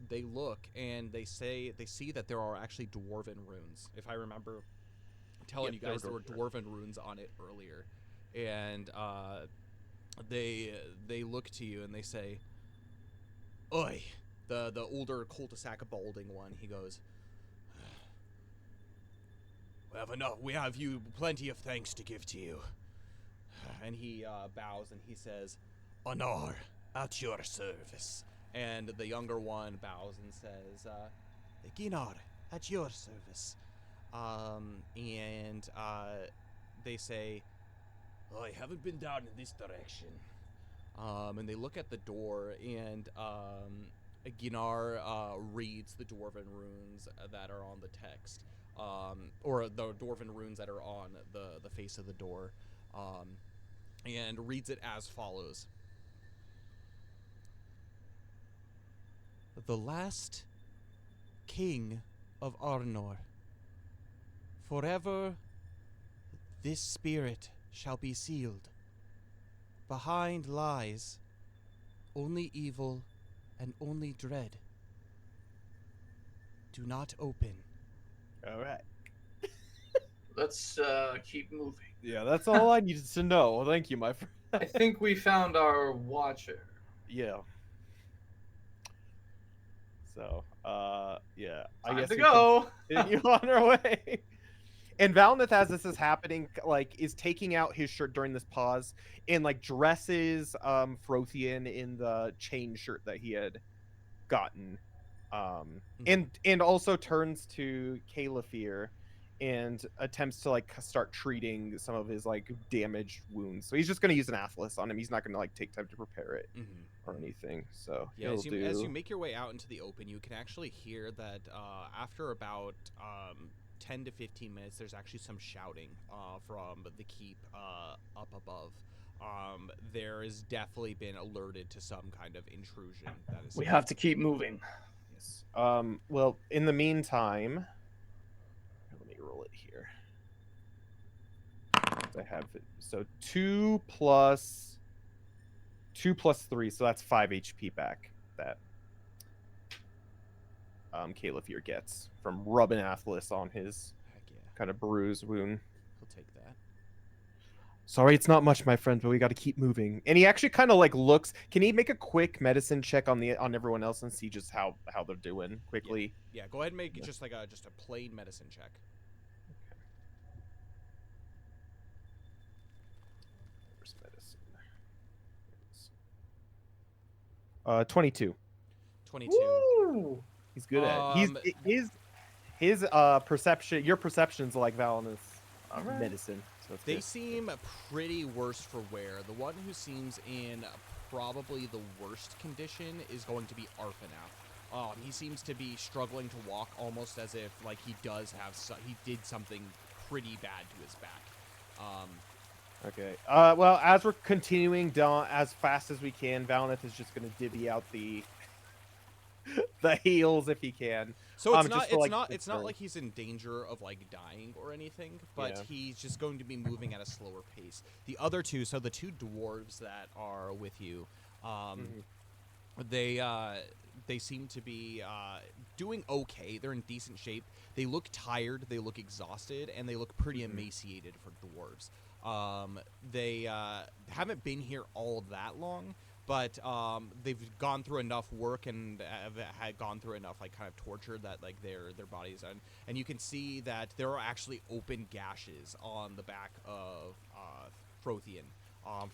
They look and they see that there are actually dwarven runes. If I remember telling you guys, there were dwarven runes on it earlier, and they look to you and they say, "Oi!" The older cul-de-sac balding one. He goes, "We have enough. We have you plenty of thanks to give to you." And he bows and he says, "Honor at your service." And the younger one bows and says, "Ginar at your service." And they say, "I haven't been down in this direction." And they look at the door, and Ginar reads the dwarven runes that are on the text, or the dwarven runes that are on the face of the door. And reads it as follows. "The last king of Arnor. Forever this spirit shall be sealed. Behind lies only evil and only dread. Do not open." All right. Let's keep moving. Yeah, that's all I needed to know. Well, thank you, my friend. I think we found our watcher. Yeah. So, yeah. Time I guess to we go. can continue on our way. And Valnith, as this is happening, like, is taking out his shirt during this pause and like dresses Frothian in the chain shirt that he had gotten. And also turns to Calafir and attempts to like start treating some of his like damaged wounds. So he's just gonna use an Atlas on him. He's not gonna like take time to prepare it or anything. So yeah, as you make your way out into the open, you can actually hear that after about 10 to 15 minutes, there's actually some shouting from the keep up above. There has definitely been alerted to some kind of intrusion. That is. We have to keep moving. Yes. Well, in the meantime, let me roll it here. I have it. So 2 plus 3, so that's 5 HP back that Calafir gets from rubbing Atlas on his kind of bruised wound. He'll take that. Sorry, it's not much, my friend, but we got to keep moving. And he actually kind of like looks. Can he make a quick medicine check on everyone else and see just how they're doing quickly? Yeah, go ahead and make just a plain medicine check. Okay. Where's medicine? 22. 22. Woo! He's good at it. His perception. Your perception's like Valin's medicine. So they seem pretty worse for wear. The one who seems in probably the worst condition is going to be Arfanath. He seems to be struggling to walk, almost as if like he did something pretty bad to his back. Okay. Well, as we're continuing down as fast as we can, Valinith is just going to divvy out the heals if he can. So it's not like he's in danger of like dying or anything, but he's just going to be moving at a slower pace. The other two, so the two dwarves that are with you, they seem to be doing okay. They're in decent shape. They look tired, they look exhausted, and they look pretty emaciated for dwarves. They haven't been here all that long, but they've gone through enough work and had gone through enough like kind of torture that like their bodies and you can see that there are actually open gashes on the back of Frothian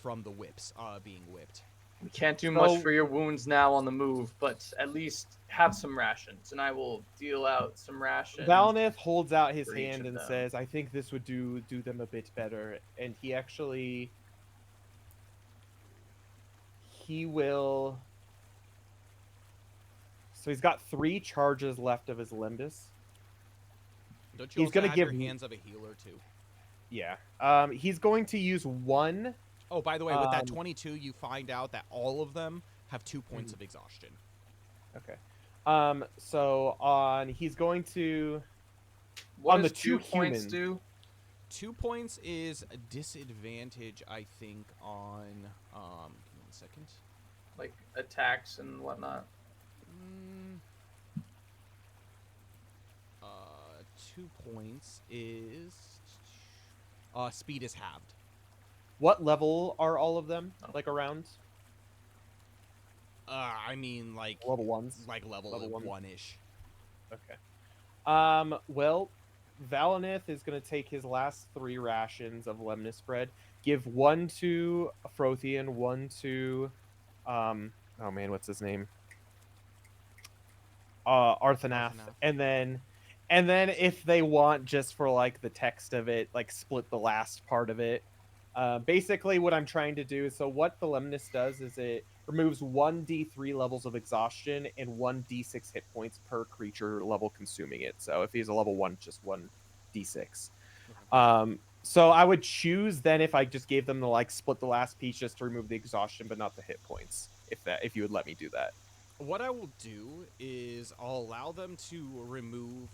from the whips being whipped. We can't do much So- for your wounds now on the move, but at least have some rations, and I will deal out some rations. Valinith holds out his for each hand of and them. says, "I think this would do them a bit better." And he will. So he's got 3 charges left of his Limbus. Don't you He's also gonna have give your me- hands of a healer too? Yeah. He's going to use 1. Oh, by the way, with that Um, 22, you find out that all of them have 2 points of exhaustion. Okay. So he's going to. What on does the 2 points humans. do? 2 points is a disadvantage, I think, on give me 1 second. Like attacks and whatnot. Mm, 2 points is speed is halved. What level are all of them? Oh. Like around I mean, like level 1s? like level Level one. 1-ish. Okay. Well, Valinith is going to take his last 3 rations of lemnis bread, give 1 to Frothian, 1 to, oh man, what's his name? Arthanath, Arthanath. and then if they want, just for like the text of it, like split the last part of it. Basically, what I'm trying to do is, so what the lemnis does is it removes 1d3 levels of exhaustion and 1d6 hit points per creature level consuming it. So if he's a level 1, just 1d6. So I would choose then if I just gave them the like split the last piece just to remove the exhaustion but not the hit points. If you would let me do that. What I will do is I'll allow them to remove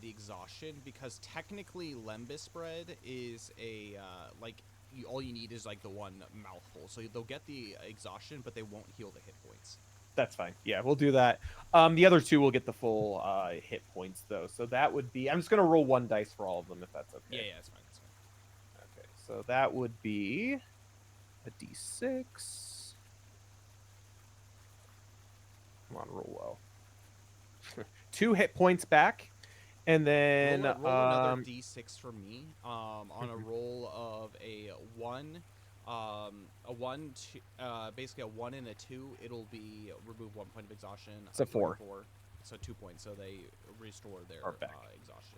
the exhaustion because technically Lembus spread is a all you need is like the 1 mouthful, so they'll get the exhaustion, but they won't heal the hit points. That's fine. Yeah, we'll do that. The other 2 will get the full hit points though. So that would be. I'm just gonna roll 1 dice for all of them if that's okay. Yeah, that's fine. That's fine. Okay, so that would be a d6. Come on, roll well. 2 hit points back, and then roll another d6 for me. On a roll of a 1, basically a 1 and a 2, it'll be remove 1 point of exhaustion. It's a 4. So 2 points. So they restore their back. exhaustion.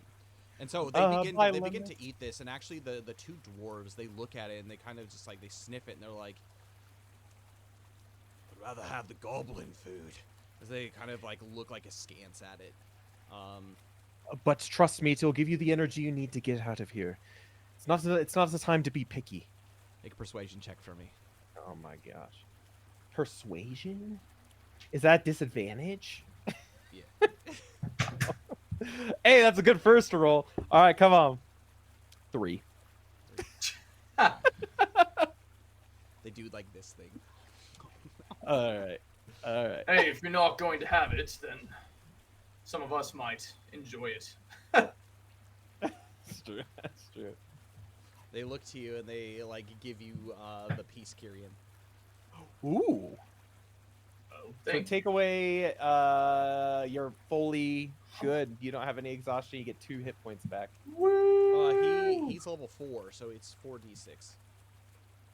And so they begin limit. to eat this, and actually the 2 dwarves, they look at it and they kind of just like they sniff it and they're like, I'd rather have the goblin food. As they kind of like look like askance at it. But trust me, it'll give you the energy you need to get out of here. It's not the time to be picky. Make a persuasion check for me. Oh my gosh. Persuasion? Is that disadvantage? Yeah. Hey, that's a good first roll. All right, come on. 3. They do like this thing. All right. Hey, if you're not going to have it, then some of us might enjoy it. That's true. That's true. They look to you and they like give you the peace Kyrian. Ooh. Oh, So thank take away you're fully good. You don't have any exhaustion. You get 2 hit points back. He's level 4, so it's 4d6.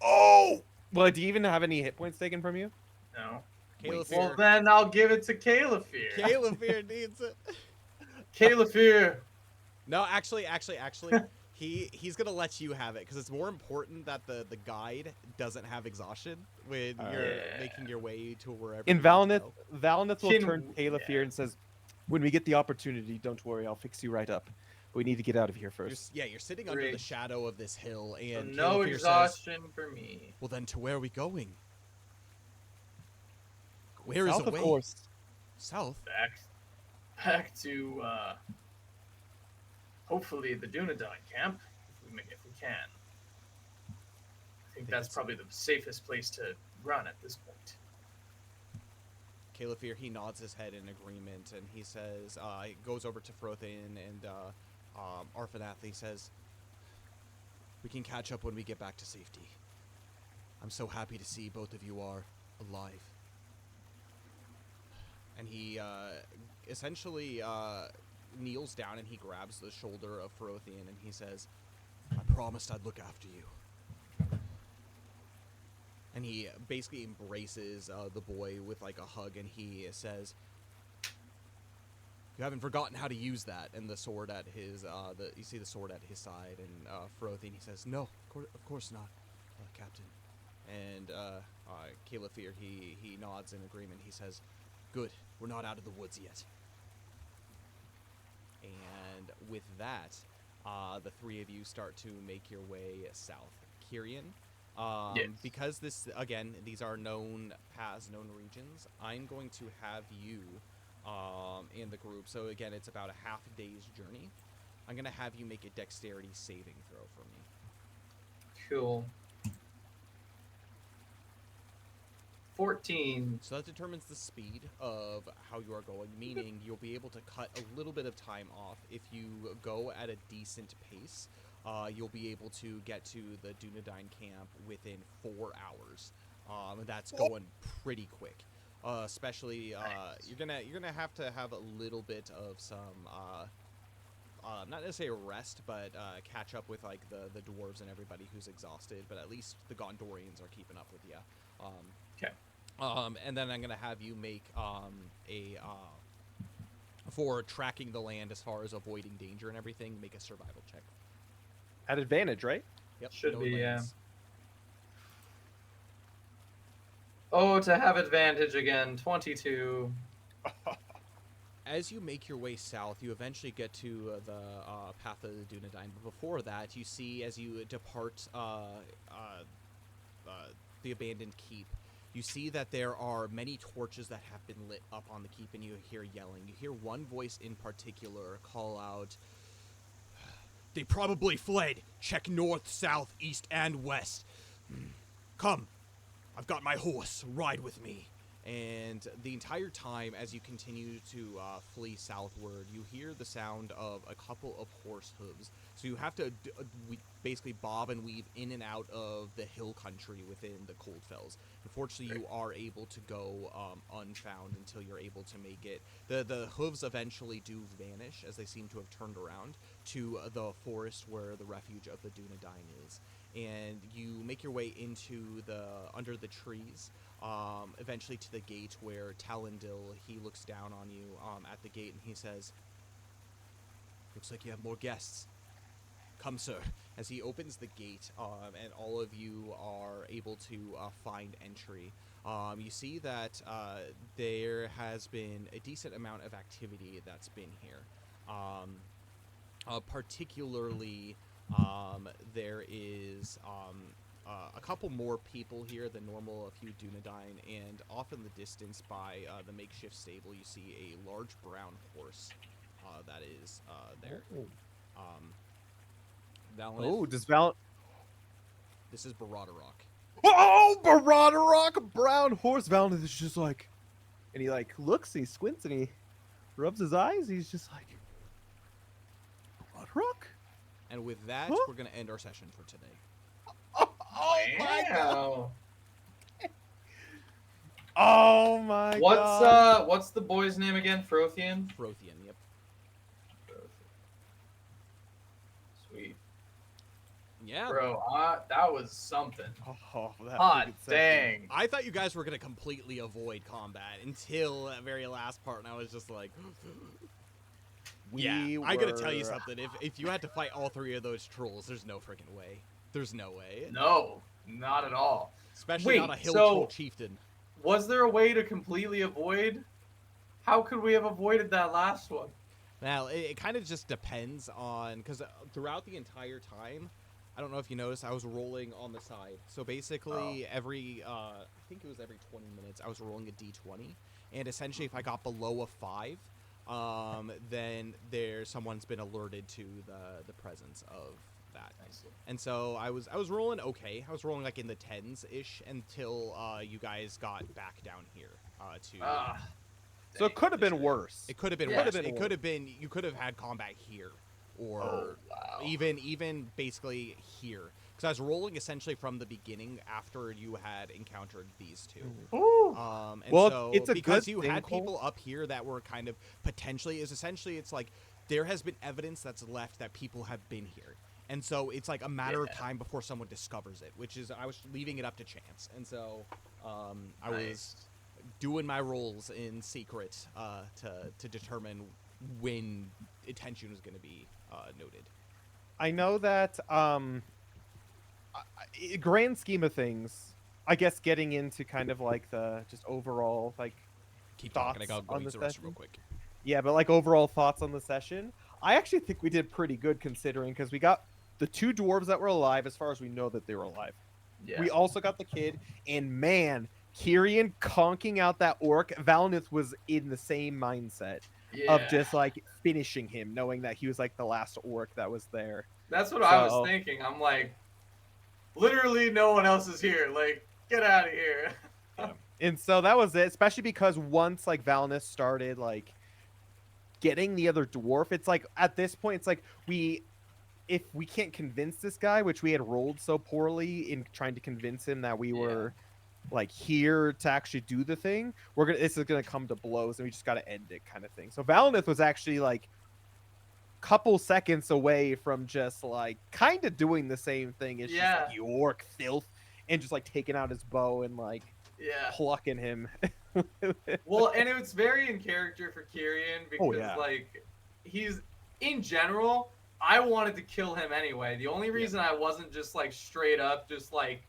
Oh! Well, do you even have any hit points taken from you? No. Calefear. Well, then I'll give it to Calefear. Calefear needs it. Calefear. No, actually, he's gonna let you have it because it's more important that the guide doesn't have exhaustion when you're making your way to wherever. In you need to Valinith, go. Valinith will Can- turn to Calefear and says, "When we get the opportunity, don't worry, I'll fix you right up. But we need to get out of here first." You're sitting under the Great. shadow of this hill, So and no Calefear says, exhaustion for me. "Well, then, to where are we going? Where is South, the of way? course. South? Back to hopefully the Dunedain camp if we can. I think that's probably the safest place to run at this point. Calefear, he nods his head in agreement, and he says, he goes over to Frothian and Arthanath. He says, "We can catch up when we get back to safety. I'm so happy to see both of you are alive. And he essentially kneels down and he grabs the shoulder of Ferothian and he says, I promised I'd look after you. And he basically embraces the boy with like a hug and he says, you haven't forgotten how to use that. And the sword at his, you see the sword at his side, and Ferothian, he says, no, of course not, Captain. And Califir, he nods in agreement. He says, good, we're not out of the woods yet. And with that, the three of you start to make your way south. Kyrian, Yes. because this, again, these are known paths, known regions, I'm going to have you in the group. So again, it's about a half a day's journey. I'm going to have you make a dexterity saving throw for me. Cool. 14. So that determines the speed of how you are going, meaning you'll be able to cut a little bit of time off. If you go at a decent pace, you'll be able to get to the Dunedain camp within 4 hours. That's going pretty quick. Especially, you're gonna have to have a little bit of some, not necessarily rest, but catch up with like the dwarves and everybody who's exhausted. But at least the Gondorians are keeping up with you. Okay. And then I'm gonna have you make for tracking the land as far as avoiding danger and everything. Make a survival check. At advantage, right? Yep. Should be, yeah. lands. Oh, to have advantage again. 22. As you make your way south, you eventually get to the path of the Dunedain. But before that, you see as you depart the abandoned keep, you see that there are many torches that have been lit up on the keep, and you hear yelling. You hear one voice in particular call out, They probably fled. Check north, south, east, and west. Come. I've got my horse. Ride with me. and the entire time as you continue to flee southward, you hear the sound of a couple of horse hooves. So you have to basically bob and weave in and out of the hill country within the Coldfells. Unfortunately, you are able to go unfound until you're able to make it. The hooves eventually do vanish as they seem to have turned around to the forest where the refuge of the Dunedain is. And you make your way into under the trees, eventually to the gate where Talendil, he looks down on you at the gate and he says, "Looks like you have more guests. Come, sir." As he opens the gate, and all of you are able to find entry, you see that there has been a decent amount of activity that's been here. Particularly, there is a couple more people here than normal, a few Dunedain, and off in the distance by the makeshift stable, you see a large brown horse that is there. Valinith, Oh, does Val? this is Baradorok. Oh, Baradorok, brown horse. Valinith is just like, and he like looks and he squints and he rubs his eyes. He's just like, Baradorok. And with that, Huh? we're going to end our session for today. Oh my god. Wow. Oh my god. What's the boy's name again? Frothian? Frothian, yep. Sweet. Yeah. Bro, that was something. Oh, that Hot freaking section. dang. I thought you guys were going to completely avoid combat until that very last part, and I was just like... Yeah, I gotta tell you something. If you had to fight all three of those trolls, there's no freaking way. There's no way. No, not at all. Especially Wait, not a hill so- troll chieftain. Was there a way to completely avoid? How could we have avoided that last one? Now, it kind of just depends on... Because throughout the entire time, I don't know if you noticed, I was rolling on the side. So basically, every... I think it was every 20 minutes, I was rolling a d20. And essentially, if I got below a 5... then someone's been alerted to the presence of that. And so I was rolling okay. I was rolling like in the 10s ish until you guys got back down here to. So it could have been worse. It could have been Yeah. worse. It could have been. You could have had combat here, or wow. even basically here. because I was rolling essentially from the beginning after you had encountered these two. Ooh. And Well, so it's a because good you thing, had Cole. people up here that were kind of potentially is essentially it's like there has been evidence that's left that people have been here. And so it's like a matter of time before someone discovers it, which is I was leaving it up to chance. And so I was doing my rolls in secret to determine when attention was going to be noted. I know that grand scheme of things, I guess getting into kind of like the just overall like Keep thoughts talking. I gotta go on the use the restroom session. real quick. Yeah, but like overall thoughts on the session, I actually think we did pretty good considering because we got the 2 dwarves that were alive as far as we know that they were alive. Yeah. We also got the kid, and man, Kyrian conking out that orc. Valinith was in the same mindset of just like finishing him, knowing that he was like the last orc that was there. That's what I was So- thinking. I'm like, literally no one else is here. Like, get out of here. And so that was it, especially because once like Valinith started like getting the other dwarf, it's like at this point it's like if we can't convince this guy, which we had rolled so poorly in trying to convince him that we were like here to actually do the thing, this is gonna come to blows and we just gotta end it kind of thing. So Valinith was actually like couple seconds away from just like kind of doing the same thing. It's just like, you orc filth, and just like taking out his bow and like plucking him. Well, and it's very in character for Kyrian because like he's in general, I wanted to kill him anyway. The only reason I wasn't just like straight up just like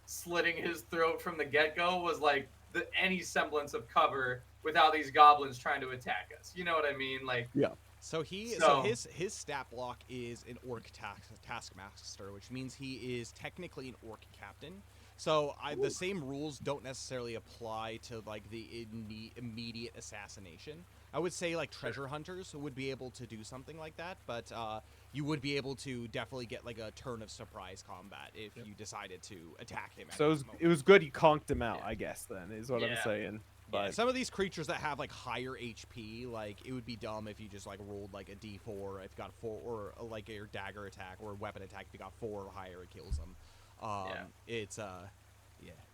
slitting his throat from the get-go was like any semblance of cover without these goblins trying to attack us. You know what I mean? Like So his stat block is an orc taskmaster, which means he is technically an orc captain. So the same rules don't necessarily apply to like the immediate assassination. I would say like treasure hunters would be able to do something like that, but you would be able to definitely get like a turn of surprise combat if you decided to attack him. So it was good you conked him out, I guess. Then is what I'm saying. But some of these creatures that have like higher HP, like it would be dumb if you just like rolled like a D4 if you got 4, or like your dagger attack or weapon attack if you got 4 or higher, it kills them. It's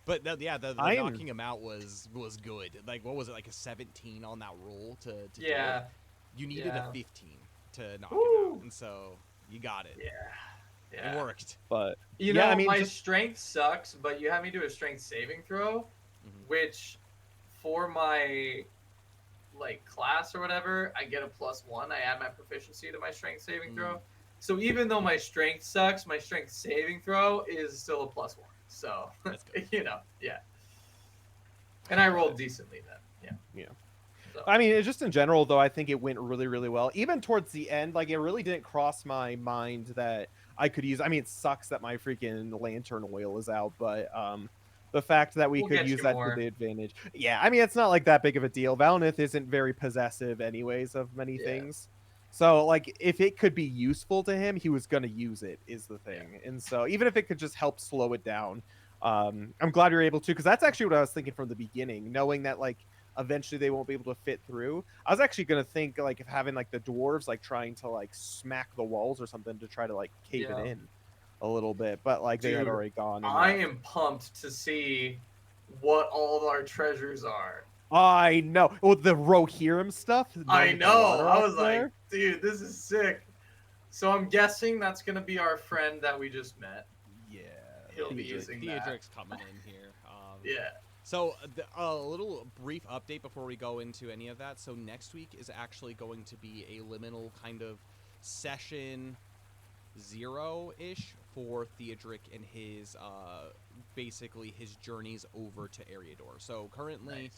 but the knocking him out was good. Like what was it, like a 17 on that roll to do it? You needed a 15 to knock him out, and so you got it. It worked. But you know, I mean, my strength sucks, but you have me do a strength saving throw, which for my like class or whatever, I get a +1. I add my proficiency to my strength saving throw. So even though my strength sucks, my strength saving throw is still a +1. So you know, and I rolled decently then. So. I mean, just in general though, I think it went really, really well. Even towards the end, like it really didn't cross my mind that I could use. I mean, it sucks that my freaking lantern oil is out, but the fact that we could use that to the advantage. Yeah, I mean, it's not like that big of a deal. Valinith isn't very possessive anyways of many things. So, like, if it could be useful to him, he was going to use it, is the thing. And so, even if it could just help slow it down, I'm glad you're able to, because that's actually what I was thinking from the beginning, knowing that, like, eventually they won't be able to fit through. I was actually going to think, like, of having, like, the dwarves, like, trying to, like, smack the walls or something to try to, like, cave it in a little bit. But, like, they had already gone. I am pumped to see what all of our treasures are. I know. Well, the Rohirrim stuff. I know. I was like, dude, this is sick. So I'm guessing that's going to be our friend that we just met. Yeah. He'll be using that. Theodric's coming in here. Yeah. So a little brief update before we go into any of that. So next week is actually going to be a liminal kind of session 0-ish for Theodric and his basically his journeys over to Eriador. So currently,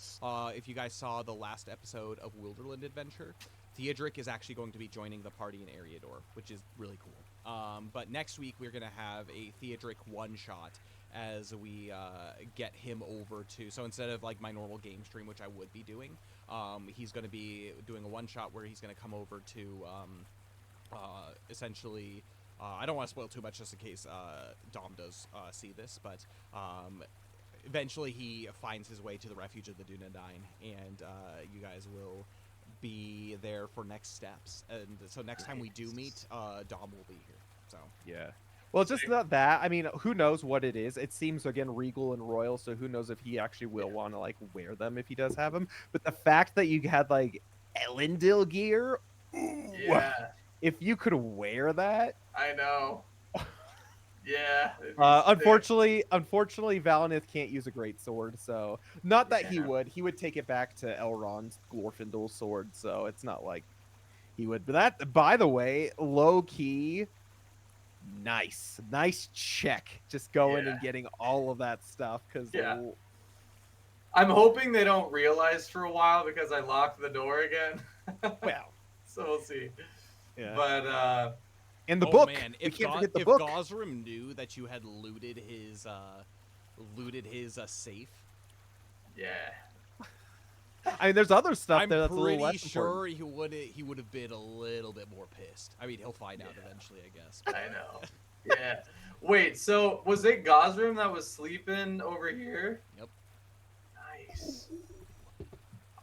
if you guys saw the last episode of Wilderland Adventure, Theodric is actually going to be joining the party in Eriador, which is really cool. But next week we're going to have a Theodric one-shot as we get him over to... So instead of like my normal game stream, which I would be doing, he's going to be doing a one-shot where he's going to come over to essentially... I don't want to spoil too much just in case Dom does see this, but eventually he finds his way to the refuge of the Dunedain, and you guys will be there for next steps. And so next time we do meet, Dom will be here. So yeah. Well, just not that. I mean, who knows what it is? It seems again regal and royal, so who knows if he actually will want to like wear them if he does have them. But the fact that you had like Elendil gear, ooh, Yeah, if you could wear that. I know. Yeah. it'd be sick. Unfortunately, Valinith can't use a great sword, so not that he Yeah. would. He would take it back to Elrond's Glorfindel's sword, so it's not like he would. But that, by the way, low key, nice check. Just going Yeah. and getting all of that stuff because Yeah. I'm hoping they don't realize for a while because I locked the door again. well, So we'll see. yeah. But And the Oh, book. man, We if can't forget the if book. Gosrim knew that you had looted his safe, yeah. I mean, there's other stuff I'm there that's a little pretty less sure important. he would have been a little bit more pissed. I mean, he'll find out eventually, I guess. I know. Yeah. Wait, so was it Gosrim that was sleeping over here? Yep. Nice.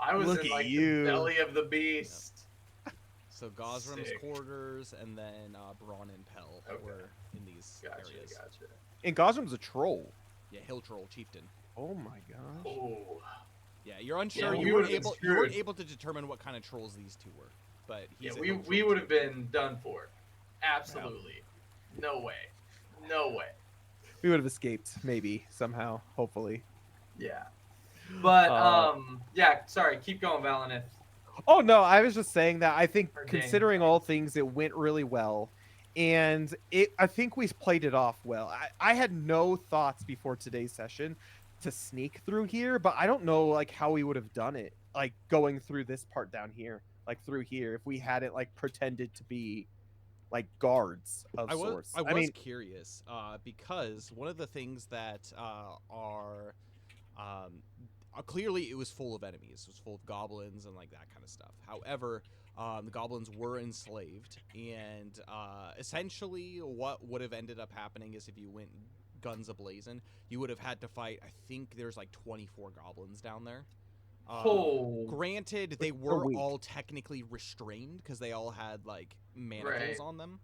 I was Look in at like you. the belly of the beast. So Gosrim's Sick. quarters and then Braun and Pell Okay. were in these Gotcha, areas. gotcha. And Gosrim's a troll. Yeah, Hill Troll Chieftain. Oh my gosh. Oh. Yeah, you're unsure. Yeah, we you weren't would've been able. You weren't screwed. able to determine what kind of trolls these two were, but Yeah, he's a we Hill we Troll would have been done for. Absolutely. No way. No way. We would have escaped, maybe somehow, hopefully. Yeah. But Uh, yeah, sorry, keep going, Valinith. Oh no, I was just saying that I think Or Dane. considering all things, it went really well, and I think we played it off well. I had no thoughts before today's session to sneak through here, but I don't know like how we would have done it, like going through this part down here, like through here, if we hadn't like pretended to be like guards of sorts. I was mean, curious because one of the things that are clearly it was full of enemies. It was full of goblins and like that kind of stuff. However, the goblins were enslaved, and essentially what would have ended up happening is if you went guns a-blazing, you would have had to fight, I think there's like 24 goblins down there. Granted, they were weak. all technically restrained because they all had like manacles on them,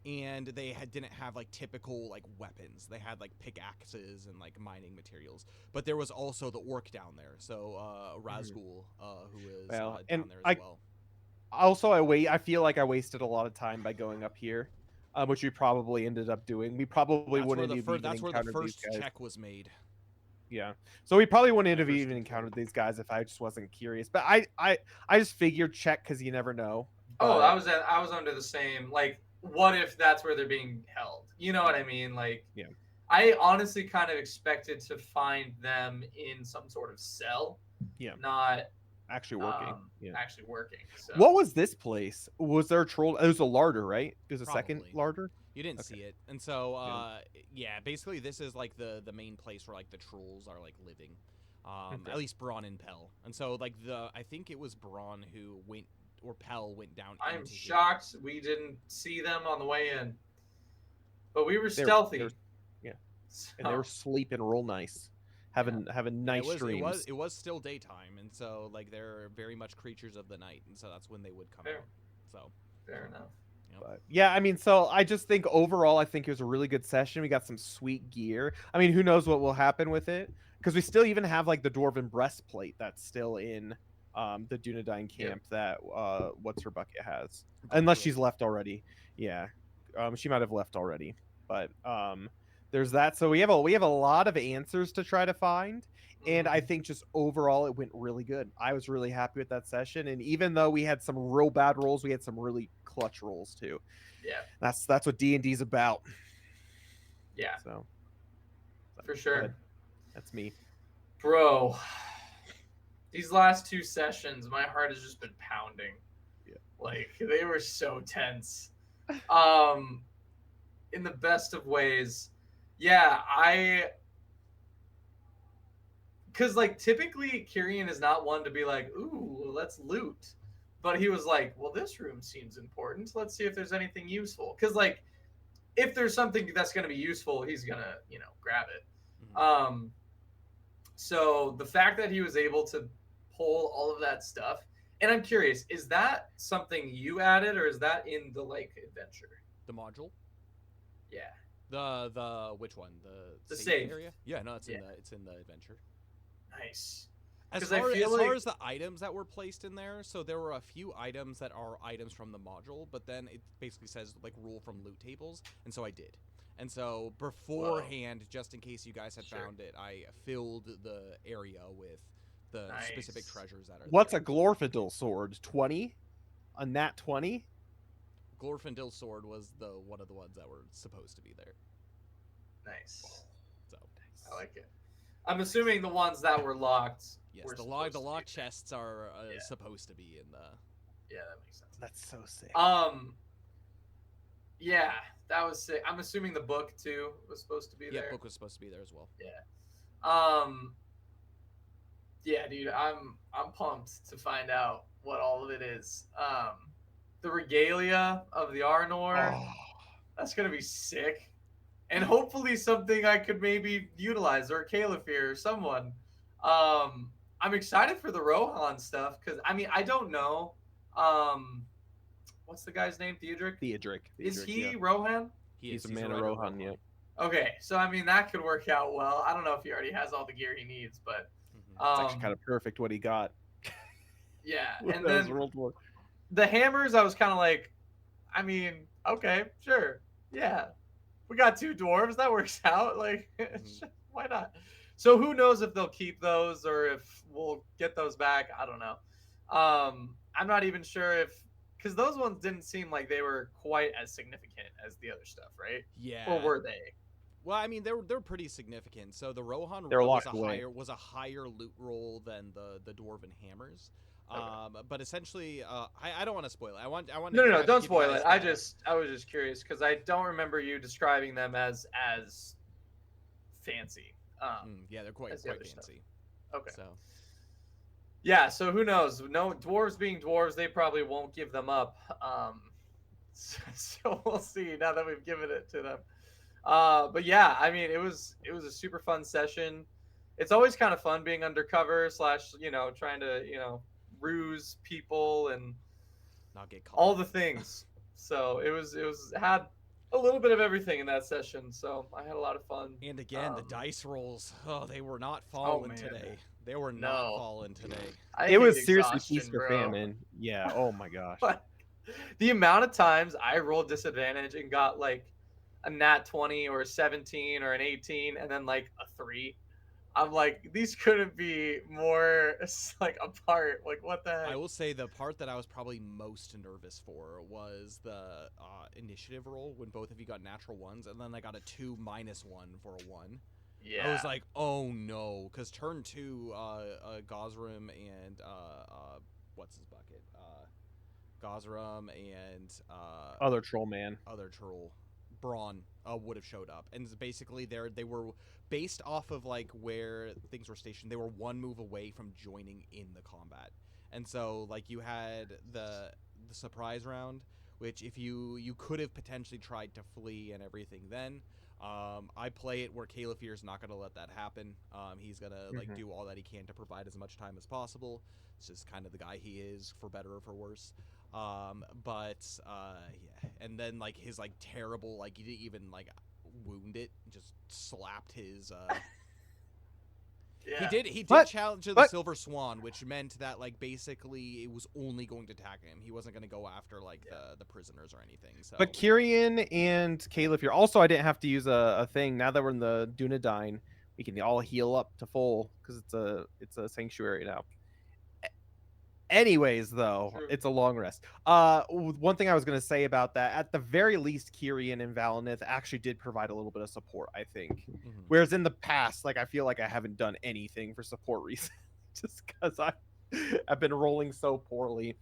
and they didn't have like typical like weapons. They had like pickaxes and like mining materials. But there was also the orc down there, so Razgul, who is Well, down and there as well. also I feel like I wasted a lot of time by going up here, which we probably ended up doing. We probably That's wouldn't where have the, even that's where the encountered these first guys. check was made. Yeah, so we probably wouldn't have First even control. encountered these guys if I just wasn't curious. But I just figured check because you never know. Oh, But- I was under the same, like, what if that's where they're being held? You know what I mean? Like, Yeah. I honestly kind of expected to find them in some sort of cell. Yeah. Not actually working. Yeah. actually working. So. What was this place? Was there a troll? It was a larder, right? It was a second Probably. larder. You didn't Okay. see it, and so yeah, basically this is like the main place where like the trolls are like living, Okay. at least Braun and Pell. And so like I think it was Braun who went, or Pell went down. I'm into shocked we didn't see them on the way in, but we were They were- stealthy. they were- yeah. And they were sleeping real nice, having nice it dreams. was still daytime, and so like they're very much creatures of the night, and so that's when they would come Fair. out. So Fair enough. But yeah, I mean, so I just think overall, I think it was a really good session. We got some sweet gear. I mean, who knows what will happen with it? Because we still even have like the dwarven breastplate that's still in the Dunedain camp that what's her bucket has, unless she's left already. Yeah, she might have left already. But there's that. So we have a lot of answers to try to find. And I think just overall it went really good. I was really happy with that session. And even though we had some real bad rolls, we had some really clutch rolls too. Yeah. That's what D&D's about. Yeah, So for sure. but that's me. Bro, these last two sessions, my heart has just been pounding. Yeah. Like, they were so tense. In the best of ways. Yeah, because, like, typically Kyrian is not one to be like, ooh, let's loot. But he was like, well, this room seems important. Let's see if there's anything useful. Because, like, if there's something that's going to be useful, he's going to, grab it. Mhm. So the fact that he was able to pull all of that stuff, and I'm curious, is that something you added, or is that in the, like, adventure? The module. Yeah. The which one? The safe safe. area? Yeah, no, it's Yeah. in the adventure. Nice. As 'Cause I far, feel as far like- as the items that were placed in there, so there were a few items that are items from the module, but then it basically says like rule from loot tables, and so I did. And so beforehand, just in case you guys had Sure. found it, I filled the area with the specific Nice. treasures that are What's there. a Glorfindel sword? 20? A nat 20? Glorfindel sword was one of the ones that were supposed to be there. Nice. So I like it. I'm assuming the ones that were locked. yes, were the supposed to be lock there. chests are Yeah. supposed to be in the. Yeah, that makes sense. That's so sick. Yeah, that was sick. I'm assuming the book too was supposed to be Yeah, there. book was supposed to be there as well. Yeah, dude, I'm pumped to find out what all of it is. The regalia of the Arnor, Oh. that's gonna be sick, and hopefully something I could maybe utilize, or Caliphyr or someone. I'm excited for the Rohan stuff because I mean I don't know. What's the guy's name? Theodric. Is he yeah. Rohan? He's a a man of rider Rohan, yeah. Okay, so I mean that could work out well. I don't know if he already has all the gear he needs, but Mhm. It's actually kind of perfect what he got. yeah. When And that was then World War. the hammers, I was kind of like, I mean, okay, sure, yeah, we got 2 dwarves, that works out. Like, why not? So who knows if they'll keep those or if we'll get those back? I don't know. I'm not even sure if because those ones didn't seem like they were quite as significant as the other stuff, right? Yeah. Or were they? Well, I mean, they're pretty significant. So the Rohan They're was locked away. was a higher loot roll than the dwarven hammers. Okay. But essentially, I don't want to spoil it. I want No, to don't give you spoil guys it. I was just curious because I don't remember you describing them as fancy. Yeah, they're quite as the other fancy. Okay. So Yeah, so who knows? No, dwarves being dwarves, they probably won't give them up. So we'll see now that we've given it to them. But yeah, I mean, it was a super fun session. It's always kind of fun being undercover / trying to ruse people and not get caught. all the things. So it was had a little bit of everything in that session. So I had a lot of fun. And again, the dice rolls. Oh, they were not Oh, falling man. today. They were No. not falling today. I It hate was seriously exhaustion, feast or bro. famine. Yeah. Oh my gosh. But the amount of times I rolled disadvantage and got like a nat 20 or a 17 or an 18 and then like a 3. I'm like, these couldn't be more like apart. Like, what the heck? I will say the part that I was probably most nervous for was the initiative roll when both of you got natural ones, and then I got a 2 minus 1 for a 1. Yeah. I was like, oh no, because turn 2, Gosram and what's his bucket? Gosram and Other troll man. other troll, Braun, would have showed up, and basically they were based off of like where things were stationed. They were 1 move away from joining in the combat, and so like you had the surprise round, which if you could have potentially tried to flee and everything then. I play it where Caliphyr is not going to let that happen. He's going to like do all that he can to provide as much time as possible. It's just kind of the guy he is, for better or for worse. Yeah. And then like his like terrible, like he didn't even like wound it, just slapped his Yeah. He did But- challenge the but- Silver Swan, which meant that like basically it was only going to attack him. He wasn't going to go after like the prisoners or anything. So But Kyrian and Caliphyr. Also, I didn't have to use a thing. Now that we're in the Dunedain, we can all heal up to full because it's a sanctuary now. Anyways, though, True. it's a long rest. One thing I was going to say about that, at the very least, Kyrian and Valinith actually did provide a little bit of support, I think. Mhm. Whereas in the past, like I feel like I haven't done anything for support recently, just because I've been rolling so poorly.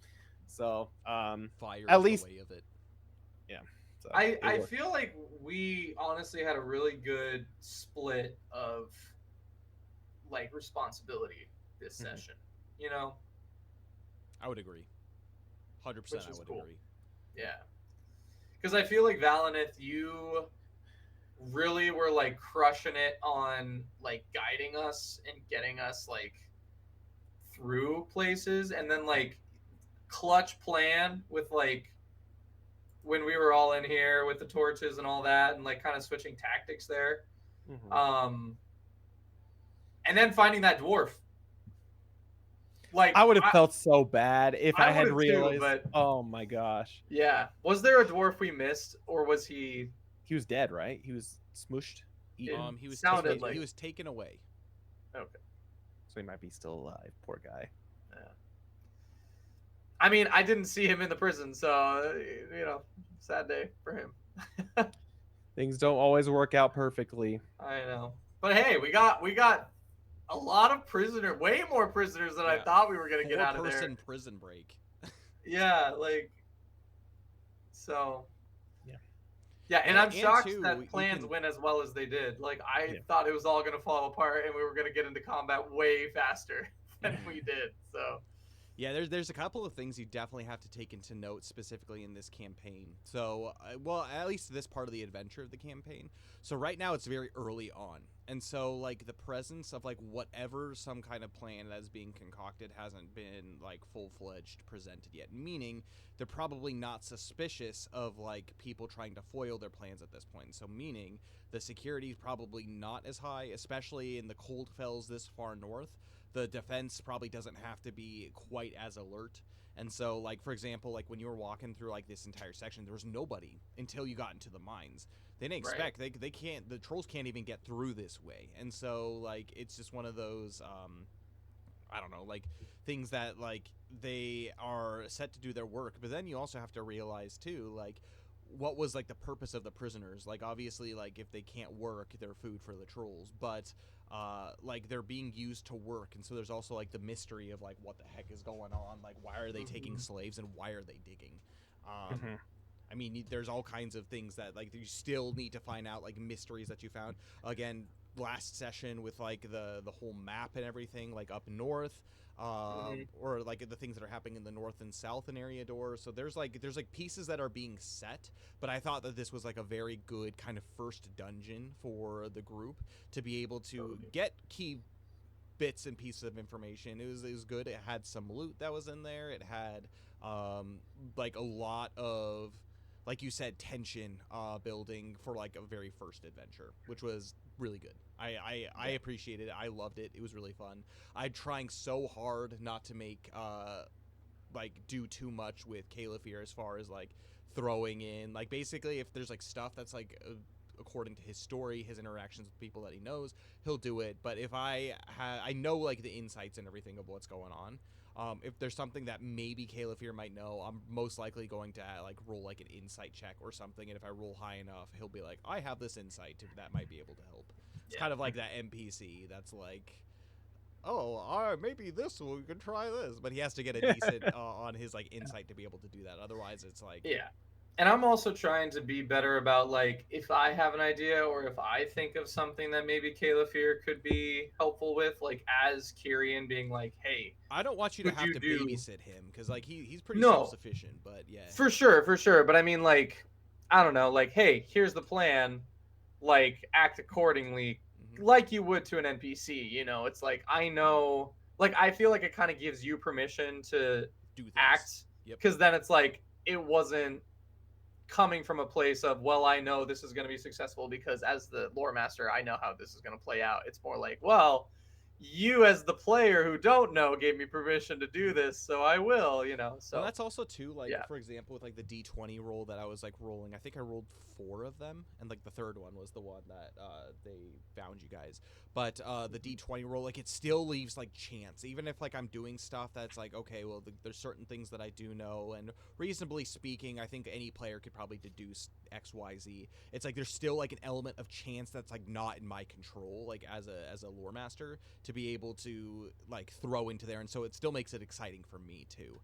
So, Fire at is least- the way of it. so I it worked. feel like we honestly had a really good split of like responsibility this Mhm. session. You know? I would agree. 100%. Which I is would cool. agree. Yeah. Because I feel like Valinith, you really were like crushing it on like guiding us and getting us like through places, and then like clutch plan with like when we were all in here with the torches and all that, and like kind of switching tactics there. And then finding that dwarf. Like I would have felt so bad if I had would've too, realized. but Oh my gosh, yeah, was there a dwarf we missed, or was he? he was dead, right? He was smooshed. Eaten. He was sounded taken, like- he was taken away. Okay. So he might be still alive. Poor guy. I mean, I didn't see him in the prison, so sad day for him. Things don't always work out perfectly. I know, but hey, we got a lot of way more prisoners than I thought we were gonna get out of there. 4-person prison break. Yeah, like so. Yeah. Yeah, and I'm shocked too, that plans went as well as they did. Like I Yeah. thought it was all gonna fall apart, and we were gonna get into combat way faster than we did. So. Yeah, there's a couple of things you definitely have to take into note specifically in this campaign. So, well, at least this part of the adventure of the campaign. So right now it's very early on. And so, like, the presence of, like, whatever some kind of plan that is being concocted hasn't been, like, full-fledged presented yet. Meaning, they're probably not suspicious of, like, people trying to foil their plans at this point. So, meaning, the security is probably not as high, especially in the cold fells this far north. The defense probably doesn't have to be quite as alert. And so, like, for example, like, when you were walking through, like, this entire section, there was nobody until you got into the mines. They didn't expect, they can't, the trolls can't even get through this way. And so, like, it's just one of those, I don't know, like, things that, like, they are set to do their work. But then you also have to realize, too, like, what was, like, the purpose of the prisoners? Like, obviously, like, if they can't work, they're food for the trolls. But like, they're being used to work, and so there's also, like, the mystery of, like, what the heck is going on, like, why are they taking slaves and why are they digging? I mean, there's all kinds of things that, like, you still need to find out, like, mysteries that you found. Again, last session with, like, the whole map and everything, like, up north, or, like, the things that are happening in the north and south in Eriador. So there's pieces that are being set, but I thought that this was, like, a very good kind of first dungeon for the group to be able to get key bits and pieces of information. It was good. It had some loot that was in there. It had, like, a lot of, like you said, tension building for, like, a very first adventure, which was really good. I appreciated it. I loved it. It was really fun. I'm trying so hard not to make like, do too much with Caliphyr as far as, like, throwing in, like, basically if there's, like, stuff that's, like, according to his story, his interactions with people that he knows, he'll do it. But if I know, like, the insights and everything of what's going on. If there's something that maybe Caliphyr might know, I'm most likely going to, like, roll, like, an insight check or something, and if I roll high enough, he'll be like, I have this insight that might be able to help. It's kind of like that NPC that's like, oh, maybe we could try this, but he has to get a decent on his, like, insight to be able to do that. Otherwise, it's like, And I'm also trying to be better about, like, if I have an idea or if I think of something that maybe Caliphyr could be helpful with, like, as Kyrian being like, hey, I don't want you to have to babysit him, because, like, he's pretty No. self-sufficient, but yeah. For sure. But I mean, like, I don't know, like, hey, here's the plan, like, act accordingly, like you would to an NPC, you know? It's like, I know, like, I feel like it kind of gives you permission to Do things. act, because then it's like, it wasn't coming from a place of, well, I know this is going to be successful because as the lore master, I know how this is going to play out. It's more like, well, you as the player who don't know gave me permission to do this, so I will, you know. So well, that's also too, like, for example, with, like, the D20 roll that I was, like, rolling, I think I rolled 4 of them, and, like, the third one was the one that they found you guys. But the D20 roll, like, it still leaves, like, chance, even if, like, I'm doing stuff that's like, okay, well, there's certain things that I do know, and reasonably speaking, I think any player could probably deduce X, Y, Z. It's like there's still, like, an element of chance that's, like, not in my control, like, as a lore master, to be able to, like, throw into there, and so it still makes it exciting for me too.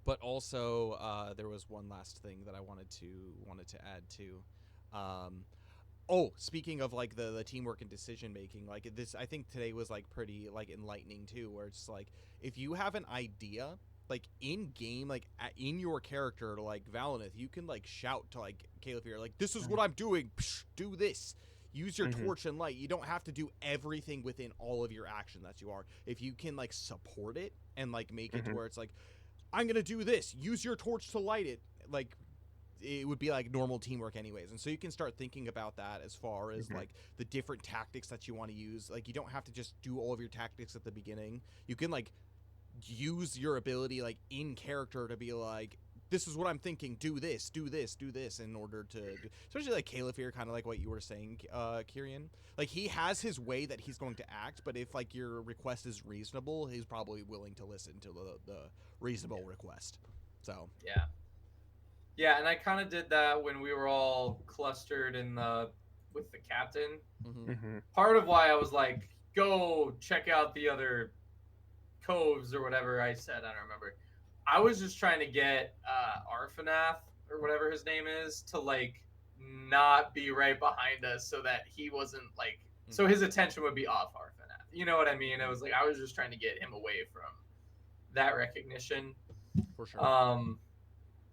But also there was one last thing that I wanted to add to. Oh, speaking of, like, the teamwork and decision making, like, this, I think today was, like, pretty, like, enlightening too, where it's like, if you have an idea, like, in game, like, in your character, like Valinith, you can, like, shout to, like, Caliphyr, like, this is what I'm doing, psh, do this. Use your torch and light. You don't have to do everything within all of your action that you are. If you can, like, support it and, like, make it to where it's like, I'm going to do this. Use your torch to light it. like it would be like normal teamwork anyways, and so you can start thinking about that as far as like the different tactics that you want to use. Like you don't have to just do all of your tactics at the beginning. You can like use your ability like in character to be like, this is what I'm thinking, do this in order to do, especially like Caliph, kind of like what you were saying, Kyrian. Like he has his way that he's going to act, but if like your request is reasonable, he's probably willing to listen to the reasonable request. So Yeah, and I kind of did that when we were all clustered with the captain. Part of why I was like, go check out the other coves or whatever I said, I don't remember. I was just trying to get Arfanath or whatever his name is to like not be right behind us, so that he wasn't like, so his attention would be off Arfanath. You know what I mean? It was like I was just trying to get him away from that recognition. for sure.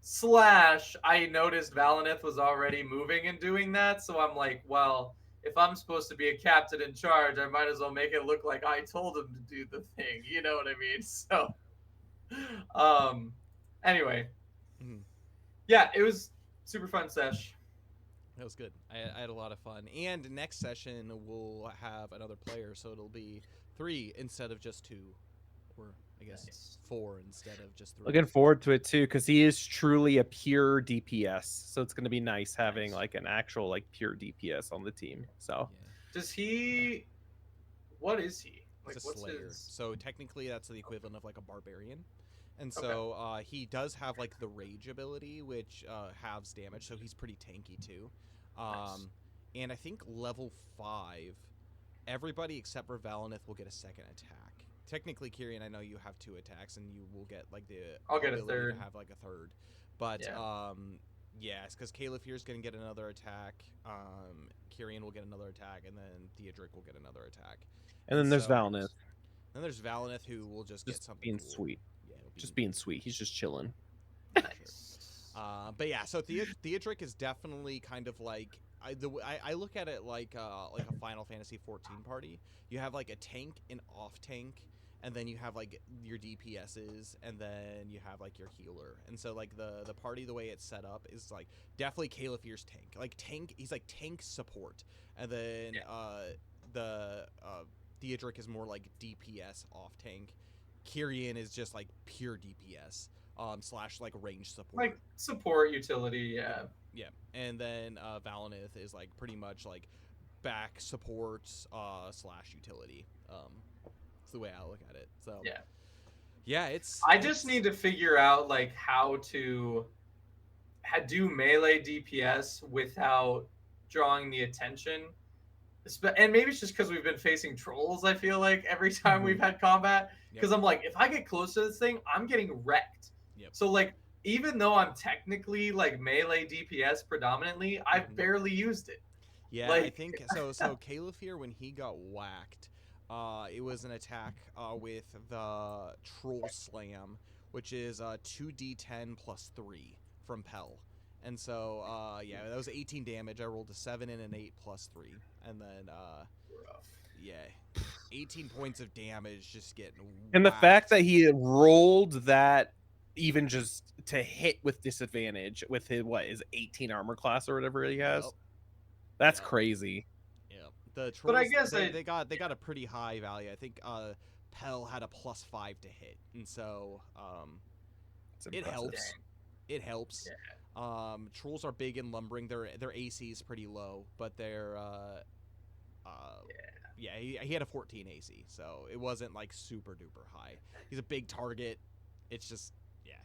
Slash, I noticed Valinith was already moving and doing that, so I'm like, well, if I'm supposed to be a captain in charge, I might as well make it look like I told him to do the thing. You know what I mean? So, anyway, yeah, it was super fun sesh. That was good. I had a lot of fun. And next session we'll have another player, so it'll be 3 instead of just 2, or I guess 4 instead of just 3. Looking forward to it too, because he is truly a pure DPS. So it's going to be nice having like an actual like pure DPS on the team. So Does he? What is he? Like, He's a what's slayer. his? So technically that's the equivalent of like a barbarian. And so he does have like the rage ability, which halves damage, so he's pretty tanky too. Nice. And I think level 5, everybody except for Valinith will get a second attack. Technically, Kyrian, I know you have 2 attacks, and you will get like the I'll get a ability third. to have like a third. But Yeah. it's because Caliph going to get another attack. Kyrian will get another attack, and then Theodric will get another attack. and then there's Valinith. Then there's Valinith, who will just get something being cool. sweet. Yeah, Just being sweet. He's just chilling. Nice. But yeah, so Theodric is definitely kind of like I look at it like a Final Fantasy 14 party. You have like a tank, an off tank, and then you have like your DPSs, and then you have like your healer. And so like the party, the way it's set up is like definitely Caliph tank. Like tank, he's like tank support, and then the Theodric is more like DPS off tank. Kyrian is just like pure DPS. Slash like range support. Like support utility, yeah. Yeah, and then Valinith is like pretty much like back support slash utility. It's the way I look at it. So yeah, I just need to figure out like how to do melee DPS without drawing the attention. And maybe it's just because we've been facing trolls, I feel like, every time we've had combat. Because I'm like, if I get close to this thing, I'm getting wrecked. So like, even though I'm technically like melee DPS predominantly, I've barely used it. Yeah, like... I think so. So Caliph when he got whacked, it was an attack with the Troll Slam, which is 2d10 plus 3 from Pell. And so that was 18 damage. I rolled a 7 and an 8 plus 3, and then 18 points of damage just getting And whacked. the fact that he rolled that even just to hit with disadvantage with his 18 armor class or whatever he has, that's crazy. Yeah, the trolls, but I guess they got a pretty high value. I think Pell had a +5 to hit, and so it helps. It helps. Trolls are big and lumbering. Their AC is pretty low, but they're he had a 14 AC, so it wasn't like super duper high. He's a big target. It's just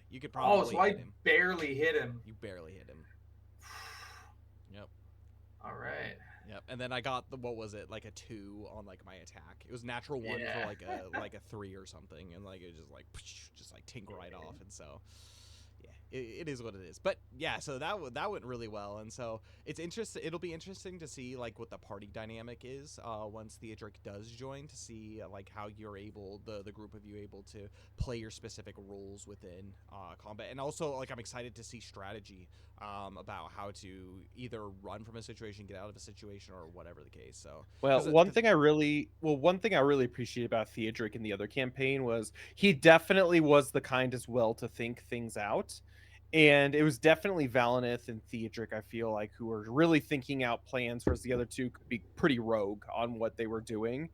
you could probably so I hit him. barely hit him. You barely hit him. Yep. All right. Yep. And then I got what was it, like a 2 on like my attack. It was natural 1 for like a 3 or something, and like it was just like tink right off, and so it is what it is. But yeah, so that went really well, and so it's interesting. It'll be interesting to see like what the party dynamic is once Theodric does join, to see like how you're able, the group of you able to play your specific roles within combat. And also like I'm excited to see strategy about how to either run from a situation, get out of a situation, or whatever the case. So one thing I really appreciate about Theodric in the other campaign was he definitely was the kind as well to think things out. And it was definitely Valinith and Theodric, I feel like, who were really thinking out plans, whereas the other two could be pretty rogue on what they were doing.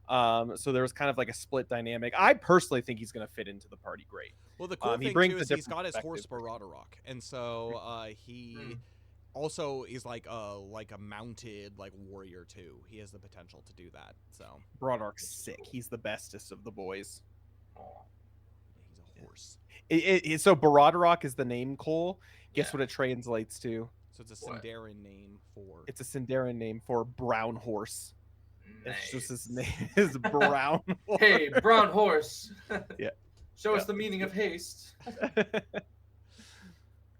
So there was kind of like a split dynamic. I personally think he's going to fit into the party great. Well, the cool He thing too brings a is he's different got his horse perspective. Baradorok, and so he also is like a mounted like warrior too. He has the potential to do that. So Brodork's sick. He's the bestest of the boys. Aw. yeah, he's a horse. So Baradorok is the name, Cole. Guess Yeah. what it translates to? So it's a What? Sindarin name for. It's a Sindarin name for brown horse. It's just his Nice. name is brown horse. Hey, brown horse. Yeah. Show us Yeah. the meaning of haste.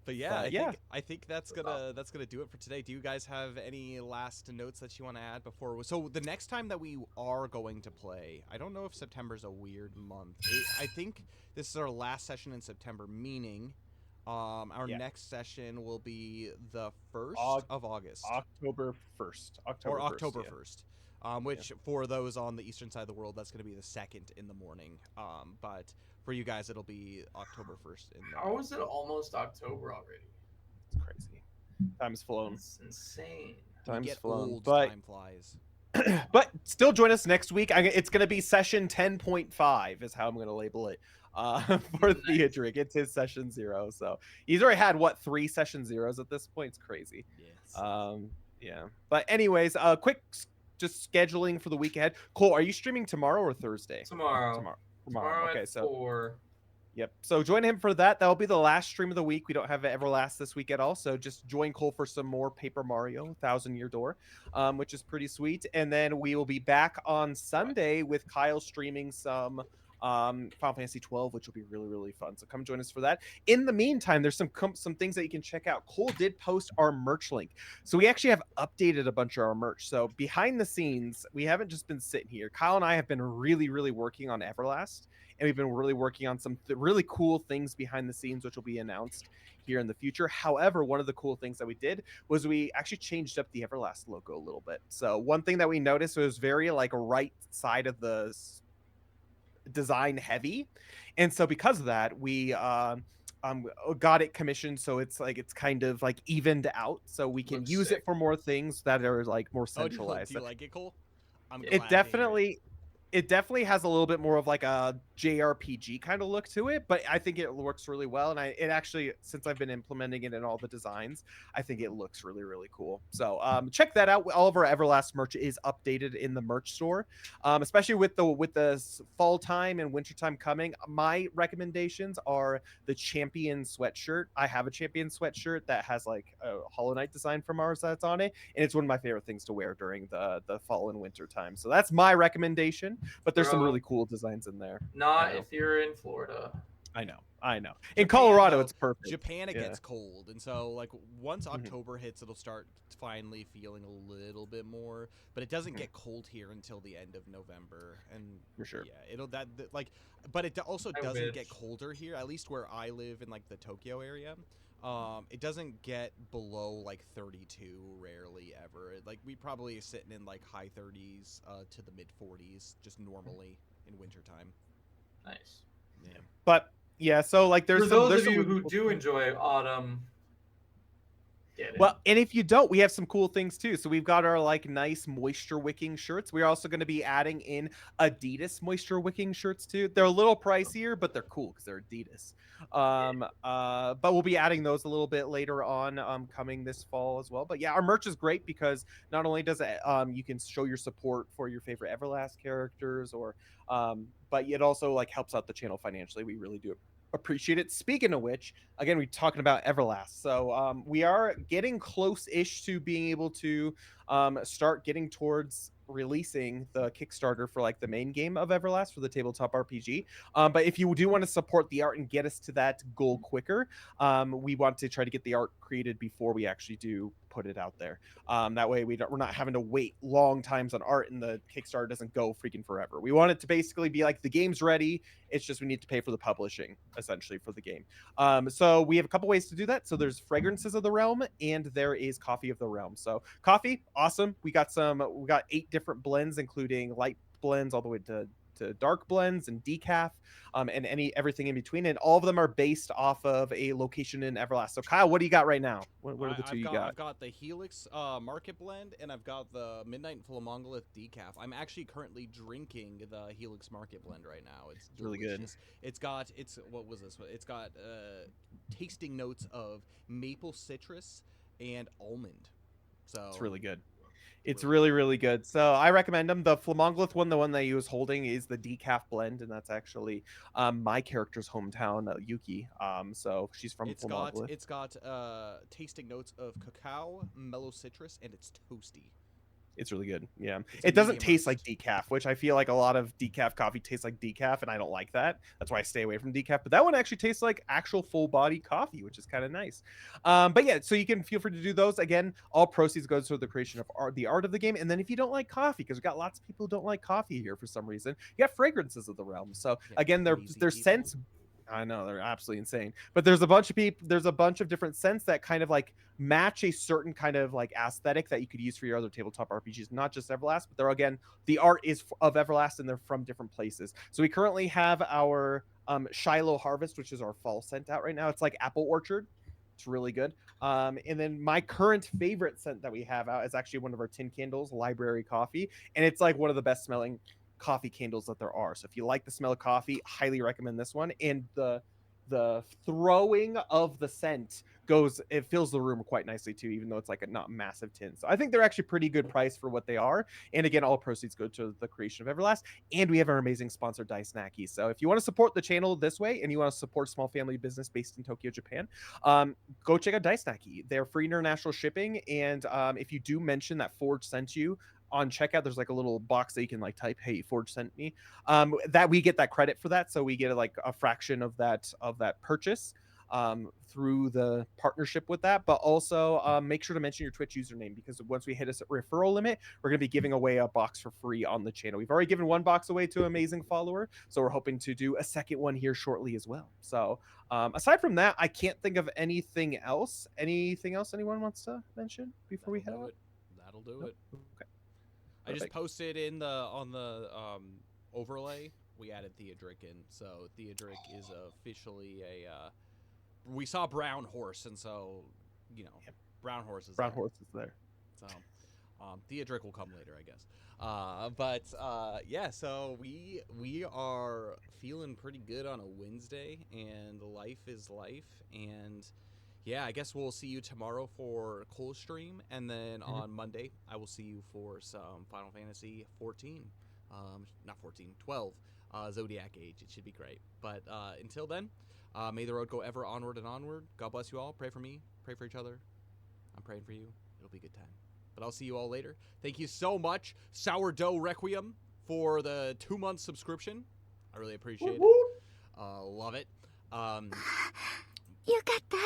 But yeah, yeah. I think that's gonna do it for today. Do you guys have any last notes that you want to add before? So the next time that we are going to play, I don't know if September's a weird month. I think this is our last session in September, meaning our next session will be the 1st of August. October 1st. Or October yeah. 1st. Which for those on the eastern side of the world, that's going to be the 2nd in the morning. But for you guys, it'll be October 1st. How is it almost October already? It's crazy. Time's flown. It's insane. Time's get flown. old, But time flies. but still join us next week. It's going to be session 10.5 is how I'm going to label it for Nice. Theodric. It's his session 0. So he's already had, what, 3 session 0s at this point? It's crazy. Yes. Yeah. But anyways, quick just scheduling for the week ahead. Cole, are you streaming tomorrow or Thursday? Tomorrow. Okay, at so 4. Yep. So join him for that. That'll be the last stream of the week. We don't have Everlast this week at all. So just join Cole for some more Paper Mario 1000-Year Door, which is pretty sweet. And then we will be back on Sunday with Kyle streaming some Final Fantasy 12, which will be really, really fun. So come join us for that. In the meantime, there's some things that you can check out. Cole did post our merch link. So we actually have updated a bunch of our merch. So behind the scenes, we haven't just been sitting here. Kyle and I have been really, really working on Everlast. And we've been really working on some really cool things behind the scenes, which will be announced here in the future. However, one of the cool things that we did was we actually changed up the Everlast logo a little bit. So one thing that we noticed was very like right side of the design heavy. And so because of that, we got it commissioned so it's kind of like evened out so we can Looks use sick. it for more things that are like more Oh, centralized. do you like it, Cole? I'm glad It to hear definitely has a little bit more of like a JRPG kind of look to it, but I think it works really well. And it actually, since I've been implementing it in all the designs, I think it looks really, really cool. So check that out. All of our Everlast merch is updated in the merch store, especially with the fall time and winter time coming. My recommendations are the Champion sweatshirt. I have a Champion sweatshirt that has like a Hollow Knight design from ours that's on it, and it's one of my favorite things to wear during the fall and winter time. So that's my recommendation. But there's some Bro. really cool designs in there. Not if you're in Florida. I know. In Japan, Colorado, though, it's perfect. Japan, it Yeah. gets cold, and so like once Mhm. October hits, it'll start finally feeling a little bit more. But it doesn't get cold here until the end of November, and For sure. yeah, like, but it also I doesn't get wish. colder here. At least where I live in like the Tokyo area, it doesn't get below like 32 rarely ever. Like we probably are sitting in like high 30s to the mid 40s just normally in wintertime. Nice. Yeah. But yeah, so like For there's those some of you really who cool do things. enjoy autumn, get it. Well, and if you don't, we have some cool things too. So we've got our like nice moisture wicking shirts. We're also going to be adding in Adidas moisture wicking shirts too. They're a little pricier, but they're cool because they're Adidas. But we'll be adding those a little bit later on, coming this fall as well. But yeah, our merch is great because not only does it, you can show your support for your favorite Everlast characters, or, but it also like helps out the channel financially. We really do appreciate it. Speaking of which, again, we're talking about Everlast. So we are getting close-ish to being able to start getting towards releasing the Kickstarter for like the main game of Everlast for the tabletop RPG. But if you do want to support the art and get us to that goal quicker, we want to try to get the art created before we actually do put it out there. That way we're not having to wait long times on art and the Kickstarter doesn't go freaking forever. We want it to basically be like the game's ready. It's just we need to pay for the publishing essentially for the game. So we have a couple ways to do that. So there's Fragrances of the Realm and there is Coffee of the Realm. So coffee, awesome. We got 8 different blends, including light blends all the way to to dark blends and decaf, and everything in between. And all of them are based off of a location in Everlast. So Kyle, what do you got right now? What are the two you got? I've got the Helix Market Blend, and I've got the Midnight Flamonolith Decaf. I'm actually currently drinking the Helix Market Blend right now. It's really good. It's got what was this? It's got tasting notes of maple citrus and almond. So it's really good. It's really good. So I recommend them. The Flamonolith one, the one that he was holding, is the decaf blend, and that's actually my character's hometown, Yuki. So she's from Flamonolith. It's got tasting notes of cacao, mellow citrus, and it's toasty. It's really good. Yeah. It doesn't taste like decaf, which I feel like a lot of decaf coffee tastes like decaf, and I don't like that. That's why I stay away from decaf. But that one actually tastes like actual full body coffee, which is kind of nice. But yeah, so you can feel free to do those. Again, all proceeds goes to the creation of the art of the game. And then if you don't like coffee, because we've got lots of people who don't like coffee here for some reason, you got fragrances of the realm. So again, their scents. I know, they're absolutely insane. But there's a bunch of different scents that kind of like match a certain kind of like aesthetic that you could use for your other tabletop RPGs, not just Everlast, but the art is of Everlast, and they're from different places. So we currently have our Shiloh Harvest, which is our fall scent out right now. It's like apple orchard. It's really good. And then my current favorite scent that we have out is actually one of our tin candles, Library Coffee, and it's like one of the best smelling coffee candles that there are. So if you like the smell of coffee, highly recommend this one. And the throwing of the scent it fills the room quite nicely too, even though it's like a not massive tin. So I think they're actually pretty good price for what they are. And again, all proceeds go to the creation of Everlast. And we have our amazing sponsor, Dai Snacky. So if you want to support the channel this way, and you want to support small family business based in Tokyo, Japan, go check out Dai Snacky. They're free international shipping. And if you do mention that Forge sent you on checkout, there's like a little box that you can like type, "Hey, Forge sent me," that we get that credit for that. So we get like a fraction of that purchase through the partnership with that. But also make sure to mention your Twitch username, because once we hit a referral limit, we're going to be giving away a box for free on the channel. We've already given one box away to an amazing follower, so we're hoping to do a second one here shortly as well. So aside from that, I can't think of anything else. Anything else anyone wants to mention before we head out? That'll do it. Okay. I just posted on the overlay. We added Theodric in, so Theodric is officially we saw Brown Horse, and so Brown Horse is there. So Theodric will come later, I guess. Yeah, so we are feeling pretty good on a Wednesday, and life is life, and yeah, I guess we'll see you tomorrow for Cole stream, and then on Monday I will see you for some Final Fantasy 12 Zodiac Age. It should be great. But until then, may the road go ever onward and onward. God bless you all. Pray for me. Pray for each other. I'm praying for you. It'll be a good time. But I'll see you all later. Thank you so much, Sourdough Requiem, for the 2-month subscription. I really appreciate it. Love it. よかった。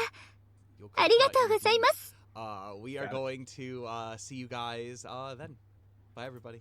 ありがとうございます。 We are going to see you guys then. Bye, everybody.